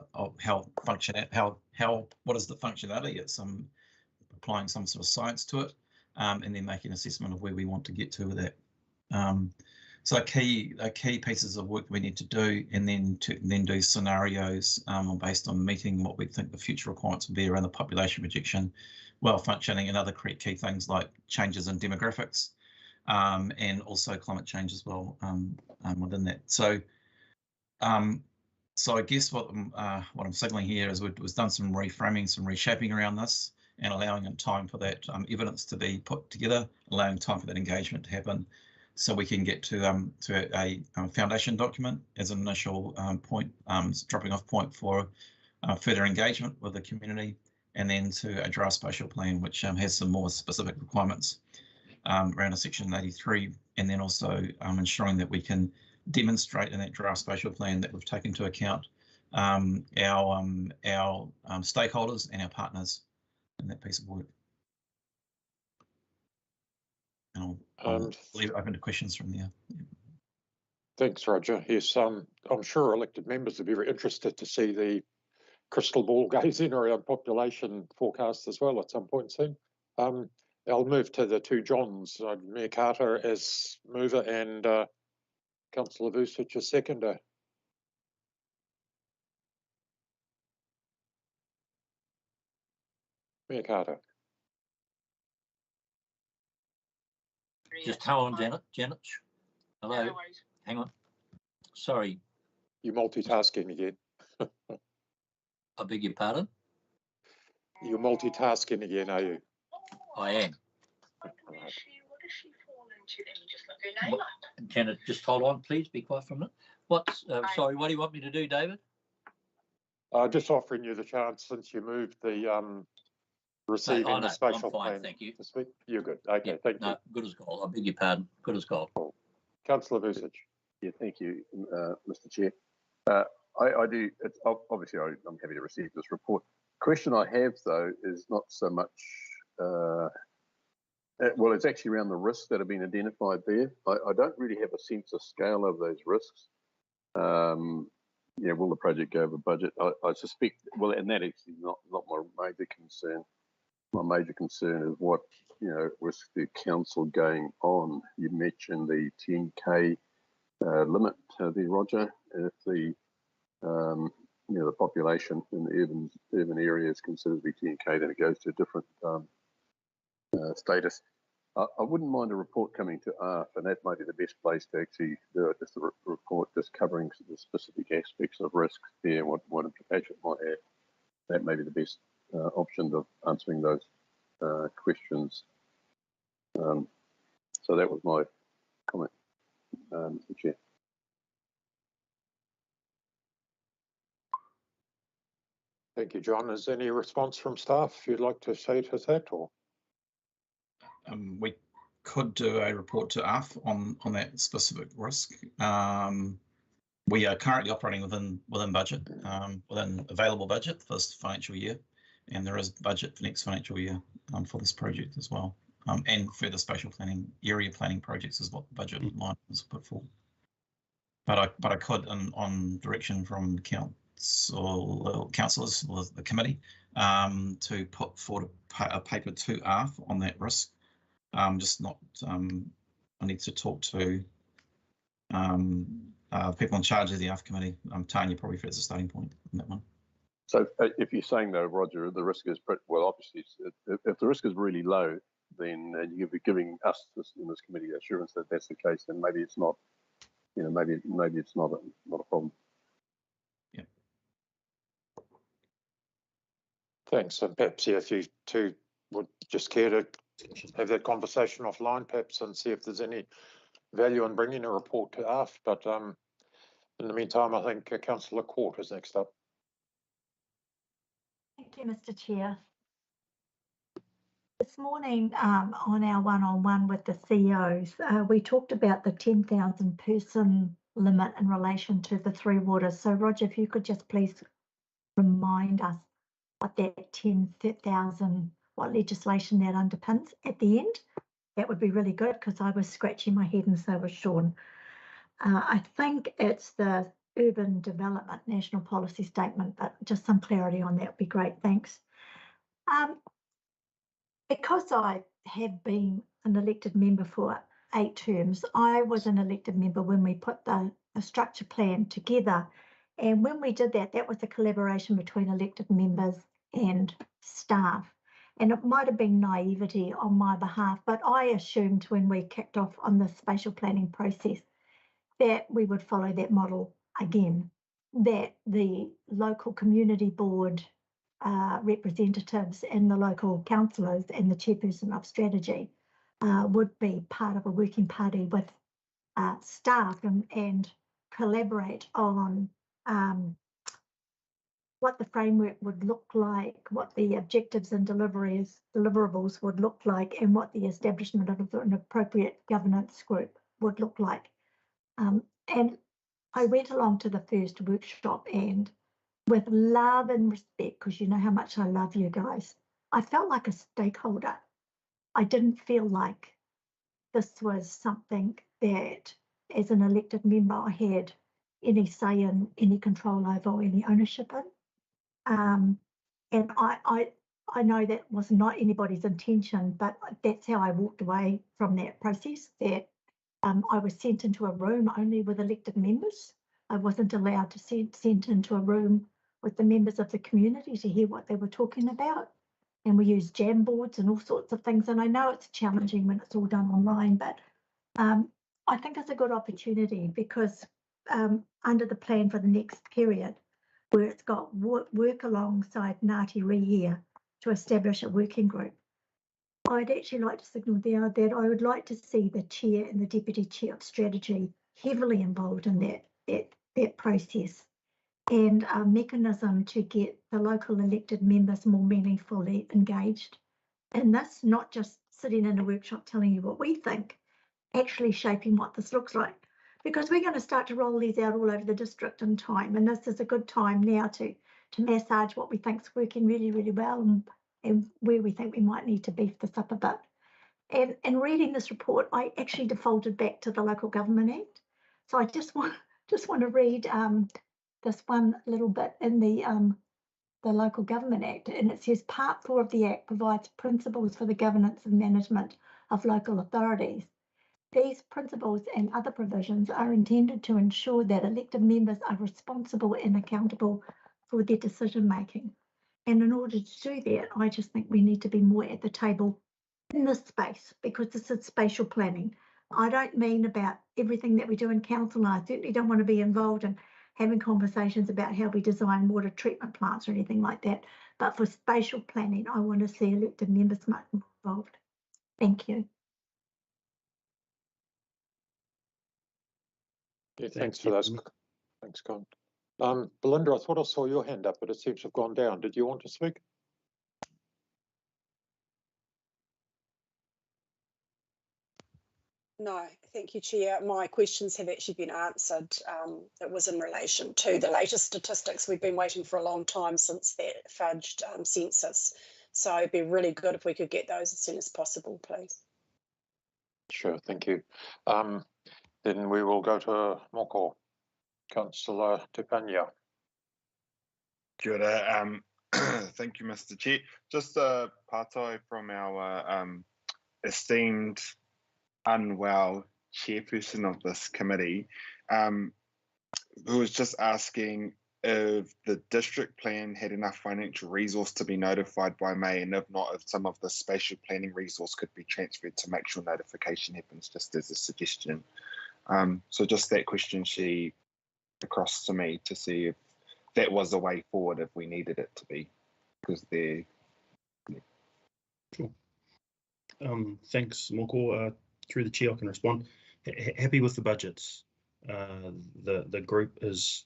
is the functionality. It's applying some sort of science to it, and then making an assessment of where we want to get to with that. So key pieces of work we need to do, and then do scenarios based on meeting what we think the future requirements will be around the population projection, well functioning, and other key things like changes in demographics, and also climate change as well within that. So So I guess what I'm signaling here is we've done some reframing, some reshaping around this, and allowing time for that evidence to be put together, allowing time for that engagement to happen, so we can get to a foundation document as an initial point, dropping off point for further engagement with the community, and then to a draft spatial plan, which has some more specific requirements around a section 83, and then also ensuring that we can demonstrate in that draft spatial plan that we've taken into account our stakeholders and our partners in that piece of work. And I'll leave it open to questions from there. Thanks, Roger. Yes, I'm sure elected members will be very interested to see the crystal ball gazing around population forecast as well at some point soon. I'll move to the two Johns, Mayor Carter as mover and Councillor Vucic as seconder. Mayor Carter. Just hold on, Janet. Hello. No, hang on. Sorry. You're multitasking again. I beg your pardon? You're multitasking again, are you? I am. What does she fall into then? You just look her name up. Janet, just hold on, please. Be quiet for a minute. Sorry, what do you want me to do, David? Just offering you the chance, since you moved the receiving the spatial plan. Thank you. To speak. You're good. Okay, thank you. Good as gold. I beg your pardon. Good as gold. Councillor Vucic. Yeah, thank you, Mr. Chair. I do. Obviously, I'm happy to receive this report. Question I have though is not so much. Well, it's actually around the risks that have been identified there. I don't really have a sense of scale of those risks. Yeah, will the project go over budget? I suspect. Well, and that is not my major concern. My major concern is what with the council going on. You mentioned the 10K limit there, Roger. If the the population in the urban areas considered to be 10K, then it goes to a different status. I wouldn't mind a report coming to ARF, and that might be the best place to actually do it. Just a report just covering the specific aspects of risks there, what implication it might have. That may be the best option of answering those questions. So that was my comment, Mr. Chair. Thank you, John. Is there any response from staff you'd like to say to that, or? We could do a report to ARF on that specific risk. We are currently operating within budget, within available budget for this financial year, and there is budget for next financial year for this project as well, and further spatial planning, area planning projects is what the budget line was put forward. But I could, on direction from councillors or the committee, to put forward a paper to ARF on that risk. Just not. I need to talk to people in charge of the ARF committee. Tanya probably as a starting point on that one. So if you're saying though, Roger, the risk is pretty well. Obviously, if the risk is really low, then you'll be giving us in this committee assurance that that's the case. Then maybe it's not. Maybe it's not a problem. Yeah. Thanks. And perhaps if you two would just care to have that conversation offline, perhaps, and see if there's any value in bringing a report to ARF. But in the meantime, I think Councillor Court is next up. Thank you, Mr. Chair. This morning on our one-on-one with the CEOs, we talked about the 10,000 person limit in relation to the Three Waters. So Roger, if you could just please remind us what that 10,000, what legislation that underpins at the end, that would be really good, because I was scratching my head and so was Sean. I think it's the Urban Development National Policy Statement, but just some clarity on that would be great. Thanks. Because I have been an elected member for 8 terms, I was an elected member when we put the structure plan together. And when we did that, that was a collaboration between elected members and staff. And it might have been naivety on my behalf, but I assumed when we kicked off on the spatial planning process that we would follow that model again. that the local community board representatives and the local councillors and the chairperson of strategy would be part of a working party with staff and collaborate on what the framework would look like, what the objectives and deliverables would look like, and what the establishment of an appropriate governance group would look like. And I went along to the first workshop, and with love and respect, because you know how much I love you guys, I felt like a stakeholder. I didn't feel like this was something that, as an elected member, I had any say in, any control over, or any ownership in. And I know that was not anybody's intention, but that's how I walked away from that process, that I was sent into a room only with elected members. I wasn't allowed to sent into a room with the members of the community to hear what they were talking about. And we use jam boards and all sorts of things. And I know it's challenging when it's all done online, but I think it's a good opportunity because under the plan for the next period, where it's got work alongside Ngāti Rehia to establish a working group, I'd actually like to signal there that I would like to see the chair and the deputy chair of strategy heavily involved in that process, and a mechanism to get the local elected members more meaningfully engaged in this, not just sitting in a workshop telling you what we think, actually shaping what this looks like. Because we're going to start to roll these out all over the district in time, and this is a good time now to massage what we think is working really, really well, and where we think we might need to beef this up a bit. And reading this report, I actually defaulted back to the Local Government Act. So I just want to read this one little bit in the Local Government Act, and it says Part 4 of the Act provides principles for the governance and management of local authorities. These principles and other provisions are intended to ensure that elected members are responsible and accountable for their decision making. And in order to do that, I just think we need to be more at the table in this space, because this is spatial planning. I don't mean about everything that we do in council. I certainly don't want to be involved in having conversations about how we design water treatment plants or anything like that. But for spatial planning, I want to see elected members much more involved. Thank you. Yeah, thanks for those. Thanks, Con. Belinda, I thought I saw your hand up, but it seems to have gone down. Did you want to speak? No, thank you, Chair. My questions have actually been answered. It was in relation to the latest statistics. We've been waiting for a long time since that fudged census. So it'd be really good if we could get those as soon as possible, please. Sure, thank you. Then we will go to Moko. Councillor Te Pania. Kia ora. Thank you, Mr. Chair. Just a pātai from our esteemed unwell chairperson of this committee, who was just asking if the district plan had enough financial resource to be notified by May, and if not, if some of the spatial planning resource could be transferred to make sure notification happens, just as a suggestion. So just that question she across to me to see if that was the way forward if we needed it to be, because they're... Sure. Thanks, Moko. Through the chair, I can respond. Happy with the budgets. The group has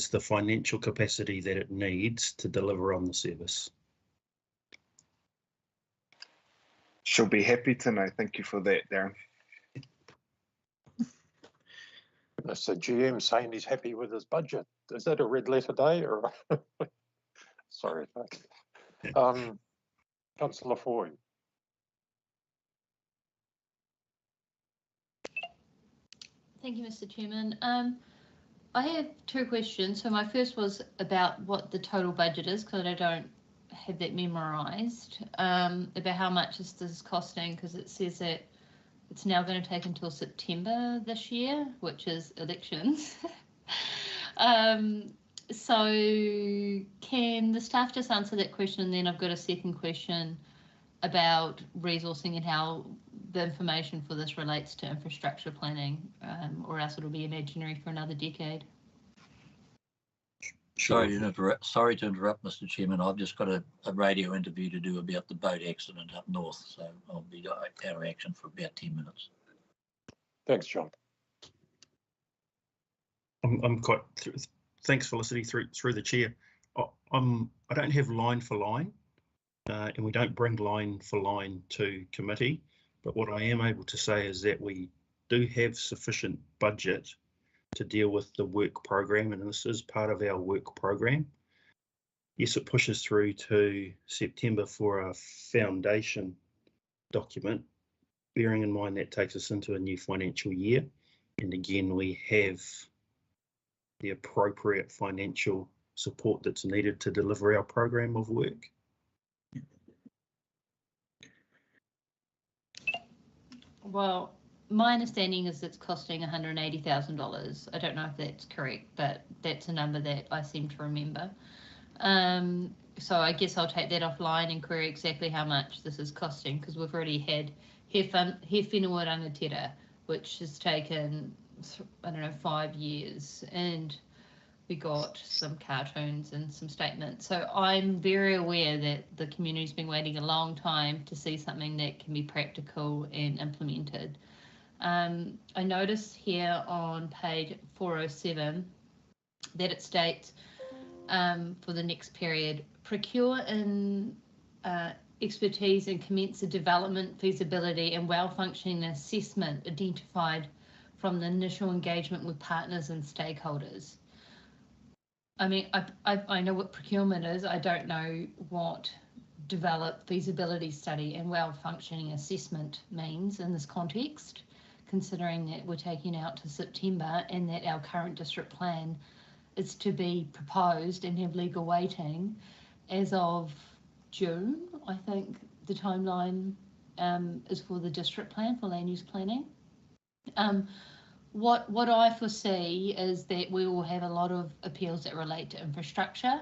the financial capacity that it needs to deliver on the service. She'll be happy to know. Thank you for that, Darren. So GM saying he's happy with his budget. Is that a red letter day or? Sorry. Councillor Foy. Thank you, Mr. Chairman. I have two questions. So my first was about what the total budget is, because I don't have that memorised, about how much this is costing, because it says that it's now going to take until September this year, which is elections. So can the staff just answer that question? And then I've got a second question about resourcing and how the information for this relates to infrastructure planning, or else it'll be imaginary for another decade. sure. Sorry to interrupt, Mr. Chairman. I've just got a radio interview to do about the boat accident up north, so I'll be out of action for about 10 minutes. Thanks, John. I'm quite. Thanks, Felicity. Through the chair. I don't have line for line, and we don't bring line for line to committee. But what I am able to say is that we do have sufficient budget to deal with the work program, and this is part of our work program. Yes, it pushes through to September for a foundation document, bearing in mind that takes us into a new financial year. And again, we have the appropriate financial support that's needed to deliver our program of work. Well, my understanding is it's costing $180,000. I don't know if that's correct, but that's a number that I seem to remember. So I guess I'll take that offline and query exactly how much this is costing, because we've already had He Whenua Rangatira, which has taken, I don't know, 5 years, and we got some cartoons and some statements. So I'm very aware that the community's been waiting a long time to see something that can be practical and implemented. I notice here on page 407 that it states for the next period, procure in expertise and commence a development, feasibility and well-functioning assessment identified from the initial engagement with partners and stakeholders. I mean, I know what procurement is. I don't know what develop feasibility study and well-functioning assessment means in this context, considering that we're taking out to September and that our current district plan is to be proposed and have legal weighting as of June. I think the timeline is for the district plan, for land use planning. What I foresee is that we will have a lot of appeals that relate to infrastructure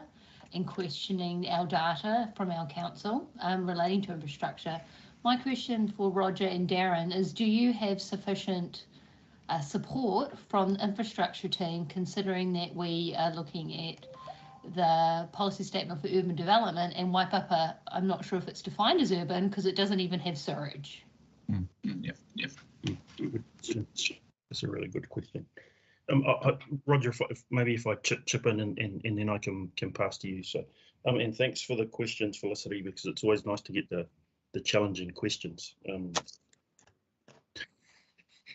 and questioning our data from our council relating to infrastructure. My question for Roger and Darren is, do you have sufficient support from the infrastructure team, considering that we are looking at the policy statement for urban development and Waipapa, I'm not sure if it's defined as urban because it doesn't even have sewage. Yeah. That's a really good question. Roger, if I chip in and then I can pass to you. So, and thanks for the questions, Felicity, because it's always nice to get the challenging questions.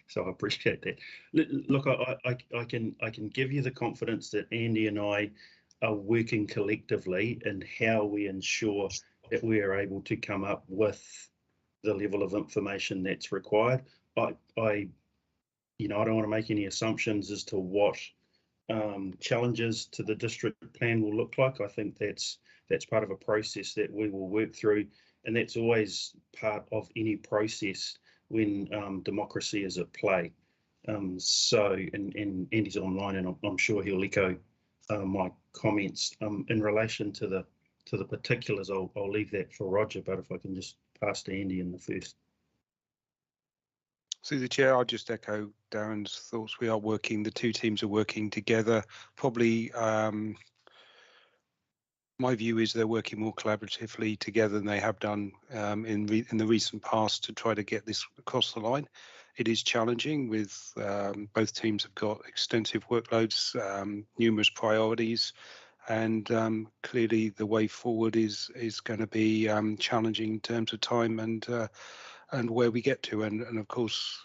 So I appreciate that. Look, I can give you the confidence that Andy and I are working collectively in how we ensure that we are able to come up with the level of information that's required. I don't want to make any assumptions as to what challenges to the district plan will look like. I think that's part of a process that we will work through, and that's always part of any process when democracy is at play. And Andy's online, and I'm sure he'll echo my comments in relation to the particulars. I'll leave that for Roger, but if I can just pass to Andy in the first. Through the chair, I'll just echo Darren's thoughts. We are working, the two teams are working together. Probably my view is they're working more collaboratively together than they have done in the recent past to try to get this across the line. It is challenging with both teams have got extensive workloads, numerous priorities, and clearly the way forward is going to be challenging in terms of time and where we get to. And of course,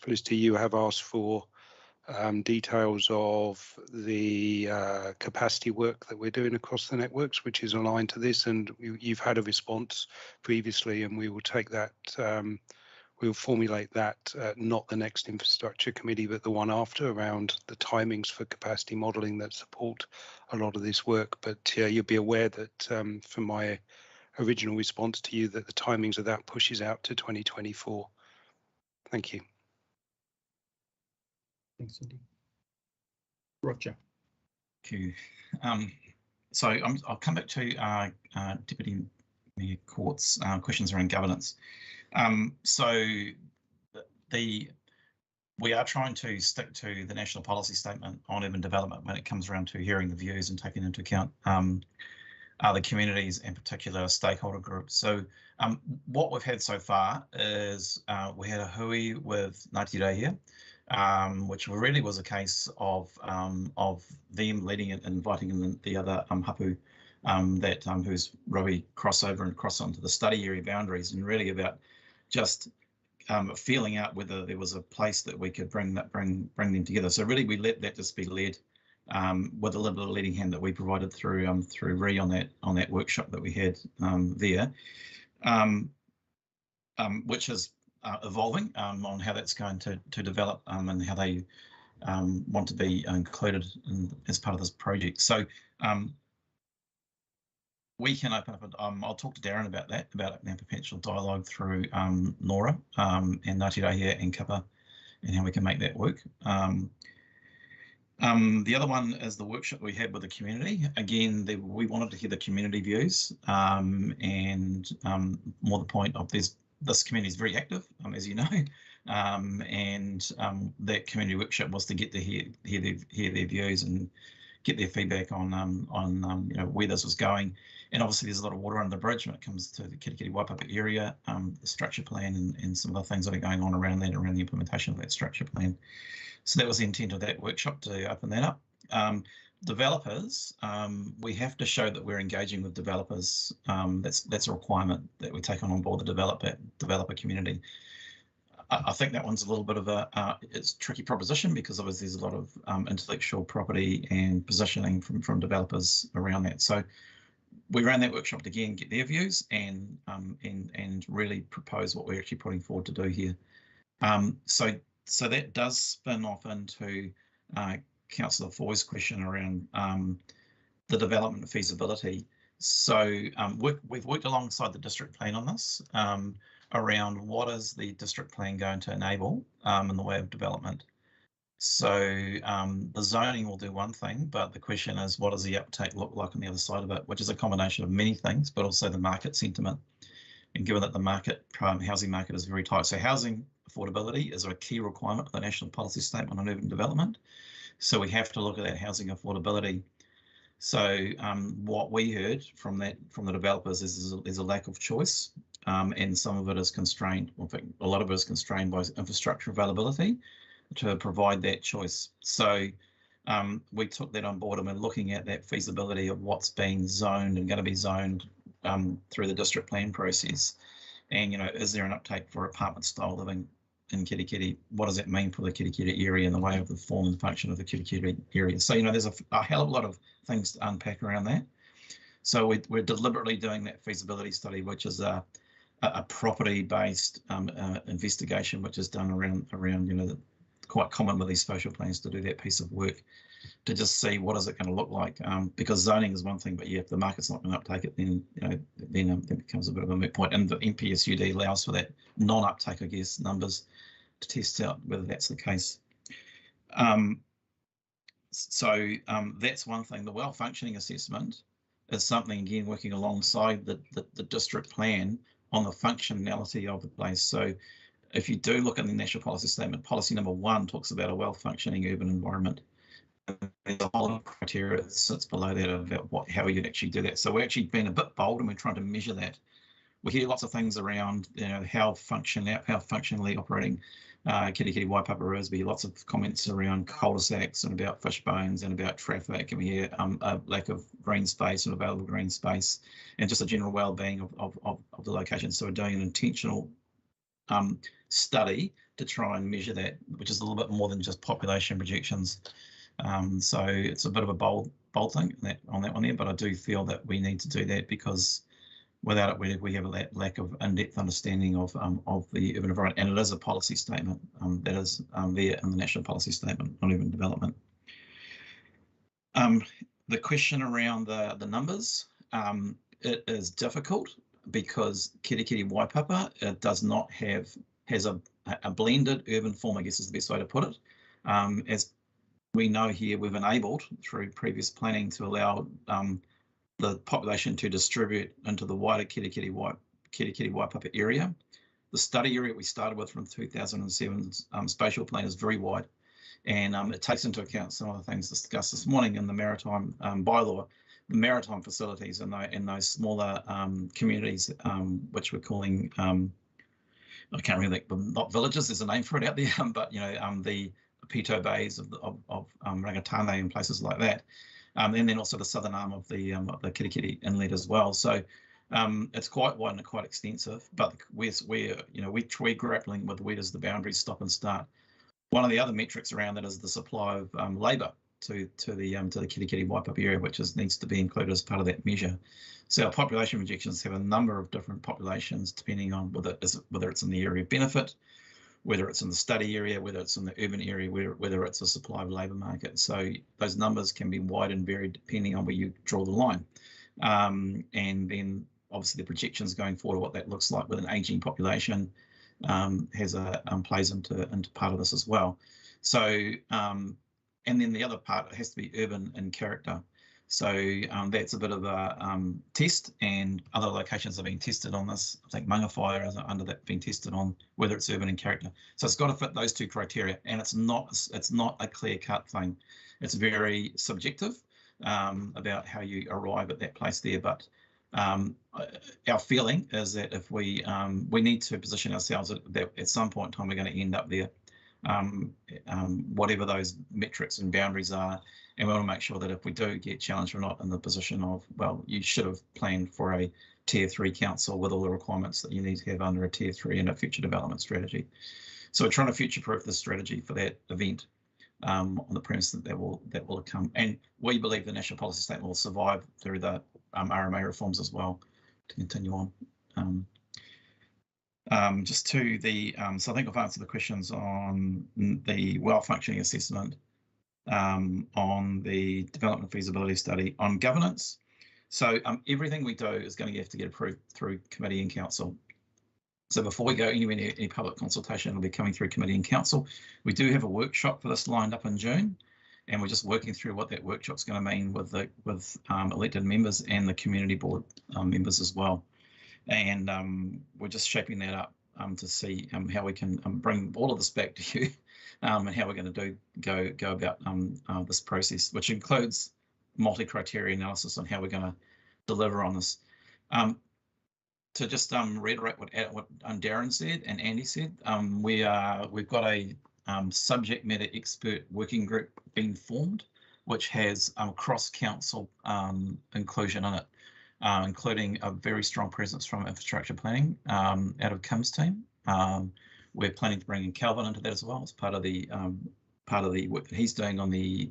Felicity, you have asked for details of the capacity work that we're doing across the networks, which is aligned to this, and you've had a response previously, and we will take that, we'll formulate that, not the next infrastructure committee, but the one after, around the timings for capacity modelling that support a lot of this work. But you'll be aware that from my original response to you that the timings of that pushes out to 2024. Thank you. Thanks, Andy. Roger. Thank you. So I'll come back to Deputy Mayor Court's questions around governance. So the we are trying to stick to the national policy statement on urban development when it comes around to hearing the views and taking into account the communities and particular stakeholder groups. So what we've had so far is we had a hui with Ngāti Rehia, which really was a case of them leading it and inviting in the other hapu who's really crossover and cross onto the study area boundaries, and really about just feeling out whether there was a place that we could bring them together. So really, we let that just be led with a little bit of leading hand that we provided through Ree on that workshop that we had there, which is evolving on how that's going to develop and how they want to be included as part of this project. So we can open up, I'll talk to Darren about that, about a potential dialogue through Nora and Ngāti Rehia and Kapa, and how we can make that work. The other one is the workshop we had with the community. Again, we wanted to hear the community views, and more the point of this community is very active, as you know, and that community workshop was to get to hear their views and get their feedback on where this was going. And obviously there's a lot of water under the bridge when it comes to the Kirikiri Waipapa area, the structure plan and some of the things that are going on around that, around the implementation of that structure plan. So that was the intent of that workshop, to open that up. Developers, we have to show that we're engaging with developers. That's a requirement that we take on board the developer community. I think that one's a little bit of it's a tricky proposition, because obviously there's a lot of intellectual property and positioning from developers around that. So we ran that workshop to again get their views and really propose what we're actually putting forward to do here. So that does spin off into Councillor Foy's question around the development feasibility. So we've worked alongside the district plan on this, around what is the district plan going to enable in the way of development. So the zoning will do one thing, but the question is, what does the uptake look like on the other side of it, which is a combination of many things, but also the market sentiment. And given that the market, housing market is very tight, so housing affordability is a key requirement of the National Policy Statement on Urban Development. So we have to look at that housing affordability. So what we heard from the developers is there's a lack of choice, and some of it is constrained. In fact, a lot of it is constrained by infrastructure availability to provide that choice. So we took that on board, and we're looking at that feasibility of what's being zoned and going to be zoned through the district plan process. And, is there an uptake for apartment style living in Kirikiri? What does that mean for the Kirikiri area in the way of the form and function of the Kirikiri area? So, there's a hell of a lot of things to unpack around that. So we're deliberately doing that feasibility study, which is a property-based investigation, which is done around quite common with these spatial plans to do that piece of work, to just see what is it going to look like, because zoning is one thing, but if the market's not going to uptake it, then it becomes a bit of a moot point. And the NPSUD allows for that non-uptake, I guess, numbers to test out whether that's the case. So that's one thing. The well-functioning assessment is something, again, working alongside the district plan on the functionality of the place. So if you do look at the National Policy Statement, policy number 1 talks about a well-functioning urban environment. There's a whole lot of criteria that sits below that about how you'd actually do that. So we're actually being a bit bold, and we're trying to measure that. We hear lots of things around, how functionally operating Kirikiri Waipapa is. We hear lots of comments around cul-de-sacs and about fish bones and about traffic, and we hear a lack of green space and available green space, and just a general well-being of the location. So we're doing an intentional study to try and measure that, which is a little bit more than just population projections. So it's a bit of a bold thing on that one there, but I do feel that we need to do that, because without it, we have a lack of in-depth understanding of the urban environment, and it is a policy statement that is there in the National Policy Statement on Urban Development. The question around the numbers, it is difficult, because Kirikiri Waipapa does not has a blended urban form, I guess is the best way to put it. As we know here, we've enabled through previous planning to allow the population to distribute into the wider Kirikiri Waipapa area. The study area we started with from 2007 spatial plan is very wide, and it takes into account some of the things discussed this morning in the maritime bylaw, the maritime facilities in those smaller communities, which we're calling, I can't really think, not villages, there's a name for it out there, but the Pito Bays of Rangatane and places like that, and then also the southern arm of the Kirikiri Inlet as well. So it's quite wide and quite extensive, but we're grappling with where does the boundaries stop and start. One of the other metrics around that is the supply of labour to the Kirikiri Waipapa area, which needs to be included as part of that measure. So our population projections have a number of different populations depending on whether it's in the area of benefit, whether it's in the study area, whether it's in the urban area, whether it's a supply of labour market. So those numbers can be wide and varied depending on where you draw the line. And then obviously the projections going forward, what that looks like with an ageing population plays into part of this as well. So and then the other part, it has to be urban in character. So that's a bit of a test, and other locations are being tested on this. I think Mangawhai is under that being tested on whether it's urban in character. So it's got to fit those two criteria, and it's not a clear-cut thing. It's very subjective about how you arrive at that place there. But our feeling is that if we need to position ourselves that at some point in time we're going to end up there, whatever those metrics and boundaries are. And we want to make sure that if we do get challenged, we're not in the position of, well, you should have planned for a Tier 3 council with all the requirements that you need to have under a Tier 3 and a future development strategy. So we're trying to future-proof the strategy for that event on the premise that that will come. And we believe the National Policy Statement will survive through the RMA reforms as well to continue on. Just to the, so I think I've answered the questions on the well-functioning assessment, on the development feasibility study, on governance. So everything we do is going to have to get approved through committee and council. So before we go anywhere near any public consultation, it'll be coming through committee and council. We do have a workshop for this lined up in June, and we're just working through what that workshop's going to mean with elected members and the community board members as well. And we're just shaping that up to see how we can bring all of this back to you. And how we're going to go about this process, which includes multi-criteria analysis on how we're going to deliver on this. To just reiterate what Darren said and Andy said, we've got a subject matter expert working group being formed, which has cross-council inclusion in it, including a very strong presence from infrastructure planning out of Kim's team. We're planning to bring in Calvin into that as well as part of the work that he's doing on the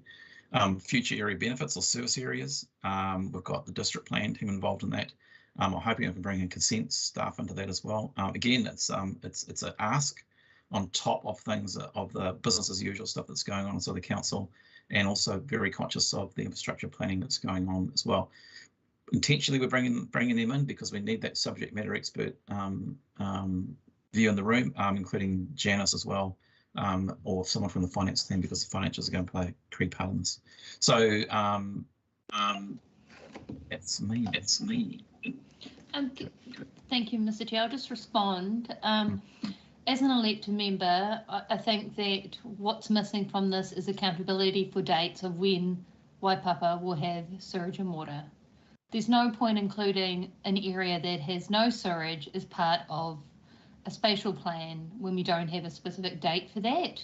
future area benefits or service areas. We've got the district plan team involved in that. I'm hoping we can bring in consent staff into that as well. Again, it's an ask on top of things of the business as usual stuff that's going on inside the council, and also very conscious of the infrastructure planning that's going on as well. Intentionally, we're bringing them in because we need that subject matter expert view in the room, including Janice as well, or someone from the finance team, because the financials are going to play a key part in this. So that's me. That's me. Thank you, Mr. Chair. I'll just respond. As an elected member, I think that what's missing from this is accountability for dates of when Waipapa will have sewage and water. There's no point including an area that has no sewage as part of a spatial plan when we don't have a specific date for that.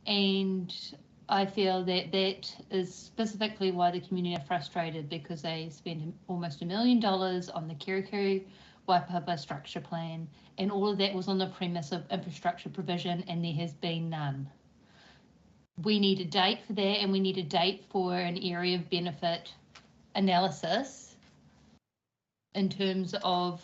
And I feel that that is specifically why the community are frustrated, because they spent almost $1 million on the Kirikiri Waipapa structure plan, and all of that was on the premise of infrastructure provision, and there has been none. We need a date for that, and we need a date for an area of benefit analysis in terms of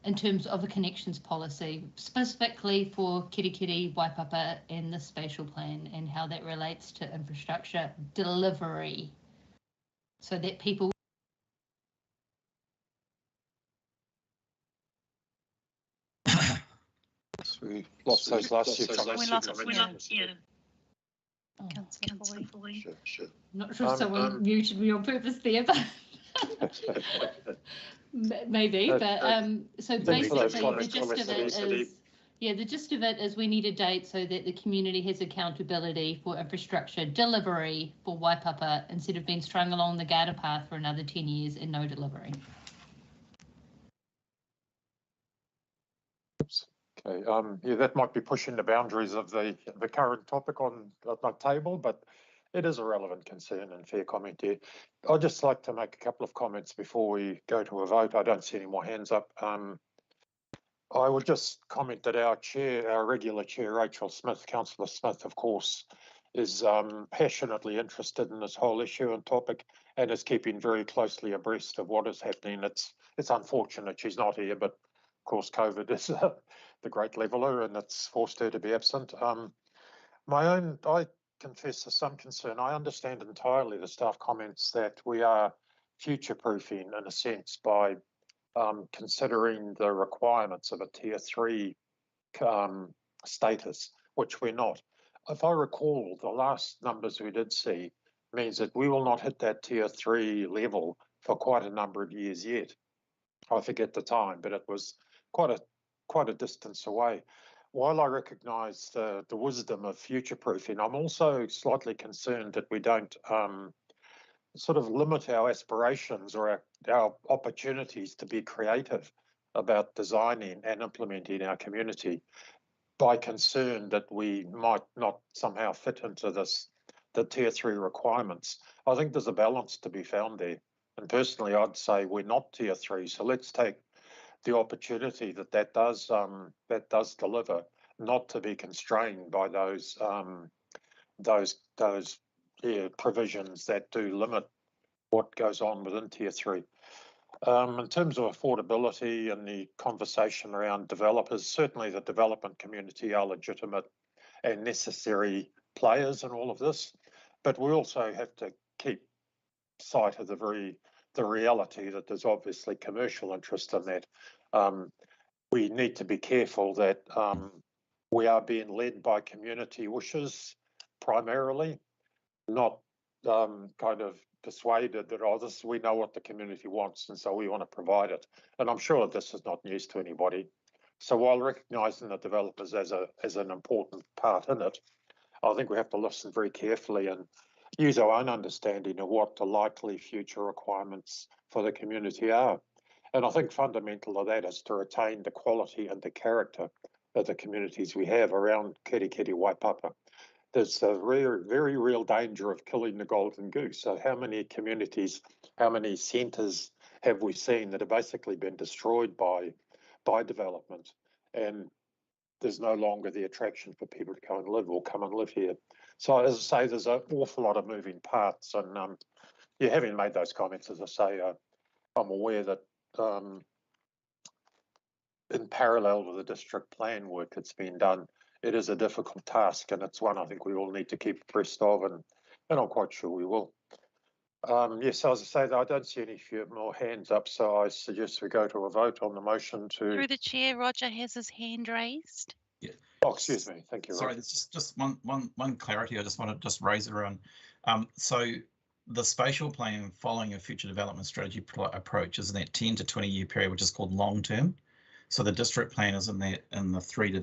a connections policy, specifically for Kirikiri Waipapa and the spatial plan, and how that relates to infrastructure delivery, so that people. We lost those last few comments. We lost you. Councillor Boy. Sure. Not sure if someone muted me on purpose there, but maybe. But so basically, the gist of it is Yeah, the gist of it is we need a date so that the community has accountability for infrastructure delivery for Waipapa instead of being strung along the garden path for another 10 years and no delivery. Okay, yeah, that might be pushing the boundaries of the current topic on the table, but it is a relevant concern and fair comment here. I'd just like to make a couple of comments before we go to a vote. I don't see any more hands up. I would just comment that our chair, our regular chair, Rachel Smith, Councillor Smith, of course, is passionately interested in this whole issue and topic and is keeping very closely abreast of what is happening. It's unfortunate she's not here, but of course COVID is the great leveller and it's forced her to be absent. I confess to some concern. I understand entirely the staff comments that we are future-proofing in a sense by considering the requirements of a tier 3 status, which we're not. If I recall, the last numbers we did see means that we will not hit that tier 3 level for quite a number of years yet. I forget the time, but it was quite a distance away. While I recognise the wisdom of future-proofing, I'm also slightly concerned that we don't sort of limit our aspirations or our opportunities to be creative about designing and implementing our community by concern that we might not somehow fit into the tier 3 requirements. I think there's a balance to be found there. And personally, I'd say we're not tier 3, so let's take the opportunity that does deliver, not to be constrained by those provisions that do limit what goes on within tier 3. In terms of affordability and the conversation around developers, certainly the development community are legitimate and necessary players in all of this, but we also have to keep sight of the reality that there's obviously commercial interest in that. We need to be careful that we are being led by community wishes primarily, not kind of persuaded that, we know what the community wants and so we want to provide it. And I'm sure this is not news to anybody. So while recognising the developers as an important part in it, I think we have to listen very carefully and use our own understanding of what the likely future requirements for the community are. And I think fundamental to that is to retain the quality and the character of the communities we have around Kirikiri Waipapa. There's a very real danger of killing the golden goose. So how many communities, how many centres have we seen that have basically been destroyed by development, and there's no longer the attraction for people to come and live or come and live here. So as I say, there's an awful lot of moving parts, and having made those comments, as I say, I'm aware that in parallel with the district plan work that's been done, it is a difficult task, and it's one I think we all need to keep abreast of, and I'm quite sure we will. Yes, as I say, I don't see any more hands up, so I suggest we go to a vote on the motion to... Through the chair, Roger has his hand raised. Yeah. Oh, excuse me. Thank you. Sorry, there's just one clarity I just want to raise around. So the spatial plan following a future development strategy approach is in that 10 to 20 year period, which is called long term. So the district plan is in the 3 to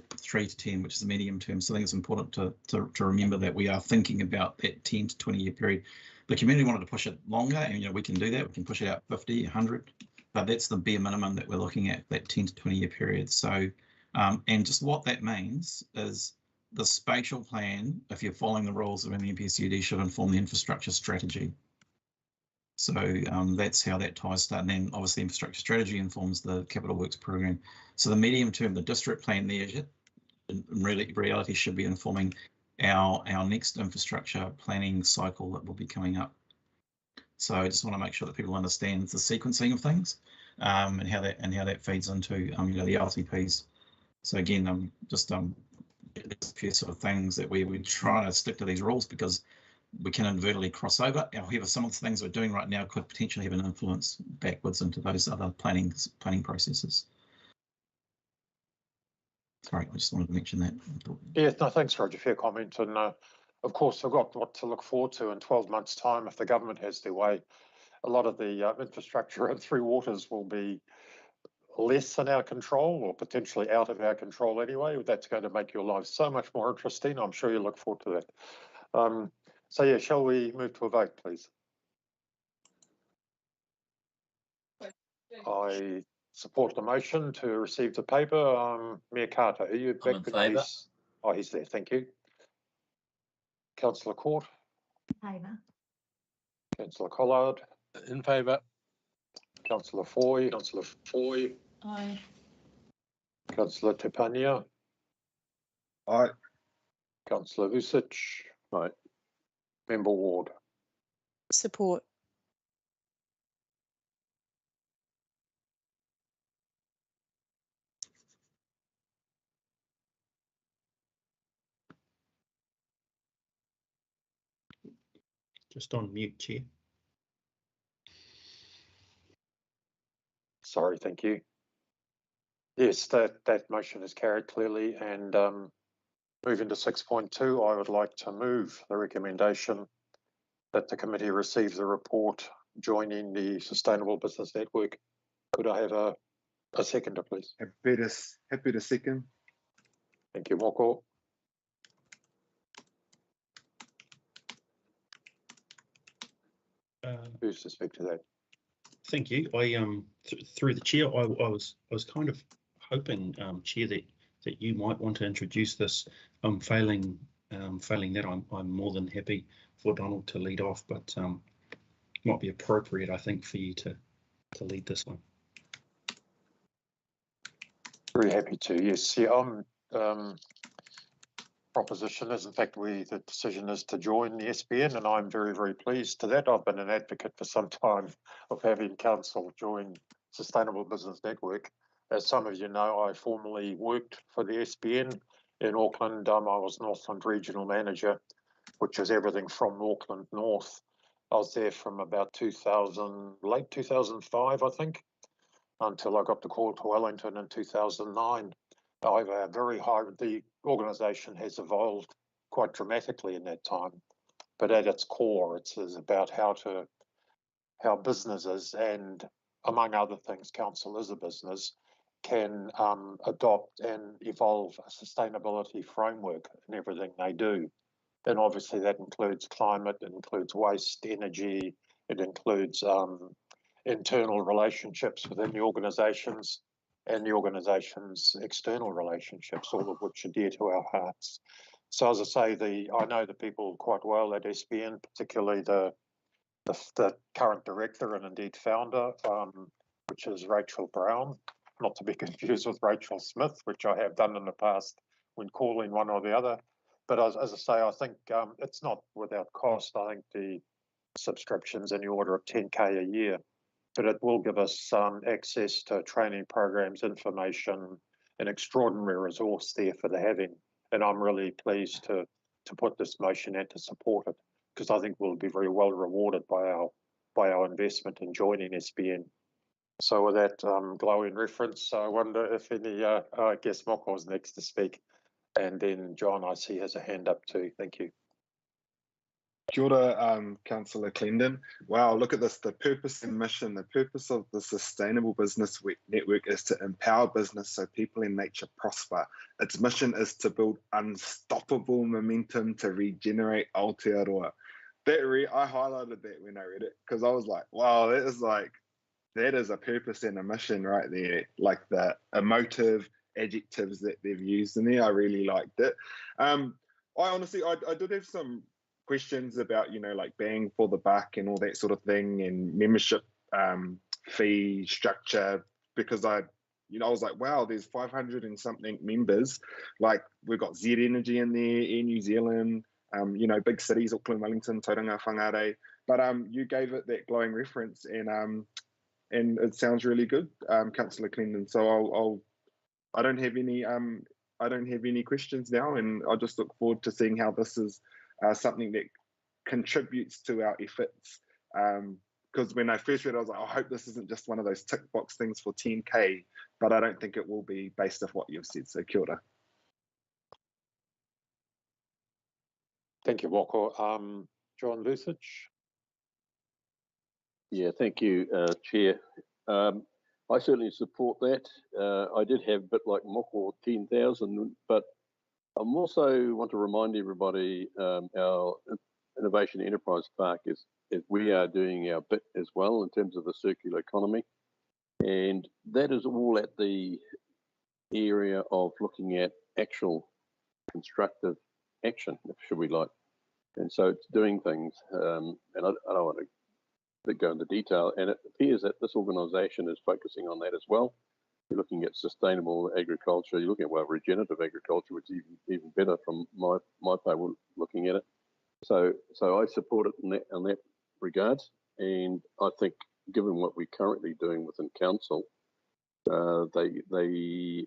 10, which is the medium term. So I think it's important to remember that we are thinking about that 10 to 20 year period. The community wanted to push it longer, and we can do that. We can push it out 50, 100, but that's the bare minimum that we're looking at, that 10 to 20 year period. So, and just what that means is the spatial plan, if you're following the rules of an NPSUD, should inform the infrastructure strategy. So that's how that ties to, and then obviously infrastructure strategy informs the capital works program. So the medium term, the district plan there, in reality should be informing our next infrastructure planning cycle that will be coming up. So I just want to make sure that people understand the sequencing of things and how that feeds into the LTPs. So again, just a few sort of things that we try to stick to these rules because we can inadvertently cross over. However, some of the things we're doing right now could potentially have an influence backwards into those other planning processes. Sorry, I just wanted to mention that. Yeah, no, thanks, Roger, for your comment. And of course, I've got what to look forward to in 12 months' time if the government has their way. A lot of the infrastructure at Three Waters will be less in our control or potentially out of our control anyway. That's going to make your life so much more interesting. I'm sure you look forward to that. So yeah, shall we move to a vote, please? I support the motion to receive the paper. Mayor Carter, are you back? I'm in favour. Oh, he's there. Thank you. Councillor Court. In favour. Councillor Collard. In favour. Councillor Foy. Councillor Foy. Aye. Councillor Tepania. Aye. Councillor Vucic. Aye. Member Ward. Support. Just on mute, Chair. Sorry, thank you. Yes, that motion is carried clearly. And moving to 6.2, I would like to move the recommendation that the committee receive the report joining the Sustainable Business Network. Could I have a seconder, please? Happy to second. Thank you, Moko. Who's to speak to that? Thank you. I through the chair, I was kind of hoping, Chair, that you might want to introduce this. Failing that, I'm more than happy for Donald to lead off, but might be appropriate, I think, for you to lead this one. Very happy to. Yes, yeah. Proposition is, in fact, the decision is to join the SBN, and I'm very, very pleased to that. I've been an advocate for some time of having council join Sustainable Business Network. As some of you know, I formerly worked for the SBN in Auckland. I was Northland Regional Manager, which is everything from Auckland North. I was there from about late 2005, I think, until I got the call to Wellington in 2009. However, the organisation has evolved quite dramatically in that time, but at its core, it's about how businesses, and among other things, council is a business, can adopt and evolve a sustainability framework in everything they do. And obviously that includes climate, it includes waste, energy, it includes internal relationships within the organisations, and the organisation's external relationships, all of which are dear to our hearts. So as I say, I know the people quite well at SBN, particularly the current director and indeed founder, which is Rachel Brown, not to be confused with Rachel Smith, which I have done in the past when calling one or the other. But as I say, I think it's not without cost. I think the subscription's in the order of 10K a year. But it will give us access to training programs, information, an extraordinary resource there for the having. And I'm really pleased to put this motion and to support it, because I think we'll be very well rewarded by our investment in joining SBN. So with that glowing reference, I wonder if any, I guess Moko is next to speak. And then John, I see, has a hand up too. Thank you. Kia ora, Councillor Clendon. Wow, look at this, the purpose and mission. The purpose of the Sustainable Business Network is to empower business so people in nature prosper. Its mission is to build unstoppable momentum to regenerate Aotearoa. I highlighted that when I read it, because I was like, wow, that is a purpose and a mission right there. Like the emotive adjectives that they've used in there, I really liked it. I honestly did have some questions about, like bang for the buck and all that sort of thing, and membership fee structure, because I was like, wow, there's 500 and something members. Like we've got Z Energy in there, Air New Zealand, big cities, Auckland, Wellington, Tauranga, Whangarei. But you gave it that glowing reference, and it sounds really good, Councillor Clendon. So I don't have any questions now, and I just look forward to seeing how this is something that contributes to our efforts. Because when I first read it, I was like, I hope this isn't just one of those tick box things for 10K, but I don't think it will be based off what you've said. So kia ora. Thank you, Moko. John Vucic. Yeah, thank you, Chair. I certainly support that. I did have a bit like Moko 10,000, but I also want to remind everybody our Innovation Enterprise Park is we are doing our bit as well in terms of the circular economy. And that is all at the area of looking at actual constructive action, should we like. And so it's doing things, and I don't want to go into detail, and it appears that this organisation is focusing on that as well. You're looking at sustainable agriculture, you're looking at, well, regenerative agriculture, which is even better from my part when looking at it. So I support it in that regard, and I think given what we're currently doing within council, they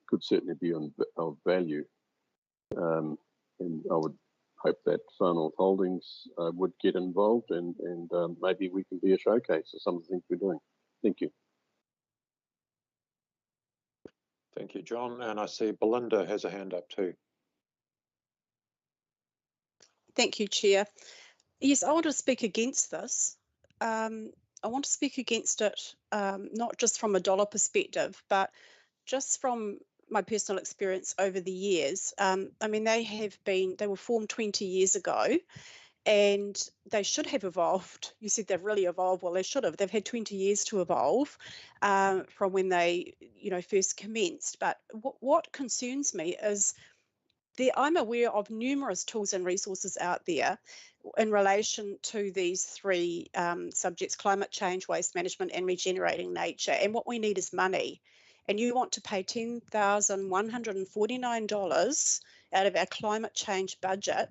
could certainly be of value. And I would hope that Far North Holdings would get involved, and maybe we can be a showcase of some of the things we're doing. Thank you. Thank you, John. And I see Belinda has a hand up too. Thank you, Chair. Yes, I want to speak against this. I want to speak against it, not just from a dollar perspective, but just from my personal experience over the years. I mean, they were formed 20 years ago, and they should have evolved. You said they've really evolved. Well, they should have. They've had 20 years to evolve from when they, first commenced. But what concerns me is I'm aware of numerous tools and resources out there in relation to these three subjects: climate change, waste management, and regenerating nature. And what we need is money. And you want to pay $10,149 out of our climate change budget.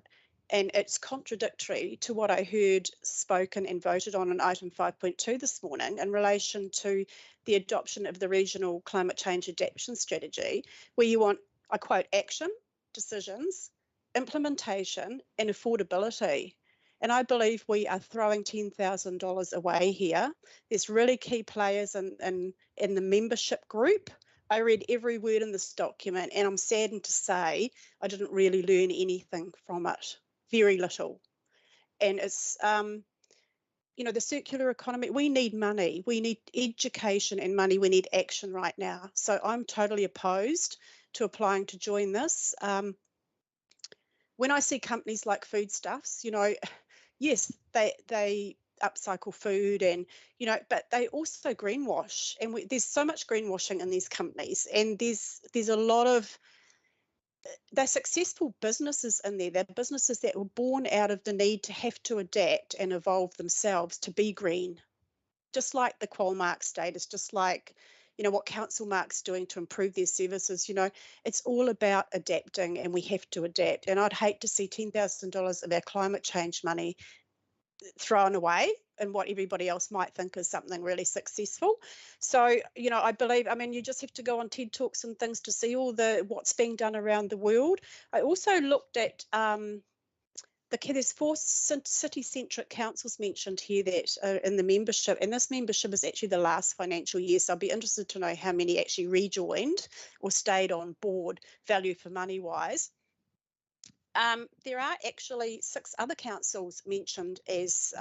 And it's contradictory to what I heard spoken and voted on in item 5.2 this morning in relation to the adoption of the regional climate change adaptation strategy, where you want, I quote, action, decisions, implementation, and affordability. And I believe we are throwing $10,000 away here. There's really key players in the membership group. I read every word in this document, and I'm saddened to say I didn't really learn anything from it, very little. And it's, the circular economy, we need money, we need education and money, we need action right now. So I'm totally opposed to applying to join this. When I see companies like Foodstuffs, yes, they upcycle food and, but they also greenwash. And there's so much greenwashing in these companies. And there's a lot of, they're successful businesses in there. They're businesses that were born out of the need to have to adapt and evolve themselves to be green. Just like the Qualmark status, just like, what Council Mark's doing to improve their services. It's all about adapting, and we have to adapt. And I'd hate to see $10,000 of our climate change money thrown away and what everybody else might think is something really successful. So, I believe, you just have to go on TED Talks and things to see all what's being done around the world. I also looked at there's 4 city-centric councils mentioned here that in the membership, and this membership is actually the last financial year, so I'll be interested to know how many actually rejoined or stayed on board, value for money wise. There are actually 6 other councils mentioned as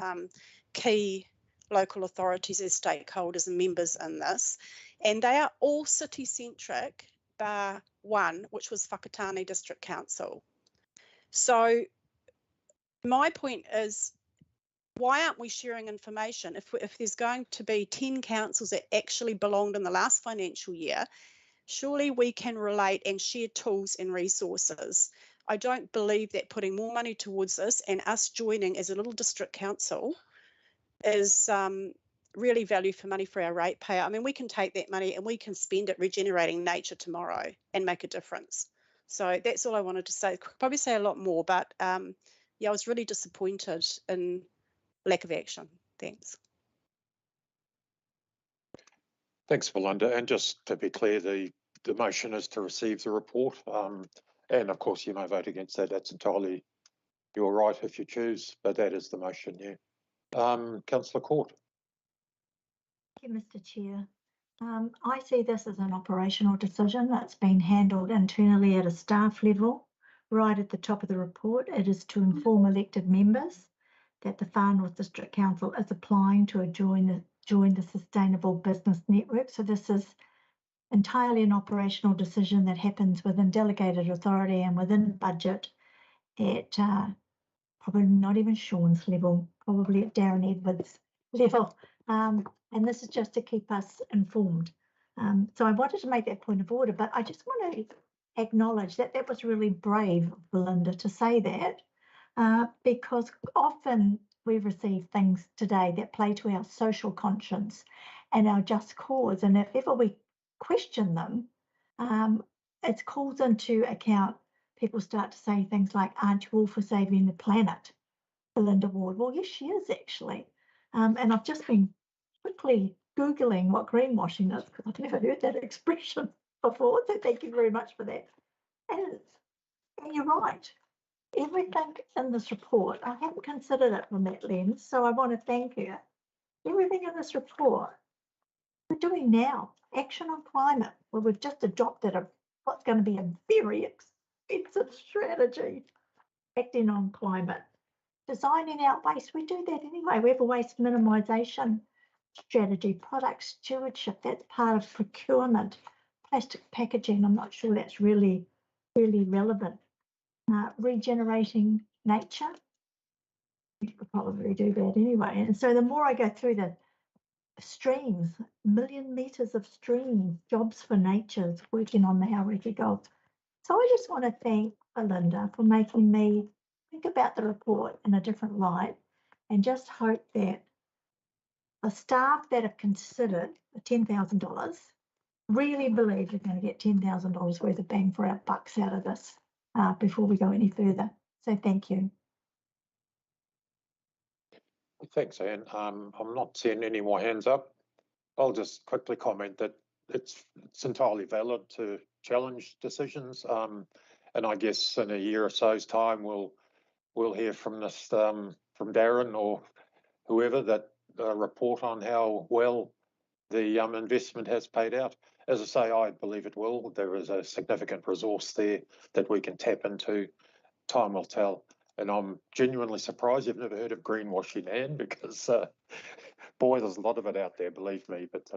key local authorities as stakeholders and members in this, and they are all city-centric bar one, which was Whakatane District Council. So my point is, why aren't we sharing information? If there's going to be 10 councils that actually belonged in the last financial year, surely we can relate and share tools and resources. I don't believe that putting more money towards this and us joining as a little district council is really value for money for our ratepayer. We can take that money and we can spend it regenerating nature tomorrow and make a difference. So that's all I wanted to say. Could probably say a lot more, but yeah, I was really disappointed in lack of action. Thanks. Thanks, Belinda. And just to be clear, the motion is to receive the report. And of course, you may vote against that. That's entirely your right if you choose, but that is the motion, yeah. Councillor Court. Thank you, Mr. Chair. I see this as an operational decision that's been handled internally at a staff level. Right at the top of the report, it is to inform elected members that the Far North District Council is applying to join join the Sustainable Business Network. So this is entirely an operational decision that happens within delegated authority and within budget at probably not even Sean's level, probably at Darren Edwards' level. And this is just to keep us informed. So I wanted to make that point of order, but I just want to acknowledge that that was really brave of Belinda to say that, because often we receive things today that play to our social conscience and our just cause. And if ever we question them, it calls into account. People start to say things like, aren't you all for saving the planet, Belinda Ward? Well, yes, she is actually. And I've just been quickly Googling what greenwashing is, because I've never heard that expression before. So thank you very much for that. And you're right. Everything in this report, I haven't considered it from that lens, so I want to thank her. Everything in this report, we're doing now. Action on climate, where we've just adopted what's going to be a very expensive strategy, acting on climate. Designing out waste, we do that anyway. We have a waste minimisation strategy, product stewardship, that's part of procurement. Plastic packaging, I'm not sure that's really relevant. Regenerating nature, we could probably do that anyway. And so the more I go through the streams, million metres of streams, jobs for natures, working on the Hauraki Gulf. So I just want to thank Belinda for making me think about the report in a different light, and just hope that the staff that have considered the $10,000 really believe they're going to get $10,000 worth of bang for our bucks out of this before we go any further. So thank you. Thanks, Anne. I'm not seeing any more hands up. I'll just quickly comment that it's entirely valid to challenge decisions. And I guess in a year or so's time, we'll hear from this from Darren or whoever that report on how well the investment has paid out. As I say, I believe it will. There is a significant resource there that we can tap into. Time will tell. And I'm genuinely surprised you've never heard of greenwashing, Anne, because boy, there's a lot of it out there, believe me. But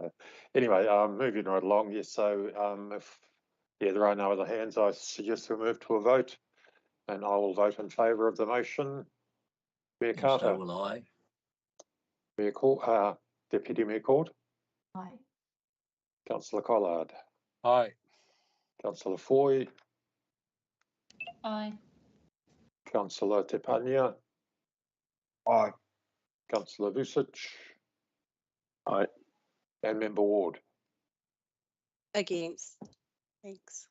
anyway, moving right along. Yes, so if there are no other hands, I suggest we move to a vote. And I will vote in favour of the motion. Mayor Carter. So will I. Mayor Court, Deputy Mayor Court. Aye. Councillor Collard. Aye. Councillor Foy. Aye. Councillor Te Pania. Aye. Councillor Vucic. Aye. And Member Ward. Against. Thanks.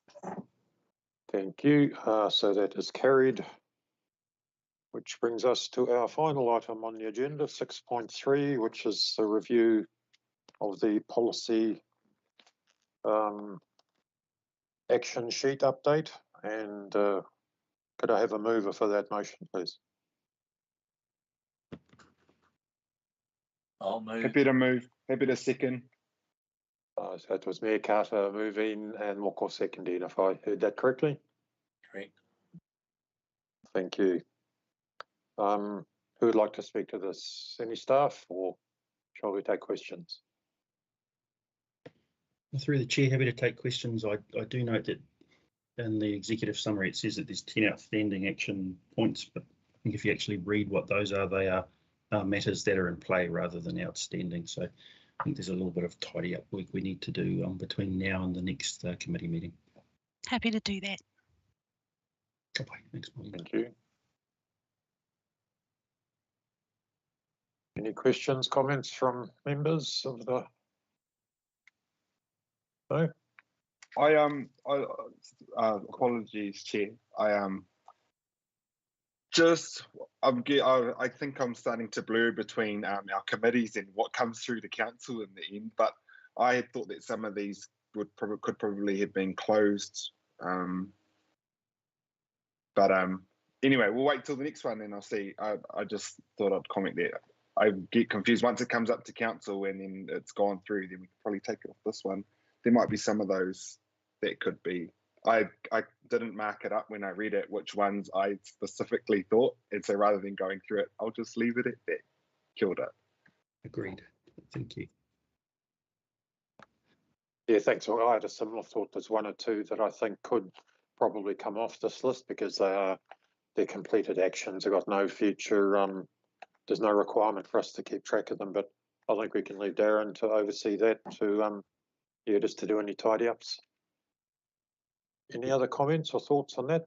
Thank you. So that is carried. Which brings us to our final item on the agenda, 6.3, which is the review of the policy action sheet update. And could I have a mover for that motion, please? I'll move. Happy to move. Happy to second. So it was Mayor Carter moving and Moko seconding, if I heard that correctly. Correct. Thank you. Who would like to speak to this? Any staff, or shall we take questions? Through the chair, happy to take questions. I do note that in the executive summary it says that there's 10 outstanding action points, but I think if you actually read what those are, they are matters that are in play rather than outstanding. So I think there's a little bit of tidy up work we need to do between now and the next committee meeting. Happy to do that. Okay, thanks, Molly. Thank you. Any questions, comments from members of the? No. Apologies, Chair. I think I'm starting to blur between our committees and what comes through the council in the end. But I had thought that some of these could probably have been closed. But anyway, we'll wait till the next one and I'll see. I just thought I'd comment there. I get confused once it comes up to council and then it's gone through. Then we can probably take it off this one. There might be some of those that could be. I didn't mark it up when I read it, which ones I specifically thought. And so rather than going through it, I'll just leave it at that. Kia ora. Agreed. Thank you. Yeah, thanks. Well, I had a similar thought. There's one or two that I think could probably come off this list because they're completed actions. They've got no future. There's no requirement for us to keep track of them, but I think we can leave Darren to oversee that just to do any tidy ups. Any other comments or thoughts on that?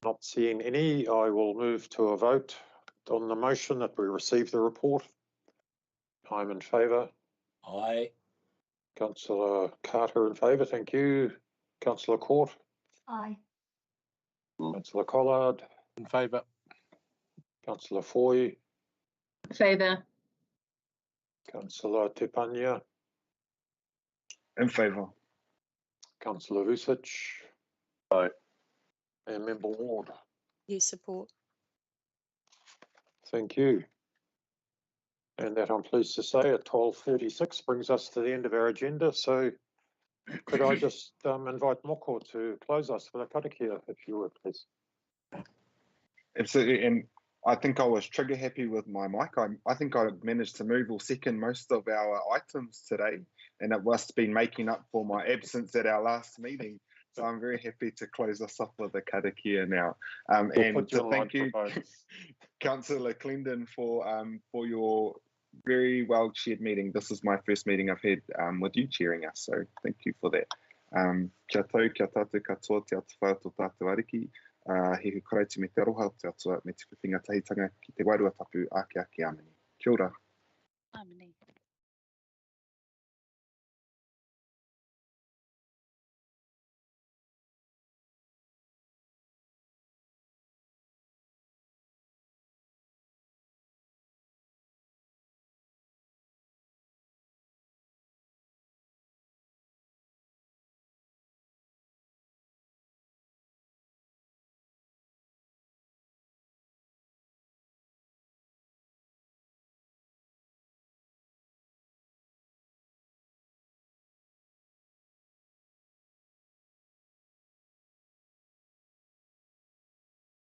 Not seeing any, I will move to a vote on the motion that we receive the report. I'm in favour. Aye. Councillor Carter in favour, thank you. Councillor Court. Aye. Councillor Collard. In favour. Councillor Foy. In favour. Councillor Tepania. In favour. Councillor Vucic. Aye. And Member Ward. Yes, support. Thank you. And that I'm pleased to say at 12:36 brings us to the end of our agenda. So could I just invite Moko to close us with a karakia, if you would, please. Absolutely, and I think I was trigger happy with my mic. I think I managed to move or second most of our items today, and it must have been making up for my absence at our last meeting. So I'm very happy to close us off with a karakia now. And to thank you, Councillor Clendon, for your very well chaired meeting. This is my first meeting I've had with you chairing us, so thank you for that. Kia tau, kia tātou katoa, te atu tō tātou ariki. He karaiti me te aroha te atua me te whiwhinga tahitanga ki te wairua tapu ake amini. Kia ora. Amini.